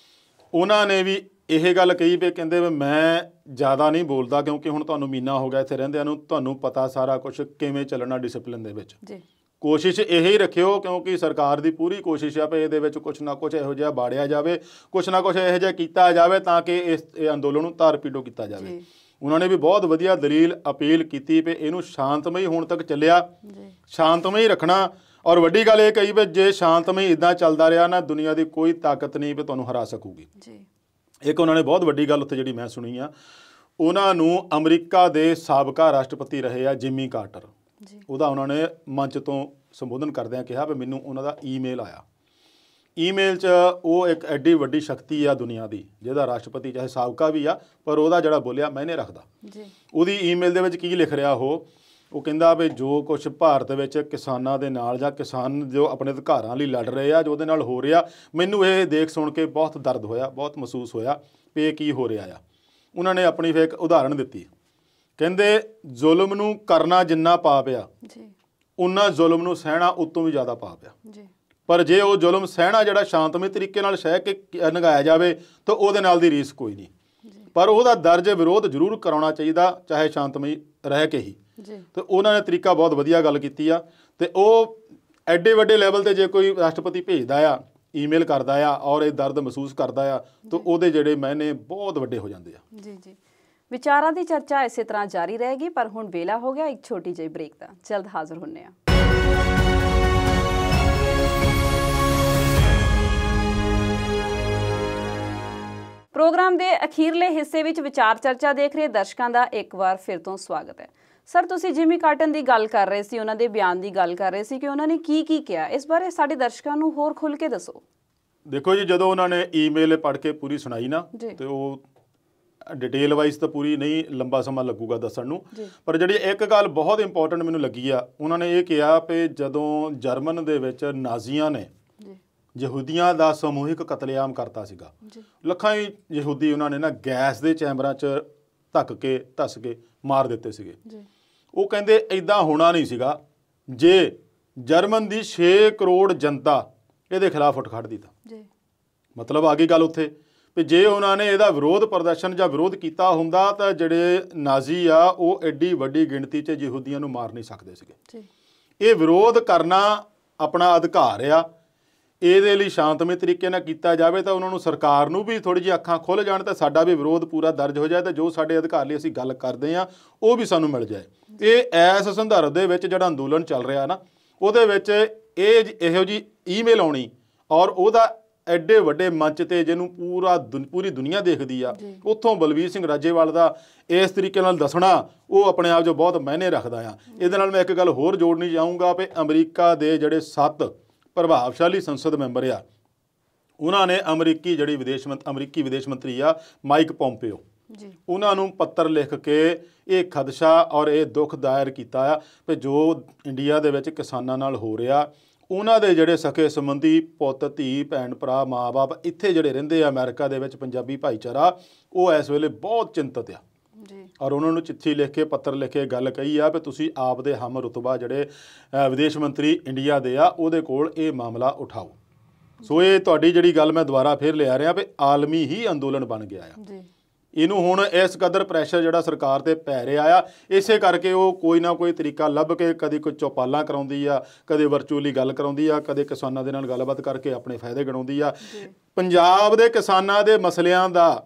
ਉਹਨਾਂ ਨੇ ਵੀ ਇਹ ਗੱਲ ਕਹੀ ਵੀ ਕਹਿੰਦੇ ਵੀ ਮੈਂ ਜ਼ਿਆਦਾ ਨਹੀਂ ਬੋਲਦਾ ਕਿਉਂਕਿ ਹੁਣ ਤੁਹਾਨੂੰ ਮਹੀਨਾ ਹੋ ਗਿਆ ਇੱਥੇ ਰਹਿੰਦਿਆਂ ਨੂੰ, ਤੁਹਾਨੂੰ ਪਤਾ ਸਾਰਾ ਕੁਛ ਕਿਵੇਂ ਚੱਲਣਾ ਡਿਸਪਲਿਨ ਦੇ ਵਿੱਚ। ਕੋਸ਼ਿਸ਼ ਇਹੀ ਰੱਖਿਓ ਕਿਉਂਕਿ ਸਰਕਾਰ ਦੀ ਪੂਰੀ ਕੋਸ਼ਿਸ਼ ਆ ਵੀ ਇਹਦੇ ਵਿੱਚ ਕੁਛ ਨਾ ਕੁਛ ਇਹੋ ਜਿਹਾ ਬਾੜਿਆ ਜਾਵੇ, ਕੁਛ ਨਾ ਕੁਛ ਇਹੋ ਜਿਹਾ ਕੀਤਾ ਜਾਵੇ ਤਾਂ ਕਿ ਇਸ ਅੰਦੋਲਨ ਨੂੰ ਤਾਰ ਪੀੜੋ ਕੀਤਾ ਜਾਵੇ। ਉਹਨਾਂ ਨੇ ਵੀ ਬਹੁਤ ਵਧੀਆ ਦਲੀਲ ਅਪੀਲ ਕੀਤੀ ਵੀ ਇਹਨੂੰ ਸ਼ਾਂਤਮਈ ਹੋਣ ਤੱਕ ਚੱਲਿਆ, ਸ਼ਾਂਤਮਈ ਰੱਖਣਾ। ਔਰ ਵੱਡੀ ਗੱਲ ਇਹ ਕਹੀ ਵੀ ਜੇ ਸ਼ਾਂਤਮਈ ਇੱਦਾਂ ਚੱਲਦਾ ਰਿਹਾ ਨਾ, ਦੁਨੀਆ ਦੀ ਕੋਈ ਤਾਕਤ ਨਹੀਂ ਵੀ ਤੁਹਾਨੂੰ ਹਰਾ ਸਕੂਗੀ। ਇੱਕ ਉਹਨਾਂ ਨੇ ਬਹੁਤ ਵੱਡੀ ਗੱਲ ਉੱਥੇ ਜਿਹੜੀ ਮੈਂ ਸੁਣੀ ਆ, ਉਹਨਾਂ ਨੂੰ ਅਮਰੀਕਾ ਦੇ ਸਾਬਕਾ ਰਾਸ਼ਟਰਪਤੀ ਰਹੇ ਆ ਜਿਮੀ ਕਾਰਟਰ, ਉਹਦਾ ਉਹਨਾਂ ਨੇ ਮੰਚ ਤੋਂ ਸੰਬੋਧਨ ਕਰਦਿਆਂ ਕਿਹਾ ਵੀ ਮੈਨੂੰ ਉਹਨਾਂ ਦਾ ਈਮੇਲ ਆਇਆ। ਈਮੇਲ 'ਚ ਉਹ ਇੱਕ ਐਡੀ ਵੱਡੀ ਸ਼ਕਤੀ ਆ ਦੁਨੀਆ ਦੀ, ਜਿਹਦਾ ਰਾਸ਼ਟਰਪਤੀ ਚਾਹੇ ਸਾਬਕਾ ਵੀ ਆ ਪਰ ਉਹਦਾ ਜਿਹੜਾ ਬੋਲਿਆ ਮਾਇਨੇ ਰੱਖਦਾ। ਉਹਦੀ ਈਮੇਲ ਦੇ ਵਿੱਚ ਕੀ ਲਿਖ ਰਿਹਾ ਉਹ ਕਹਿੰਦਾ ਵੀ ਜੋ ਕੁਛ ਭਾਰਤ ਵਿੱਚ ਕਿਸਾਨਾਂ ਦੇ ਨਾਲ ਜਾਂ ਕਿਸਾਨ ਜੋ ਆਪਣੇ ਅਧਿਕਾਰਾਂ ਲਈ ਲੜ ਰਹੇ ਆ, ਜੋ ਉਹਦੇ ਨਾਲ ਹੋ ਰਿਹਾ, ਮੈਨੂੰ ਇਹ ਦੇਖ ਸੁਣ ਕੇ ਬਹੁਤ ਦਰਦ ਹੋਇਆ, ਬਹੁਤ ਮਹਿਸੂਸ ਹੋਇਆ ਵੀ ਇਹ ਕੀ ਹੋ ਰਿਹਾ ਆ। ਉਹਨਾਂ ਨੇ ਆਪਣੀ ਫਿਰ ਇੱਕ ਉਦਾਹਰਣ ਦਿੱਤੀ, ਕਹਿੰਦੇ ਜ਼ੁਲਮ ਨੂੰ ਕਰਨਾ ਜਿੰਨਾ ਪਾਪ ਆ, ਉਨਾ ਜ਼ੁਲਮ ਨੂੰ ਸਹਿਣਾ ਉਤੋਂ ਵੀ ਜ਼ਿਆਦਾ ਪਾਪ ਆ। ਪਰ ਜੇ ਉਹ ਜ਼ੁਲਮ ਸਹਿਣਾ ਜਿਹੜਾ ਸ਼ਾਂਤਮਈ ਤਰੀਕੇ ਨਾਲ ਸਹਿ ਕੇ ਨਿਭਾਇਆ ਜਾਵੇ ਤਾਂ ਉਹਦੇ ਨਾਲ ਦੀ ਰੀਸ ਕੋਈ ਨਹੀਂ, ਪਰ ਉਹਦਾ ਦਰਜ ਵਿਰੋਧ ਜ਼ਰੂਰ ਕਰਾਉਣਾ ਚਾਹੀਦਾ, ਚਾਹੇ ਸ਼ਾਂਤਮਈ ਰਹਿ ਕੇ ਹੀ। ਤੇ ਉਹਨਾਂ ਨੇ ਤਰੀਕਾ ਬਹੁਤ ਵਧੀਆ ਗੱਲ ਕੀਤੀ ਆ। ਤੇ ਉਹ ਐਡੇ ਵੱਡੇ ਲੈਵਲ ਤੇ ਜੇ ਕੋਈ ਰਾਸ਼ਟਰਪਤੀ ਭੇਜਦਾ ਆ, ਈਮੇਲ ਕਰਦਾ ਆ ਔਰ ਇਹ ਦਰਦ ਮਹਿਸੂਸ ਕਰਦਾ ਆ ਤਾਂ ਉਹਦੇ ਜਿਹੜੇ ਮਾਇਨੇ ਬਹੁਤ ਵੱਡੇ ਹੋ ਜਾਂਦੇ ਆ। ਜੀ ਵਿਚਾਰਾਂ ਦੀ ਚਰਚਾ ਇਸੇ ਤਰ੍ਹਾਂ ਜਾਰੀ ਰਹੇਗੀ, ਪਰ ਹੁਣ ਵੇਲਾ ਹੋ ਗਿਆ ਇੱਕ ਛੋਟੀ ਜਿਹੀ ਬ੍ਰੇਕ ਦਾ। ਜਲਦ ਹਾਜ਼ਰ ਹੁੰਨੇ ਆ। ਪ੍ਰੋਗਰਾਮ ਦੇ ਅਖੀਰਲੇ ਹਿੱਸੇ ਵਿੱਚ ਵਿਚਾਰ ਚਰਚਾ ਦੇਖ ਰਹੇ ਦਰਸ਼ਕਾਂ ਦਾ ਇੱਕ ਵਾਰ ਫਿਰ ਤੋਂ ਸਵਾਗਤ ਹੈ। ਸਰ, ਤੁਸੀਂ ਜਿਮੀ ਕਾਰਟਰ ਦੀ ਗੱਲ ਕਰ ਰਹੇ ਸੀ, ਉਹਨਾਂ ਦੇ ਬਿਆਨ ਦੀ ਗੱਲ ਕਰ ਰਹੇ ਸੀ ਕਿ ਉਹਨਾਂ ਨੇ ਕੀ ਕਿਹਾ, ਇਸ ਬਾਰੇ ਸਾਡੇ ਦਰਸ਼ਕਾਂ ਨੂੰ ਹੋਰ ਖੁੱਲ੍ਹ ਕੇ ਦੱਸੋ। ਦੇਖੋ ਜੀ, ਜਦੋਂ ਉਹਨਾਂ ਨੇ ਈਮੇਲ ਪੜ੍ਹ ਕੇ ਪੂਰੀ ਸੁਣਾਈ ਨਾ, ਤੇ ਉਹ ਡਿਟੇਲ ਵਾਈਜ਼ ਤਾਂ ਪੂਰੀ ਨਹੀਂ, ਲੰਬਾ ਸਮਾਂ ਲੱਗੂਗਾ ਦੱਸਣ ਨੂੰ, ਪਰ ਜਿਹੜੀ ਇੱਕ ਗੱਲ ਬਹੁਤ ਇੰਪੋਰਟੈਂਟ ਮੈਨੂੰ ਲੱਗੀ ਆ, ਉਹਨਾਂ ਨੇ ਇਹ ਕਿਹਾ ਕਿ ਜਦੋਂ ਜਰਮਨ ਦੇ ਵਿੱਚ ਨਾਜ਼ੀਆਂ ਨੇ ਯਹੂਦੀਆਂ ਦਾ ਸਮੂਹਿਕ ਕਤਲੇਆਮ ਕਰਤਾ ਸੀਗਾ, ਲੱਖਾਂ ਹੀ ਯਹੂਦੀ ਉਹਨਾਂ ਨੇ ਨਾ ਗੈਸ ਦੇ ਚੈਂਬਰਾਂ 'ਚ ਧੱਸ ਕੇ ਮਾਰ ਦਿੱਤੇ ਸੀਗੇ। ਉਹ ਕਹਿੰਦੇ ਇੱਦਾਂ ਹੋਣਾ ਨਹੀਂ ਸੀਗਾ ਜੇ ਜਰਮਨ ਦੀ 6 ਕਰੋੜ ਜਨਤਾ ਇਹਦੇ ਖਿਲਾਫ ਉੱਠ ਖੜਦੀ ਤਾਂ। ਮਤਲਬ ਆ ਗਈ ਗੱਲ ਉੱਥੇ ਵੀ ਜੇ ਉਹਨਾਂ ਨੇ ਇਹਦਾ ਵਿਰੋਧ ਪ੍ਰਦਰਸ਼ਨ ਜਾਂ ਵਿਰੋਧ ਕੀਤਾ ਹੁੰਦਾ ਤਾਂ ਜਿਹੜੇ ਨਾਜ਼ੀ ਆ ਉਹ ਐਡੀ ਵੱਡੀ ਗਿਣਤੀ 'ਚ ਯਹੂਦੀਆਂ ਨੂੰ ਮਾਰ ਨਹੀਂ ਸਕਦੇ ਸੀਗੇ। ਇਹ ਵਿਰੋਧ ਕਰਨਾ ਆਪਣਾ ਅਧਿਕਾਰ ਆ, ਇਹਦੇ ਲਈ ਸ਼ਾਂਤਮਈ ਤਰੀਕੇ ਨਾਲ ਕੀਤਾ ਜਾਵੇ ਤਾਂ ਉਹਨਾਂ ਨੂੰ, ਸਰਕਾਰ ਨੂੰ ਵੀ ਥੋੜ੍ਹੀ ਜਿਹੀ ਅੱਖਾਂ ਖੁੱਲ੍ਹ ਜਾਣ ਤਾਂ ਸਾਡਾ ਵੀ ਵਿਰੋਧ ਪੂਰਾ ਦਰਜ ਹੋ ਜਾਏ ਤਾਂ ਜੋ ਸਾਡੇ ਅਧਿਕਾਰ ਲਈ ਅਸੀਂ ਗੱਲ ਕਰਦੇ ਹਾਂ ਉਹ ਵੀ ਸਾਨੂੰ ਮਿਲ ਜਾਏ। ਇਹ ਇਸ ਸੰਦਰਭ ਦੇ ਵਿੱਚ ਜਿਹੜਾ ਅੰਦੋਲਨ ਚੱਲ ਰਿਹਾ ਨਾ, ਉਹਦੇ ਵਿੱਚ ਇਹੋ ਜਿਹੀ ਈਮੇਲ ਆਉਣੀ ਔਰ ਉਹਦਾ ਐਡੇ ਵੱਡੇ ਮੰਚ ਤੇ ਜਿਹਨੂੰ ਪੂਰੀ ਦੁਨੀਆ ਦੇਖਦੀ ਆ, ਉੱਥੋਂ ਬਲਵੀਰ ਸਿੰਘ ਰਾਜੇਵਾਲ ਦਾ ਇਸ ਤਰੀਕੇ ਨਾਲ ਦੱਸਣਾ ਉਹ ਆਪਣੇ ਆਪ 'ਚ ਬਹੁਤ ਮਾਇਨੇ ਰੱਖਦਾ ਆ। ਇਹਦੇ ਨਾਲ ਮੈਂ ਇੱਕ ਗੱਲ ਹੋਰ ਜੋੜਨੀ ਚਾਹੂੰਗਾ ਵੀ ਅਮਰੀਕਾ ਦੇ ਜਿਹੜੇ 7 ਪ੍ਰਭਾਵਸ਼ਾਲੀ ਸੰਸਦ ਮੈਂਬਰ ਆ, ਉਹਨਾਂ ਨੇ ਅਮਰੀਕੀ ਵਿਦੇਸ਼ ਮੰਤਰੀ ਆ ਮਾਈਕ ਪੋਂਪੀਓ, ਉਹਨਾਂ ਨੂੰ ਪੱਤਰ ਲਿਖ ਕੇ ਇਹ ਖਦਸ਼ਾ ਔਰ ਇਹ ਦੁੱਖ ਜ਼ਾਹਿਰ ਕੀਤਾ ਆ ਕਿ ਜੋ ਇੰਡੀਆ ਦੇ ਵਿੱਚ ਕਿਸਾਨਾਂ ਨਾਲ ਹੋ ਰਿਹਾ, ਉਹਨਾਂ ਦੇ ਜਿਹੜੇ ਸਕੇ ਸੰਬੰਧੀ ਪੁੱਤ ਧੀ ਭੈਣ ਭਰਾ ਮਾਂ ਬਾਪ ਇੱਥੇ ਜਿਹੜੇ ਰਹਿੰਦੇ ਆ ਅਮਰੀਕਾ ਦੇ ਵਿੱਚ, ਪੰਜਾਬੀ ਭਾਈਚਾਰਾ, ਉਹ ਇਸ ਵੇਲੇ ਬਹੁਤ ਚਿੰਤਤ ਆ। ਔਰ ਉਹਨਾਂ ਨੂੰ ਚਿੱਠੀ ਲਿਖ ਕੇ ਪੱਤਰ ਲਿਖ ਕੇ ਗੱਲ ਕਹੀ ਆ ਵੀ ਤੁਸੀਂ ਆਪ ਦੇ ਹਮ ਰੁਤਬਾ ਜਿਹੜੇ ਵਿਦੇਸ਼ ਮੰਤਰੀ ਇੰਡੀਆ ਦੇ ਆ ਉਹਦੇ ਕੋਲ ਇਹ ਮਾਮਲਾ ਉਠਾਓ। ਸੋ ਇਹ ਤੁਹਾਡੀ ਜਿਹੜੀ ਗੱਲ ਮੈਂ ਦੁਬਾਰਾ ਫਿਰ ਲਿਆ ਰਿਹਾ ਵੀ ਆਲਮੀ ਹੀ ਅੰਦੋਲਨ ਬਣ ਗਿਆ ਆ ਜੀ। ਇਹਨੂੰ ਹੁਣ ਇਸ ਕਦਰ ਪ੍ਰੈਸ਼ਰ ਜਿਹੜਾ ਸਰਕਾਰ ਤੇ ਪੈ ਰਿਹਾ ਆ, ਇਸੇ ਕਰਕੇ ਉਹ ਕੋਈ ਨਾ ਕੋਈ ਤਰੀਕਾ ਲੱਭ ਕੇ ਕਦੇ ਕੋਈ ਚੌਪਾਲਾਂ ਕਰਾਉਂਦੀ ਆ, ਕਦੇ ਵਰਚੁਅਲੀ ਗੱਲ ਕਰਾਉਂਦੀ ਆ, ਕਦੇ ਕਿਸਾਨਾਂ ਦੇ ਨਾਲ ਗੱਲਬਾਤ ਕਰਕੇ ਆਪਣੇ ਫਾਇਦੇ ਗਿਣਾਉਂਦੀ ਆ। ਪੰਜਾਬ ਦੇ ਕਿਸਾਨਾਂ ਦੇ ਮਸਲਿਆਂ ਦਾ,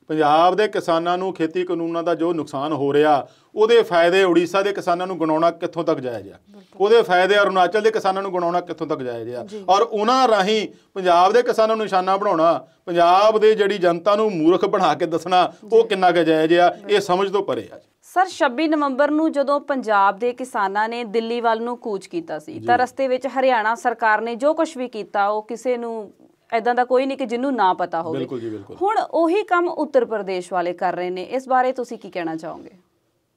ਪੰਜਾਬ ਦੇ ਕਿਸਾਨਾਂ ਨੂੰ ਖੇਤੀ ਕਾਨੂੰਨਾਂ ਦਾ ਜੋ ਨੁਕਸਾਨ ਹੋ ਰਿਹਾ, ਉਹਦੇ ਫਾਇਦੇ ਉੜੀਸਾ ਦੇ ਕਿਸਾਨਾਂ ਨੂੰ ਗਿਣਾਉਣਾ ਕਿੱਥੋਂ ਤੱਕ ਜਾਇਜ਼ ਆ, ਉਹਦੇ ਫਾਇਦੇ ਅਰੁਣਾਚਲ ਦੇ ਕਿਸਾਨਾਂ ਨੂੰ ਗਿਣਾਉਣਾ ਕਿੱਥੋਂ ਤੱਕ ਜਾਇਜ਼ ਆ, ਔਰ ਉਹਨਾਂ ਰਾਹੀਂ ਪੰਜਾਬ ਦੇ ਕਿਸਾਨਾਂ ਨੂੰ ਨਿਸ਼ਾਨਾ ਬਣਾਉਣਾ, ਪੰਜਾਬ ਦੇ ਜਿਹੜੀ ਜਨਤਾ ਨੂੰ ਮੂਰਖ ਬਣਾ ਕੇ ਦੱਸਣਾ, ਉਹ ਕਿੰਨਾ ਕੁ ਜਾਇਜ਼ ਆ, ਇਹ ਸਮਝ ਤੋਂ ਪਰੇ ਆ। ਸਰ 26 ਨਵੰਬਰ ਨੂੰ ਜਦੋਂ ਪੰਜਾਬ ਦੇ ਕਿਸਾਨਾਂ ਨੇ ਦਿੱਲੀ ਵੱਲ ਨੂੰ ਕੂਚ ਕੀਤਾ ਸੀ ਤਾਂ ਰਸਤੇ ਵਿੱਚ ਹਰਿਆਣਾ ਸਰਕਾਰ ਨੇ ਜੋ ਕੁਝ ਵੀ ਕੀਤਾ ਉਹ ਕਿਸੇ ਨੂੰ ਇਦਾਂ ਦਾ ਕੋਈ ਨਹੀਂ ਕਿ ਜਿਹਨੂੰ ਨਾ ਪਤਾ ਹੋਵੇ। ਬਿਲਕੁਲ ਜੀ, ਬਿਲਕੁਲ। ਹੁਣ ਉਹੀ ਕੰਮ ਉੱਤਰ ਪ੍ਰਦੇਸ਼ ਵਾਲੇ ਕਰ ਰਹੇ ਨੇ, ਇਸ ਬਾਰੇ ਤੁਸੀਂ ਕੀ ਕਹਿਣਾ ਚਾਹੋਗੇ?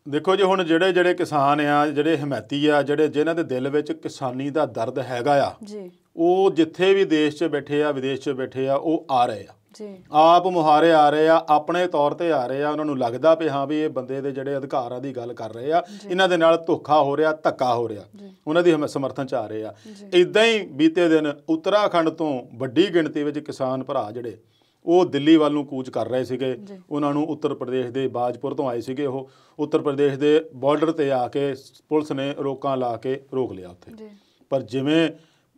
ਦੇਖੋ ਜੀ, ਹੁਣ ਜਿਹੜੇ ਕਿਸਾਨ ਆ, ਜਿਹੜੇ ਹਮਾਇਤੀ ਆ, ਜਿਨ੍ਹਾਂ ਦੇ ਦਿਲ ਵਿੱਚ ਕਿਸਾਨੀ ਦਾ ਦਰਦ ਹੈਗਾ ਆ ਜੀ, ਉਹ ਜਿੱਥੇ ਵੀ ਦੇਸ਼ 'ਚ ਬੈਠੇ ਆ, ਵਿਦੇਸ਼ 'ਚ ਬੈਠੇ ਆ, ਉਹ ਆ ਰਹੇ ਆ ਜੀ, ਆਪ ਮੁਹਾਰੇ ਆ ਰਹੇ ਆ, ਆਪਣੇ ਤੌਰ ਤੇ ਆ ਰਹੇ ਆ। ਉਹਨਾਂ ਨੂੰ ਲੱਗਦਾ ਵੀ ਹਾਂ ਵੀ ਇਹ ਬੰਦੇ ਦੇ ਜਿਹੜੇ ਅਧਿਕਾਰਾਂ ਦੀ ਗੱਲ ਕਰ ਰਹੇ ਆ, ਇਹਨਾਂ ਦੇ ਨਾਲ ਧੋਖਾ ਹੋ ਰਿਹਾ, ਧੱਕਾ ਹੋ ਰਿਹਾ, ਉਹਨਾਂ ਦੀ ਸਮਰਥਨ 'ਚ ਆ ਰਹੇ ਆ। ਇੱਦਾਂ ਹੀ ਬੀਤੇ ਦਿਨ ਉੱਤਰਾਖੰਡ ਤੋਂ ਵੱਡੀ ਗਿਣਤੀ ਵਿੱਚ ਕਿਸਾਨ ਭਰਾ ਜਿਹੜੇ ਉਹ ਦਿੱਲੀ ਵੱਲ ਨੂੰ ਕੂਚ ਕਰ ਰਹੇ ਸੀਗੇ। ਉਹਨਾਂ ਨੂੰ ਉੱਤਰ ਪ੍ਰਦੇਸ਼ ਦੇ ਬਾਜਪੁਰ ਤੋਂ ਆਏ ਸੀਗੇ, ਉਹ ਉੱਤਰ ਪ੍ਰਦੇਸ਼ ਦੇ ਬਾਰਡਰ ਤੇ ਆ ਕੇ ਪੁਲਿਸ ਨੇ ਰੋਕਾਂ ਲਾ ਕੇ ਰੋਕ ਲਿਆ ਉੱਥੇ। ਪਰ ਜਿਵੇਂ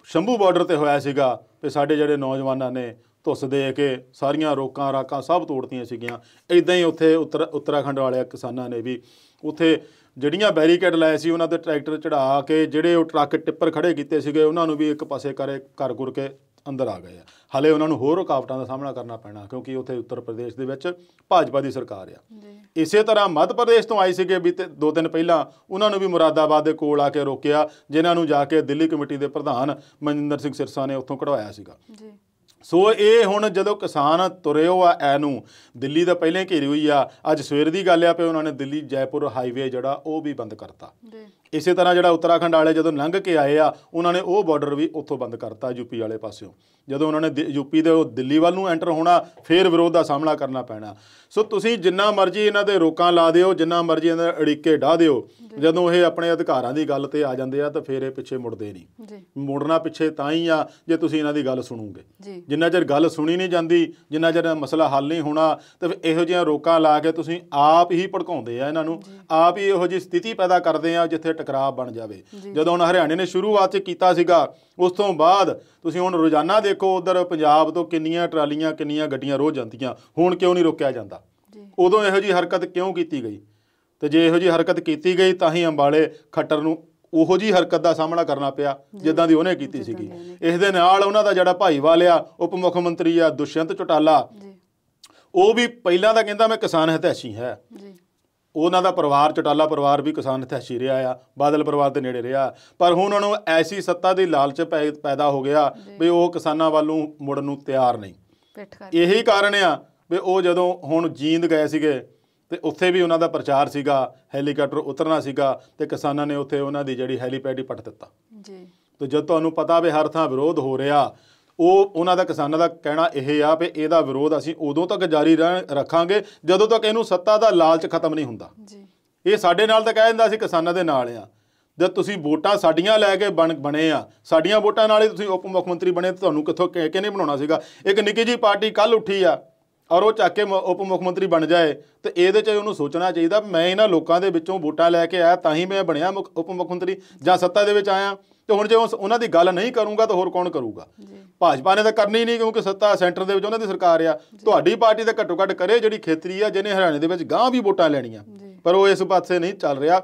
ਸ਼ੰਭੂ ਬਾਰਡਰ ਤੇ ਹੋਇਆ ਸੀਗਾ ਵੀ ਸਾਡੇ ਜਿਹੜੇ ਨੌਜਵਾਨਾਂ ਨੇ ਧੁੱਸ ਦੇ ਕੇ ਸਾਰੀਆਂ ਰੋਕਾਂ ਰਾਕਾਂ ਸਭ ਤੋੜਤੀਆਂ ਸੀਗੀਆਂ, ਇੱਦਾਂ ਹੀ ਉੱਥੇ ਉੱਤਰਾਖੰਡ ਵਾਲੇ ਕਿਸਾਨਾਂ ਨੇ ਵੀ ਉੱਥੇ ਜਿਹੜੀਆਂ ਬੈਰੀਕੇਡ ਲਾਏ ਸੀ ਉਹਨਾਂ ਦੇ ਟਰੈਕਟਰ ਚੜ੍ਹਾ ਕੇ, ਜਿਹੜੇ ਉਹ ਟਰੱਕ ਟਿੱਪਰ ਖੜੇ ਕੀਤੇ ਸੀਗੇ, ਉਹਨਾਂ ਨੂੰ ਵੀ ਇੱਕ ਪਾਸੇ ਕਰ ਗੁਰ ਕੇ ਅੰਦਰ ਆ ਗਏ ਆ। ਹਾਲੇ ਉਹਨਾਂ ਨੂੰ ਹੋਰ ਰੁਕਾਵਟਾਂ ਦਾ ਸਾਹਮਣਾ ਕਰਨਾ ਪੈਣਾ, ਕਿਉਂਕਿ ਉੱਥੇ ਉੱਤਰ ਪ੍ਰਦੇਸ਼ ਦੇ ਵਿੱਚ ਭਾਜਪਾ ਦੀ ਸਰਕਾਰ ਆ। ਇਸੇ ਤਰ੍ਹਾਂ ਮੱਧ ਪ੍ਰਦੇਸ਼ ਤੋਂ ਆਏ ਸੀਗੇ ਵੀ 2 ਦਿਨ ਪਹਿਲਾਂ, ਉਹਨਾਂ ਨੂੰ ਵੀ ਮੁਰਾਦਾਬਾਦ ਦੇ ਕੋਲ ਆ ਕੇ ਰੋਕਿਆ, ਜਿਨ੍ਹਾਂ ਨੂੰ ਜਾ ਕੇ ਦਿੱਲੀ ਕਮੇਟੀ ਦੇ ਪ੍ਰਧਾਨ ਮਨਜਿੰਦਰ ਸਿੰਘ ਸਿਰਸਾ ਨੇ ਉੱਥੋਂ ਕਢਵਾਇਆ ਸੀਗਾ। ਸੋ ਇਹ ਹੁਣ ਜਦੋਂ ਕਿਸਾਨ ਤੁਰੇ ਹੋ ਆ ਐਨੂੰ, ਦਿੱਲੀ ਦਾ ਪਹਿਲਾਂ ਘੇਰੀ ਹੋਈ ਆ, ਅੱਜ ਸਵੇਰ ਦੀ ਗੱਲ ਆ ਪਈ ਉਹਨਾਂ ਨੇ ਦਿੱਲੀ ਜੈਪੁਰ ਹਾਈਵੇ ਜਿਹੜਾ ਉਹ ਵੀ ਬੰਦ ਕਰਤਾ। ਇਸੇ ਤਰ੍ਹਾਂ ਜਿਹੜਾ ਉੱਤਰਾਖੰਡ ਵਾਲੇ ਜਦੋਂ ਲੰਘ ਕੇ ਆਏ ਆ, ਉਹਨਾਂ ਨੇ ਉਹ ਬਾਰਡਰ ਵੀ ਉੱਥੋਂ ਬੰਦ ਕਰਤਾ ਯੂਪੀ ਵਾਲੇ ਪਾਸਿਓਂ। ਜਦੋਂ ਉਹਨਾਂ ਨੇ ਯੂਪੀ ਦੇ ਦਿੱਲੀ ਵੱਲ ਨੂੰ ਐਂਟਰ ਹੋਣਾ, ਫਿਰ ਵਿਰੋਧ ਦਾ ਸਾਹਮਣਾ ਕਰਨਾ ਪੈਣਾ। ਸੋ ਤੁਸੀਂ ਜਿੰਨਾ ਮਰਜ਼ੀ ਇਹਨਾਂ ਦੇ ਰੋਕਾਂ ਲਾ ਦਿਓ, ਜਿੰਨਾ ਮਰਜ਼ੀ ਇਹਨਾਂ ਦੇ ਅੜਿੱਕੇ ਢਾਹ ਦਿਓ, ਜਦੋਂ ਇਹ ਆਪਣੇ ਅਧਿਕਾਰਾਂ ਦੀ ਗੱਲ ਤੇ ਆ ਜਾਂਦੇ ਆ ਤਾਂ ਫਿਰ ਇਹ ਪਿੱਛੇ ਮੁੜਦੇ ਨਹੀਂ। ਮੁੜਨਾ ਪਿੱਛੇ ਤਾਂ ਹੀ ਆ ਜੇ ਤੁਸੀਂ ਇਹਨਾਂ ਦੀ ਗੱਲ ਸੁਣੋਗੇ। ਜਿੰਨਾ ਚਿਰ ਗੱਲ ਸੁਣੀ ਨਹੀਂ ਜਾਂਦੀ, ਜਿੰਨਾ ਚਿਰ ਮਸਲਾ ਹੱਲ ਨਹੀਂ ਹੋਣਾ, ਤਾਂ ਇਹੋ ਜਿਹੀਆਂ ਰੋਕਾਂ ਲਾ ਕੇ ਤੁਸੀਂ ਆਪ ਹੀ ਭੜਕਾਉਂਦੇ ਆ ਇਹਨਾਂ ਨੂੰ, ਆਪ ਹੀ ਇਹੋ ਜਿਹੀ ਸਥਿਤੀ ਪੈਦਾ ਕਰਦੇ ਆ ਜਿੱਥੇ ਟਕਰਾਅ ਬਣ ਜਾਵੇ। ਜਦੋਂ ਹੁਣ ਹਰਿਆਣੇ ਨੇ ਸ਼ੁਰੂਆਤ 'ਚ ਕੀਤਾ ਸੀਗਾ, ਉਸ ਤੋਂ ਬਾਅਦ ਤੁਸੀਂ ਹੁਣ ਰੋਜ਼ਾਨਾ ਦੇਖੋ ਉੱਧਰ ਪੰਜਾਬ ਤੋਂ ਕਿੰਨੀਆਂ ਟਰਾਲੀਆਂ, ਕਿੰਨੀਆਂ ਗੱਡੀਆਂ ਰੋਜ਼ ਜਾਂਦੀਆਂ, ਹੁਣ ਕਿਉਂ ਨਹੀਂ ਰੋਕਿਆ ਜਾਂਦਾ? ਉਦੋਂ ਇਹੋ ਜਿਹੀ ਹਰਕਤ ਕਿਉਂ ਕੀਤੀ ਗਈ? ਤੇ ਜੇ ਇਹੋ ਜਿਹੀ ਹਰਕਤ ਕੀਤੀ ਗਈ ਤਾਂ ਹੀ ਅੰਬਾਲੇ ਖੱਟਰ ਨੂੰ ਉਹੋ ਜਿਹੀ ਹਰਕਤ ਦਾ ਸਾਹਮਣਾ ਕਰਨਾ ਪਿਆ ਜਿੱਦਾਂ ਦੀ ਉਹਨੇ ਕੀਤੀ ਸੀਗੀ। ਇਸ ਦੇ ਨਾਲ ਉਹਨਾਂ ਦਾ ਜਿਹੜਾ ਭਾਈਵਾਲ ਆ, ਉਪ ਮੁੱਖ ਮੰਤਰੀ ਆ ਦੁਸ਼ਯੰਤ ਚੌਟਾਲਾ, ਉਹ ਵੀ ਪਹਿਲਾਂ ਤਾਂ ਕਹਿੰਦਾ ਮੈਂ ਕਿਸਾਨ ਹਿਤੈਸ਼ੀ ਹੈ। ਉਹਨਾਂ ਦਾ ਪਰਿਵਾਰ, ਚੌਟਾਲਾ ਪਰਿਵਾਰ ਵੀ ਕਿਸਾਨ ਹਿਤੈਸ਼ੀ ਰਿਹਾ ਆ, ਬਾਦਲ ਪਰਿਵਾਰ ਦੇ ਨੇੜੇ ਰਿਹਾ, ਪਰ ਹੁਣ ਉਹਨਾਂ ਨੂੰ ਐਸੀ ਸੱਤਾ ਦੀ ਲਾਲਚ ਪੈਦਾ ਹੋ ਗਿਆ ਵੀ ਉਹ ਕਿਸਾਨਾਂ ਵੱਲ ਨੂੰ ਮੁੜਨ ਨੂੰ ਤਿਆਰ ਨਹੀਂ। ਇਹੀ ਕਾਰਨ ਆ ਵੀ ਉਹ ਜਦੋਂ ਹੁਣ ਜੀਂਦ ਗਏ ਸੀਗੇ ਤੇ ਉੱਥੇ ਵੀ ਉਹਨਾਂ ਦਾ ਪ੍ਰਚਾਰ ਸੀਗਾ, ਹੈਲੀਕਾਪਟਰ ਉਤਰਨਾ ਸੀਗਾ ਤੇ ਕਿਸਾਨਾਂ ਨੇ ਉੱਥੇ ਉਹਨਾਂ ਦੀ ਜਿਹੜੀ ਹੈਲੀਪੈਡ ਹੀ ਪੱਟ ਦਿੱਤਾ। ਤੇ ਜਦ ਤੁਹਾਨੂੰ ਪਤਾ ਵੀ ਹਰ ਥਾਂ ਵਿਰੋਧ ਹੋ ਰਿਹਾ, ਉਹਨਾਂ ਦਾ ਕਿਸਾਨਾਂ ਦਾ ਕਹਿਣਾ ਇਹ ਆ ਵੀ ਇਹਦਾ ਵਿਰੋਧ ਅਸੀਂ ਉਦੋਂ ਤੱਕ ਜਾਰੀ ਰੱਖਾਂਗੇ ਜਦੋਂ ਤੱਕ ਇਹਨੂੰ ਸੱਤਾ ਦਾ ਲਾਲਚ ਖਤਮ ਨਹੀਂ ਹੁੰਦਾ। ਇਹ ਸਾਡੇ ਨਾਲ ਤਾਂ ਕਹਿ ਦਿੰਦਾ ਅਸੀਂ ਕਿਸਾਨਾਂ ਦੇ ਨਾਲ ਆ। ਜਦ ਤੁਸੀਂ ਵੋਟਾਂ ਸਾਡੀਆਂ ਲੈ ਕੇ ਬਣੇ ਆ, ਸਾਡੀਆਂ ਵੋਟਾਂ ਨਾਲ ਹੀ ਤੁਸੀਂ ਉਪ ਮੁੱਖ ਮੰਤਰੀ ਬਣੇ, ਤੁਹਾਨੂੰ ਕਿੱਥੋਂ ਕਿਹਨੇ ਬਣਾਉਣਾ ਸੀਗਾ? ਇੱਕ ਨਿੱਕੀ ਜਿਹੀ ਪਾਰਟੀ ਕੱਲ੍ਹ ਉੱਠੀ ਆ ਔਰ ਉਹ ਚੱਕ ਕੇ ਉਪ ਮੁੱਖ ਮੰਤਰੀ ਬਣ ਜਾਏ, ਤੇ ਇਹਦੇ 'ਚ ਉਹਨੂੰ ਸੋਚਣਾ ਚਾਹੀਦਾ ਮੈਂ ਇਹਨਾਂ ਲੋਕਾਂ ਦੇ ਵਿੱਚੋਂ ਵੋਟਾਂ ਲੈ ਕੇ ਆਇਆ ਤਾਂ ਹੀ ਮੈਂ ਬਣਿਆ ਉਪ ਮੁੱਖ ਮੰਤਰੀ, ਜਾਂ ਸੱਤਾ ਦੇ ਵਿੱਚ ਆਇਆ। ਤੇ ਹੁਣ ਜੇ ਉਹਨਾਂ ਦੀ ਗੱਲ ਨਹੀਂ ਕਰੂੰਗਾ ਤਾਂ ਹੋਰ ਕੌਣ ਕਰੂਗਾ? ਭਾਜਪਾ ਨੇ ਤਾਂ ਕਰਨੀ ਨਹੀਂ, ਕਿਉਂਕਿ ਸੱਤਾ ਸੈਂਟਰ ਦੇ ਵਿੱਚ ਉਹਨਾਂ ਦੀ ਸਰਕਾਰ ਆ। ਤੁਹਾਡੀ ਪਾਰਟੀ ਤਾਂ ਘੱਟੋ ਘੱਟ ਕਰੇ ਜਿਹੜੀ ਖੇਤਰੀ ਆ, ਜਿਹਨੇ ਹਰਿਆਣੇ ਦੇ ਵਿੱਚ ਗਾਂਹ ਵੀ ਵੋਟਾਂ ਲੈਣੀਆਂ, ਪਰ ਉਹ ਇਸ ਪਾਸੇ ਨਹੀਂ ਚੱਲ ਰਿਹਾ।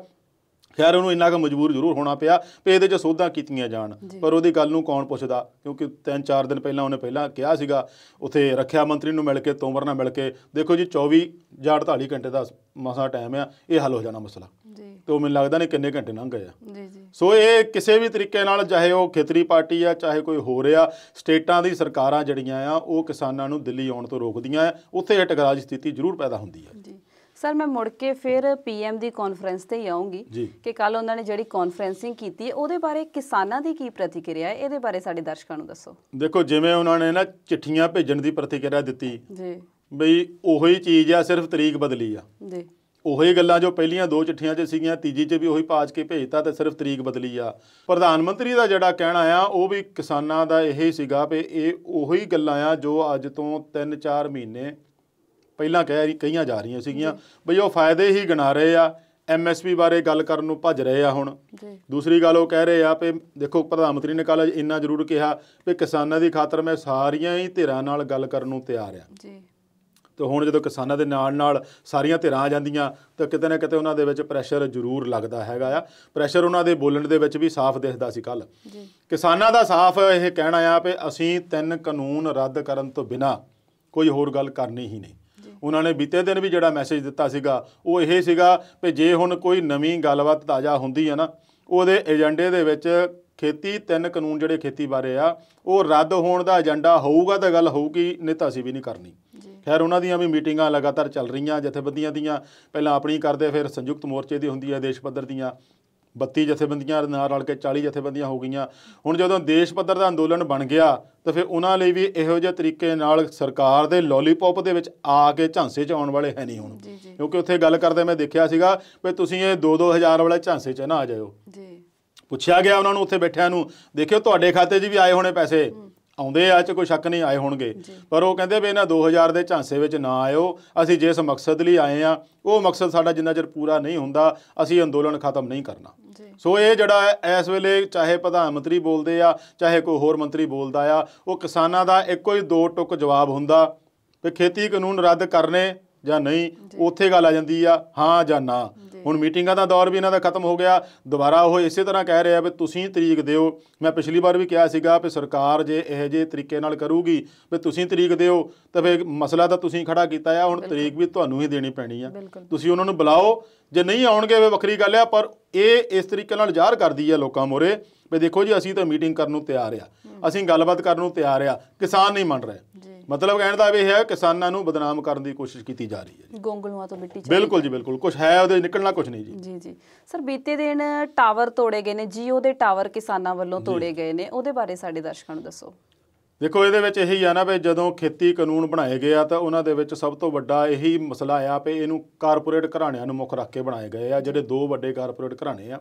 ਖੈਰ ਉਹਨੂੰ ਇੰਨਾ ਕੁ ਮਜਬੂਰ ਜ਼ਰੂਰ ਹੋਣਾ ਪਿਆ ਵੀ ਇਹਦੇ 'ਚ ਸੋਧਾਂ ਕੀਤੀਆਂ ਜਾਣ, ਪਰ ਉਹਦੀ ਗੱਲ ਨੂੰ ਕੌਣ ਪੁੱਛਦਾ? ਕਿਉਂਕਿ 3-4 ਦਿਨ ਪਹਿਲਾਂ ਉਹਨੇ ਕਿਹਾ ਸੀਗਾ ਉੱਥੇ ਰੱਖਿਆ ਮੰਤਰੀ ਨੂੰ ਮਿਲ ਕੇ, ਤੋਮਰ ਨਾਲ ਮਿਲ ਕੇ, ਦੇਖੋ ਜੀ 24 ਜਾਂ 48 ਘੰਟੇ ਦਾ ਮਸਾਂ ਟਾਈਮ ਆ, ਇਹ ਹੱਲ ਹੋ ਜਾਣਾ ਮਸਲਾ। ਤੇ ਉਹ ਮੈਨੂੰ ਲੱਗਦਾ ਨਹੀਂ ਕਿੰਨੇ ਘੰਟੇ ਲੰਘ ਗਏ ਆ। ਸੋ ਇਹ ਕਿਸੇ ਵੀ ਤਰੀਕੇ ਨਾਲ, ਚਾਹੇ ਉਹ ਖੇਤਰੀ ਪਾਰਟੀ ਆ, ਚਾਹੇ ਕੋਈ ਹੋਰ ਆ, ਸਟੇਟਾਂ ਦੀ ਸਰਕਾਰਾਂ ਜਿਹੜੀਆਂ ਆ ਉਹ ਕਿਸਾਨਾਂ ਨੂੰ ਦਿੱਲੀ ਆਉਣ ਤੋਂ ਰੋਕਦੀਆਂ ਆ, ਉੱਥੇ ਇਹ ਟਕਰਾਅ ਦੀ ਸਥਿਤੀ ਜ਼ਰੂਰ ਪੈਦਾ ਹੁੰਦੀ ਹੈ। ਸਰ ਮੈਂ ਮੁੜ ਕੇ ਫਿਰ PM ਦੀ ਕਾਨਫਰੰਸ ਤੇ ਹੀ ਆਉਂਗੀ ਕਿ ਕੱਲ ਉਹਨਾਂ ਨੇ ਜਿਹੜੀ ਕਾਨਫਰੰਸਿੰਗ ਕੀਤੀ ਹੈ ਉਹਦੇ ਬਾਰੇ ਕਿਸਾਨਾਂ ਦੀ ਕੀ ਪ੍ਰਤੀਕਿਰਿਆ ਹੈ, ਇਹਦੇ ਬਾਰੇ ਸਾਡੇ ਦਰਸ਼ਕਾਂ ਨੂੰ ਦੱਸੋ। ਦੇਖੋ, ਜਿਵੇਂ ਉਹਨਾਂ ਨੇ ਨਾ ਚਿੱਠੀਆਂ ਭੇਜਣ ਦੀ ਪ੍ਰਤੀਕਿਰਿਆ ਦਿੱਤੀ ਬਈ ਉਹੀ ਚੀਜ਼ ਆ, ਸਿਰਫ ਤਰੀਕ ਬਦਲੀ ਆ। ਉਹੀ ਗੱਲਾਂ ਜੋ ਪਹਿਲੀਆਂ 2 ਚਿੱਠੀਆਂ 'ਚ ਸੀਗੀਆਂ, ਤੀਜੀ 'ਚ ਵੀ ਉਹੀ ਪਾਜ ਕੇ ਭੇਜਤਾ ਤੇ ਸਿਰਫ ਤਰੀਕ ਬਦਲੀ ਆ। ਪ੍ਰਧਾਨ ਮੰਤਰੀ ਦਾ ਜਿਹੜਾ ਕਹਿਣਾ ਆ ਉਹ ਵੀ ਕਿਸਾਨਾਂ ਦਾ ਇਹ ਸੀਗਾ ਵੀ ਇਹ ਉਹੀ ਗੱਲਾਂ ਆ ਜੋ ਅੱਜ ਤੋਂ 3-4 ਮਹੀਨੇ ਪਹਿਲਾਂ ਕਹੀਆਂ ਜਾ ਰਹੀਆਂ ਸੀਗੀਆਂ ਬਈ ਉਹ ਫਾਇਦੇ ਹੀ ਗਿਣਾ ਰਹੇ ਆ। MSP ਬਾਰੇ ਗੱਲ ਕਰਨ ਨੂੰ ਭੱਜ ਰਹੇ ਆ ਹੁਣ। ਦੂਸਰੀ ਗੱਲ ਉਹ ਕਹਿ ਰਹੇ ਆ ਵੀ ਦੇਖੋ ਪ੍ਰਧਾਨ ਮੰਤਰੀ ਨੇ ਕੱਲ੍ਹ ਇੰਨਾ ਜ਼ਰੂਰ ਕਿਹਾ ਵੀ ਕਿਸਾਨਾਂ ਦੀ ਖਾਤਰ ਮੈਂ ਸਾਰੀਆਂ ਹੀ ਧਿਰਾਂ ਨਾਲ ਗੱਲ ਕਰਨ ਨੂੰ ਤਿਆਰ ਆ। ਤੇ ਹੁਣ ਜਦੋਂ ਕਿਸਾਨਾਂ ਦੇ ਨਾਲ ਸਾਰੀਆਂ ਧਿਰਾਂ ਆ ਜਾਂਦੀਆਂ ਤਾਂ ਕਿਤੇ ਨਾ ਕਿਤੇ ਉਹਨਾਂ ਦੇ ਵਿੱਚ ਪ੍ਰੈਸ਼ਰ ਜ਼ਰੂਰ ਲੱਗਦਾ ਹੈਗਾ ਆ। ਪ੍ਰੈਸ਼ਰ ਉਹਨਾਂ ਦੇ ਬੋਲਣ ਦੇ ਵਿੱਚ ਵੀ ਸਾਫ਼ ਦਿਖਦਾ ਸੀ ਕੱਲ੍ਹ। ਕਿਸਾਨਾਂ ਦਾ ਸਾਫ਼ ਇਹ ਕਹਿਣਾ ਆ ਵੀ ਅਸੀਂ 3 ਕਾਨੂੰਨ ਰੱਦ ਕਰਨ ਤੋਂ ਬਿਨਾਂ ਕੋਈ ਹੋਰ ਗੱਲ ਕਰਨੀ ਹੀ ਨਹੀਂ। ਉਹਨਾਂ ਨੇ ਬੀਤੇ ਦਿਨ ਵੀ ਜਿਹੜਾ ਮੈਸੇਜ ਦਿੱਤਾ ਸੀਗਾ ਉਹ ਇਹ ਸੀਗਾ ਵੀ ਜੇ ਹੁਣ ਕੋਈ ਨਵੀਂ ਗੱਲਬਾਤ ਤਾਜ਼ਾ ਹੁੰਦੀ ਹੈ ਨਾ ਉਹਦੇ ਏਜੰਡੇ ਦੇ ਵਿੱਚ ਖੇਤੀ 3 ਕਾਨੂੰਨ ਜਿਹੜੇ ਖੇਤੀ ਬਾਰੇ ਆ ਉਹ ਰੱਦ ਹੋਣ ਦਾ ਏਜੰਡਾ ਹੋਊਗਾ ਤਾਂ ਗੱਲ ਹੋਊਗੀ, ਨਹੀਂ ਤਾਂ ਅਸੀਂ ਵੀ ਨਹੀਂ ਕਰਨੀ। ਖੈਰ ਉਹਨਾਂ ਦੀਆਂ ਵੀ ਮੀਟਿੰਗਾਂ ਲਗਾਤਾਰ ਚੱਲ ਰਹੀਆਂ ਜਥੇਬੰਦੀਆਂ ਦੀਆਂ, ਪਹਿਲਾਂ ਆਪਣੀ ਕਰਦੇ ਫਿਰ ਸੰਯੁਕਤ ਮੋਰਚੇ ਦੀ ਹੁੰਦੀ ਹੈ ਦੇਸ਼ ਪੱਧਰ ਦੀਆਂ 32 ਜਥੇਬੰਦੀਆਂ ਨਾਲ ਰਲ ਕੇ 40 ਜਥੇਬੰਦੀਆਂ ਹੋ ਗਈਆਂ। ਹੁਣ ਜਦੋਂ ਦੇਸ਼ ਪੱਧਰ ਦਾ ਅੰਦੋਲਨ ਬਣ ਗਿਆ ਤਾਂ ਫਿਰ ਉਹਨਾਂ ਲਈ ਵੀ ਇਹੋ ਜਿਹੇ ਤਰੀਕੇ ਨਾਲ ਸਰਕਾਰ ਦੇ ਲੋਲੀਪੌਪ ਦੇ ਵਿੱਚ ਆ ਕੇ ਝਾਂਸੇ 'ਚ ਆਉਣ ਵਾਲੇ ਹੈ ਨਹੀਂ ਹੁਣ। ਕਿਉਂਕਿ ਉੱਥੇ ਗੱਲ ਕਰਦੇ ਮੈਂ ਦੇਖਿਆ ਸੀਗਾ ਵੀ ਤੁਸੀਂ ਇਹ 2-2 ਹਜ਼ਾਰ ਵਾਲੇ ਝਾਂਸੇ 'ਚ ਨਾ ਆ ਜਾਇਓ। ਪੁੱਛਿਆ ਗਿਆ ਉਹਨਾਂ ਨੂੰ ਉੱਥੇ ਬੈਠਿਆਂ ਨੂੰ, ਦੇਖਿਓ ਤੁਹਾਡੇ ਖਾਤੇ 'ਚ ਵੀ ਆਏ ਹੋਣੇ ਪੈਸੇ, ਆਉਂਦੇ ਆ 'ਚ ਕੋਈ ਸ਼ੱਕ ਨਹੀਂ ਆਏ ਹੋਣਗੇ, ਪਰ ਉਹ ਕਹਿੰਦੇ ਵੀ ਇਹਨਾਂ 2000 ਦੇ ਝਾਂਸੇ ਵਿੱਚ ਨਾ ਆਇਓ। ਅਸੀਂ ਜਿਸ ਮਕਸਦ ਲਈ ਆਏ ਆ ਉਹ ਮਕਸਦ ਸਾਡਾ ਜਿੰਨਾ ਚਿਰ ਪੂਰਾ ਨਹੀਂ ਹੁੰਦਾ ਅਸੀਂ ਅੰਦੋਲਨ ਖਤਮ ਨਹੀਂ ਕਰਨਾ। ਸੋ ਇਹ ਜਿਹੜਾ ਇਸ ਵੇਲੇ ਚਾਹੇ ਪ੍ਰਧਾਨ ਮੰਤਰੀ ਬੋਲਦੇ ਆ ਚਾਹੇ ਕੋਈ ਹੋਰ ਮੰਤਰੀ ਬੋਲਦਾ ਆ, ਉਹ ਕਿਸਾਨਾਂ ਦਾ ਇੱਕੋ ਹੀ 2 ਟੁਕ ਜਵਾਬ ਹੁੰਦਾ ਵੀ ਖੇਤੀ ਕਾਨੂੰਨ ਰੱਦ ਕਰਨੇ ਜਾਂ ਨਹੀਂ। ਉੱਥੇ ਗੱਲ ਆ ਜਾਂਦੀ ਆ ਹਾਂ ਜਾਂ ਨਾ। ਹੁਣ ਮੀਟਿੰਗਾਂ ਦਾ ਦੌਰ ਵੀ ਇਹਨਾਂ ਦਾ ਖਤਮ ਹੋ ਗਿਆ। ਦੁਬਾਰਾ ਉਹ ਇਸੇ ਤਰ੍ਹਾਂ ਕਹਿ ਰਹੇ ਆ ਵੀ ਤੁਸੀਂ ਤਰੀਕ ਦਿਓ। ਮੈਂ ਪਿਛਲੀ ਵਾਰ ਵੀ ਕਿਹਾ ਸੀਗਾ ਵੀ ਸਰਕਾਰ ਜੇ ਇਹੋ ਜਿਹੇ ਤਰੀਕੇ ਨਾਲ ਕਰੂਗੀ ਵੀ ਤੁਸੀਂ ਤਰੀਕ ਦਿਓ ਤਾਂ ਫਿਰ ਮਸਲਾ ਤਾਂ ਤੁਸੀਂ ਖੜਾ ਕੀਤਾ ਆ, ਹੁਣ ਤਰੀਕ ਵੀ ਤੁਹਾਨੂੰ ਹੀ ਦੇਣੀ ਪੈਣੀ ਆ। ਤੁਸੀਂ ਉਹਨਾਂ ਨੂੰ ਬੁਲਾਓ, ਜੇ ਨਹੀਂ ਆਉਣਗੇ ਵੀ ਵੱਖਰੀ ਗੱਲ ਆ, ਪਰ ਇਹ ਇਸ ਤਰੀਕੇ ਨਾਲ ਜ਼ਾਹਰ ਕਰਦੀ ਆ ਲੋਕਾਂ ਮੋਰੇ ਵੀ ਦੇਖੋ ਜੀ ਅਸੀਂ ਤਾਂ ਮੀਟਿੰਗ ਕਰਨ ਨੂੰ ਤਿਆਰ ਆ, ਅਸੀਂ ਗੱਲਬਾਤ ਕਰਨ ਨੂੰ ਤਿਆਰ ਆ, ਕਿਸਾਨ ਨਹੀਂ ਮੰਨ ਰਹੇ। ਮਤਲਬ ਕਹਿਣ ਦਾ ਇਹ ਹੈ ਕਿਸਾਨਾਂ ਨੂੰ ਬਦਨਾਮ ਕਰਨ ਦੀ ਕੋਸ਼ਿਸ਼ ਕੀਤੀ ਜਾ ਰਹੀ ਹੈ। ਗੋਂਗਲੂਆਂ ਤੋਂ ਮਿੱਟੀ ਬਿਲਕੁਲ ਜੀ ਬਿਲਕੁਲ, ਕੁਛ ਹੈ ਉਹਦੇ ਨਿਕਲਣਾ ਕੁਛ ਨਹੀਂ ਜੀ। ਜੀ ਸਰ, ਬੀਤੇ ਦਿਨ ਟਾਵਰ ਤੋੜੇ ਗਏ ਨੇ, ਜੀਓ ਦੇ ਟਾਵਰ ਕਿਸਾਨਾਂ ਵੱਲੋਂ ਤੋੜੇ ਗਏ ਨੇ, ਉਹਦੇ ਬਾਰੇ ਸਾਡੇ ਦਰਸ਼ਕਾਂ ਨੂੰ ਦੱਸੋ। ਦੇਖੋ ਇਹਦੇ ਵਿੱਚ ਇਹੀ ਆ ਨਾ ਵੀ ਜਦੋਂ ਖੇਤੀ ਕਾਨੂੰਨ ਬਣਾਏ ਗਏ ਆ ਤਾਂ ਉਹਨਾਂ ਦੇ ਵਿੱਚ ਸਭ ਤੋਂ ਵੱਡਾ ਇਹੀ ਮਸਲਾ ਆ ਵੀ ਇਹਨੂੰ ਕਾਰਪੋਰੇਟ ਘਰਾਣਿਆਂ ਨੂੰ ਮੁੱਖ ਰੱਖ ਕੇ ਬਣਾਏ ਗਏ ਆ, ਜਿਹੜੇ 2 ਵੱਡੇ ਕਾਰਪੋਰੇਟ ਘਰਾਣੇ ਆ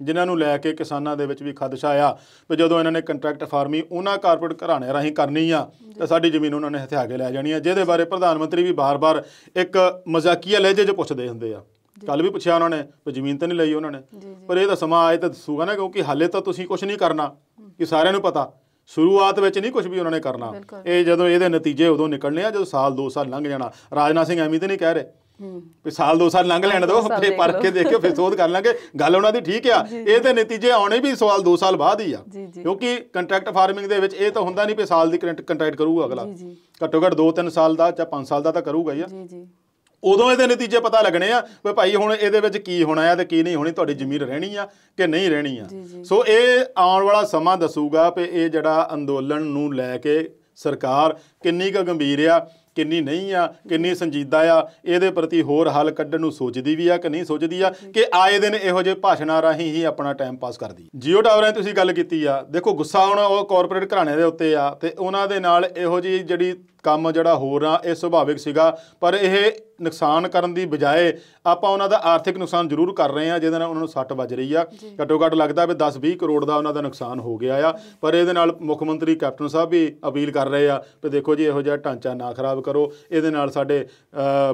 ਜਿਨ੍ਹਾਂ ਨੂੰ ਲੈ ਕੇ ਕਿਸਾਨਾਂ ਦੇ ਵਿੱਚ ਵੀ ਖਦਸ਼ਾ ਆ ਵੀ ਜਦੋਂ ਇਹਨਾਂ ਨੇ ਕੰਟਰੈਕਟ ਫਾਰਮਿੰਗ ਉਹਨਾਂ ਕਾਰਪੋਰੇਟ ਘਰਾਣਿਆਂ ਰਾਹੀਂ ਕਰਨੀ ਆ ਤਾਂ ਸਾਡੀ ਜ਼ਮੀਨ ਉਹਨਾਂ ਨੇ ਹਥਿਆ ਕੇ ਲੈ ਜਾਣੀ ਆ, ਜਿਹਦੇ ਬਾਰੇ ਪ੍ਰਧਾਨ ਮੰਤਰੀ ਵੀ ਬਾਰ-ਬਾਰ ਇੱਕ ਮਜ਼ਾਕੀਆ ਲਹਿਜੇ 'ਚ ਪੁੱਛਦੇ ਹੁੰਦੇ ਆ। ਕੱਲ੍ਹ ਵੀ ਪੁੱਛਿਆ ਉਹਨਾਂ ਨੇ ਵੀ ਜ਼ਮੀਨ ਤਾਂ ਨਹੀਂ ਲਈ ਉਹਨਾਂ ਨੇ, ਪਰ ਇਹ ਤਾਂ ਸਮਾਂ ਆਏ ਤਾਂ ਦੱਸੂਗਾ ਨਾ, ਕਿਉਂਕਿ ਹਾਲੇ ਤਾਂ ਤੁਸੀਂ ਕੁਛ ਨਹੀਂ ਕਰਨਾ, ਕਿ ਸਾਰਿਆਂ ਨੂੰ ਪਤਾ ਸ਼ੁਰੂਆਤ ਵਿੱਚ ਨਹੀਂ ਕੁਝ ਵੀ ਉਹਨਾਂ ਨੇ ਕਰਨਾ। ਇਹ ਜਦੋਂ ਇਹਦੇ ਨਤੀਜੇ ਉਦੋਂ ਨਿਕਲਣੇ ਆ ਜਦੋਂ ਸਾਲ 2 ਸਾਲ ਲੰਘ ਜਾਣਾ। ਰਾਜਨਾਥ ਸਿੰਘ ਐਵੇਂ ਤਾਂ ਨਹੀਂ ਕਹਿ ਰਹੇ ਵੀ ਸਾਲ 2 ਸਾਲ ਲੰਘ ਲੈਣ ਦਿਓ, ਫਿਰ ਪਰਖ ਕੇ ਦੇਖਿਓ, ਫਿਰ ਸੋਧ ਕਰ ਲਾਂਗੇ। ਗੱਲ ਉਹਨਾਂ ਦੀ ਠੀਕ ਆ, ਇਹਦੇ ਨਤੀਜੇ ਆਉਣੇ ਵੀ ਸਵਾਲ 2 ਸਾਲ ਬਾਅਦ ਹੀ ਆ, ਕਿਉਂਕਿ ਕੰਟਰੈਕਟ ਫਾਰਮਿੰਗ ਦੇ ਵਿੱਚ ਇਹ ਤਾਂ ਹੁੰਦਾ ਨਹੀਂ ਵੀ ਸਾਲ ਦੀ ਕੰਟਰੈਕਟ ਕਰੂਗਾ ਅਗਲਾ, ਘੱਟੋ ਘੱਟ 2-3 ਸਾਲ ਦਾ ਜਾਂ 5 ਸਾਲ ਦਾ ਤਾਂ ਕਰੂਗਾ ਹੀ ਆ। ਉਦੋਂ ਇਹਦੇ ਨਤੀਜੇ ਪਤਾ ਲੱਗਣੇ ਆ ਵੀ ਭਾਈ ਹੁਣ ਇਹਦੇ ਵਿੱਚ ਕੀ ਹੋਣਾ ਆ ਤੇ ਕੀ ਨਹੀਂ ਹੋਣੀ, ਤੁਹਾਡੀ ਜ਼ਮੀਨ ਰਹਿਣੀ ਆ ਕਿ ਨਹੀਂ ਰਹਿਣੀ ਆ। ਸੋ ਇਹ ਆਉਣ ਵਾਲਾ ਸਮਾਂ ਦੱਸੂਗਾ ਵੀ ਇਹ ਜਿਹੜਾ ਅੰਦੋਲਨ ਨੂੰ ਲੈ ਕੇ ਸਰਕਾਰ ਕਿੰਨੀ ਕੁ ਗੰਭੀਰ ਆ, ਕਿੰਨੀ ਨਹੀਂ ਆ, ਕਿੰਨੀ ਸੰਜੀਦਾ ਆ, ਇਹਦੇ ਪ੍ਰਤੀ ਹੋਰ ਹੱਲ ਕੱਢਣ ਨੂੰ ਸੋਚਦੀ ਵੀ ਆ ਕਿ ਨਹੀਂ ਸੋਚਦੀ ਆ, ਕਿ ਆਏ ਦਿਨ ਇਹੋ ਜਿਹੇ ਭਾਸ਼ਣਾਂ ਰਾਹੀਂ ਹੀ ਆਪਣਾ ਟਾਈਮ ਪਾਸ ਕਰਦੀ। ਜੀਓ ਟਾਵਰਾਂ ਦੀ ਤੁਸੀਂ ਗੱਲ ਕੀਤੀ ਆ, ਦੇਖੋ ਗੁੱਸਾ ਹੁਣ ਉਹ ਕਾਰਪੋਰੇਟ ਘਰਾਣਿਆਂ ਦੇ ਉੱਤੇ ਆ ਤੇ ਉਹਨਾਂ ਦੇ ਨਾਲ ਇਹੋ ਜਿਹੀ ਜਿਹੜੀ ਕੰਮ ਜਿਹੜਾ ਹੋ ਰਿਹਾ ਇਹ ਸੁਭਾਵਿਕ ਸੀਗਾ, ਪਰ ਇਹ ਨੁਕਸਾਨ ਕਰਨ ਦੀ ਬਜਾਏ ਆਪਾਂ ਉਹਨਾਂ ਦਾ ਆਰਥਿਕ ਨੁਕਸਾਨ ਜ਼ਰੂਰ ਕਰ ਰਹੇ ਹਾਂ, ਜਿਹਦੇ ਨਾਲ ਉਹਨਾਂ ਨੂੰ ਸੱਟ ਵੱਜ ਰਹੀ ਆ। ਘੱਟੋ ਘੱਟ ਲੱਗਦਾ ਵੀ 10-20 ਕਰੋੜ ਦਾ ਉਹਨਾਂ ਦਾ ਨੁਕਸਾਨ ਹੋ ਗਿਆ ਆ, ਪਰ ਇਹਦੇ ਨਾਲ ਮੁੱਖ ਮੰਤਰੀ ਕੈਪਟਨ ਸਾਹਿਬ ਵੀ ਅਪੀਲ ਕਰ ਰਹੇ ਆ ਵੀ ਦੇਖੋ ਜੀ ਇਹੋ ਜਿਹਾ ਢਾਂਚਾ ਨਾ ਖਰਾਬ ਕਰੋ, ਇਹਦੇ ਨਾਲ ਸਾਡੇ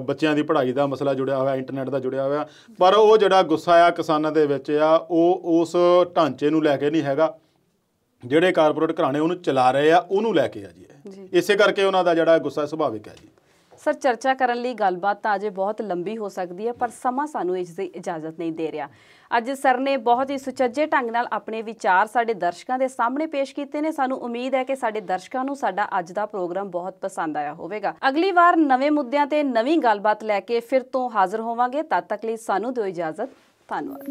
ਬੱਚਿਆਂ ਦੀ ਪੜ੍ਹਾਈ ਦਾ ਮਸਲਾ ਜੁੜਿਆ ਹੋਇਆ, ਇੰਟਰਨੈਟ ਦਾ ਜੁੜਿਆ ਹੋਇਆ। ਪਰ ਉਹ ਜਿਹੜਾ ਗੁੱਸਾ ਆ ਕਿਸਾਨਾਂ ਦੇ ਵਿੱਚ ਆ ਉਹ ਉਸ ਢਾਂਚੇ ਨੂੰ ਲੈ ਕੇ ਨਹੀਂ ਹੈਗਾ, ਜਿਹੜੇ ਕਾਰਪੋਰੇਟ ਘਰਾਣੇ ਉਹਨੂੰ ਚਲਾ ਰਹੇ ਆ ਉਹਨੂੰ ਲੈ ਕੇ ਆ ਜੀ। ਇਸੇ ਕਰਕੇ ਉਹਨਾਂ ਦਾ ਜਿਹੜਾ ਗੁੱਸਾ ਸੁਭਾਵਿਕ ਹੈ ਜੀ। ਸਰ, ਚਰਚਾ ਕਰਨ ਲਈ ਗੱਲਬਾਤ ਤਾਂ ਅਜੇ ਬਹੁਤ ਲੰਬੀ ਹੋ ਸਕਦੀ ਹੈ, ਪਰ ਸਮਾਂ ਸਾਨੂੰ ਇਸ ਦੀ ਇਜਾਜ਼ਤ ਨਹੀਂ ਦੇ ਰਿਹਾ। ਅੱਜ ਸਰ ਨੇ ਬਹੁਤ ਹੀ ਸੁਚੱਜੇ ਢੰਗ ਨਾਲ ਆਪਣੇ ਵਿਚਾਰ ਸਾਡੇ ਦਰਸ਼ਕਾਂ ਦੇ ਸਾਹਮਣੇ ਪੇਸ਼ ਕੀਤੇ ਨੇ। ਸਾਨੂੰ ਉਮੀਦ ਹੈ ਕਿ ਸਾਡੇ ਦਰਸ਼ਕਾਂ ਨੂੰ ਸਾਡਾ ਅੱਜ ਦਾ ਪ੍ਰੋਗਰਾਮ ਬਹੁਤ ਪਸੰਦ ਆਇਆ ਹੋਵੇਗਾ। ਅਗਲੀ ਵਾਰ ਨਵੇਂ ਮੁੱਦਿਆਂ ਤੇ ਨਵੀਂ ਗੱਲਬਾਤ ਲੈ ਕੇ ਫਿਰ ਤੋਂ ਹਾਜ਼ਰ ਹੋਵਾਂਗੇ। ਤਦ ਤੱਕ ਲਈ ਸਾਨੂੰ ਦਿਓ ਇਜਾਜ਼ਤ। ਧੰਨਵਾਦ।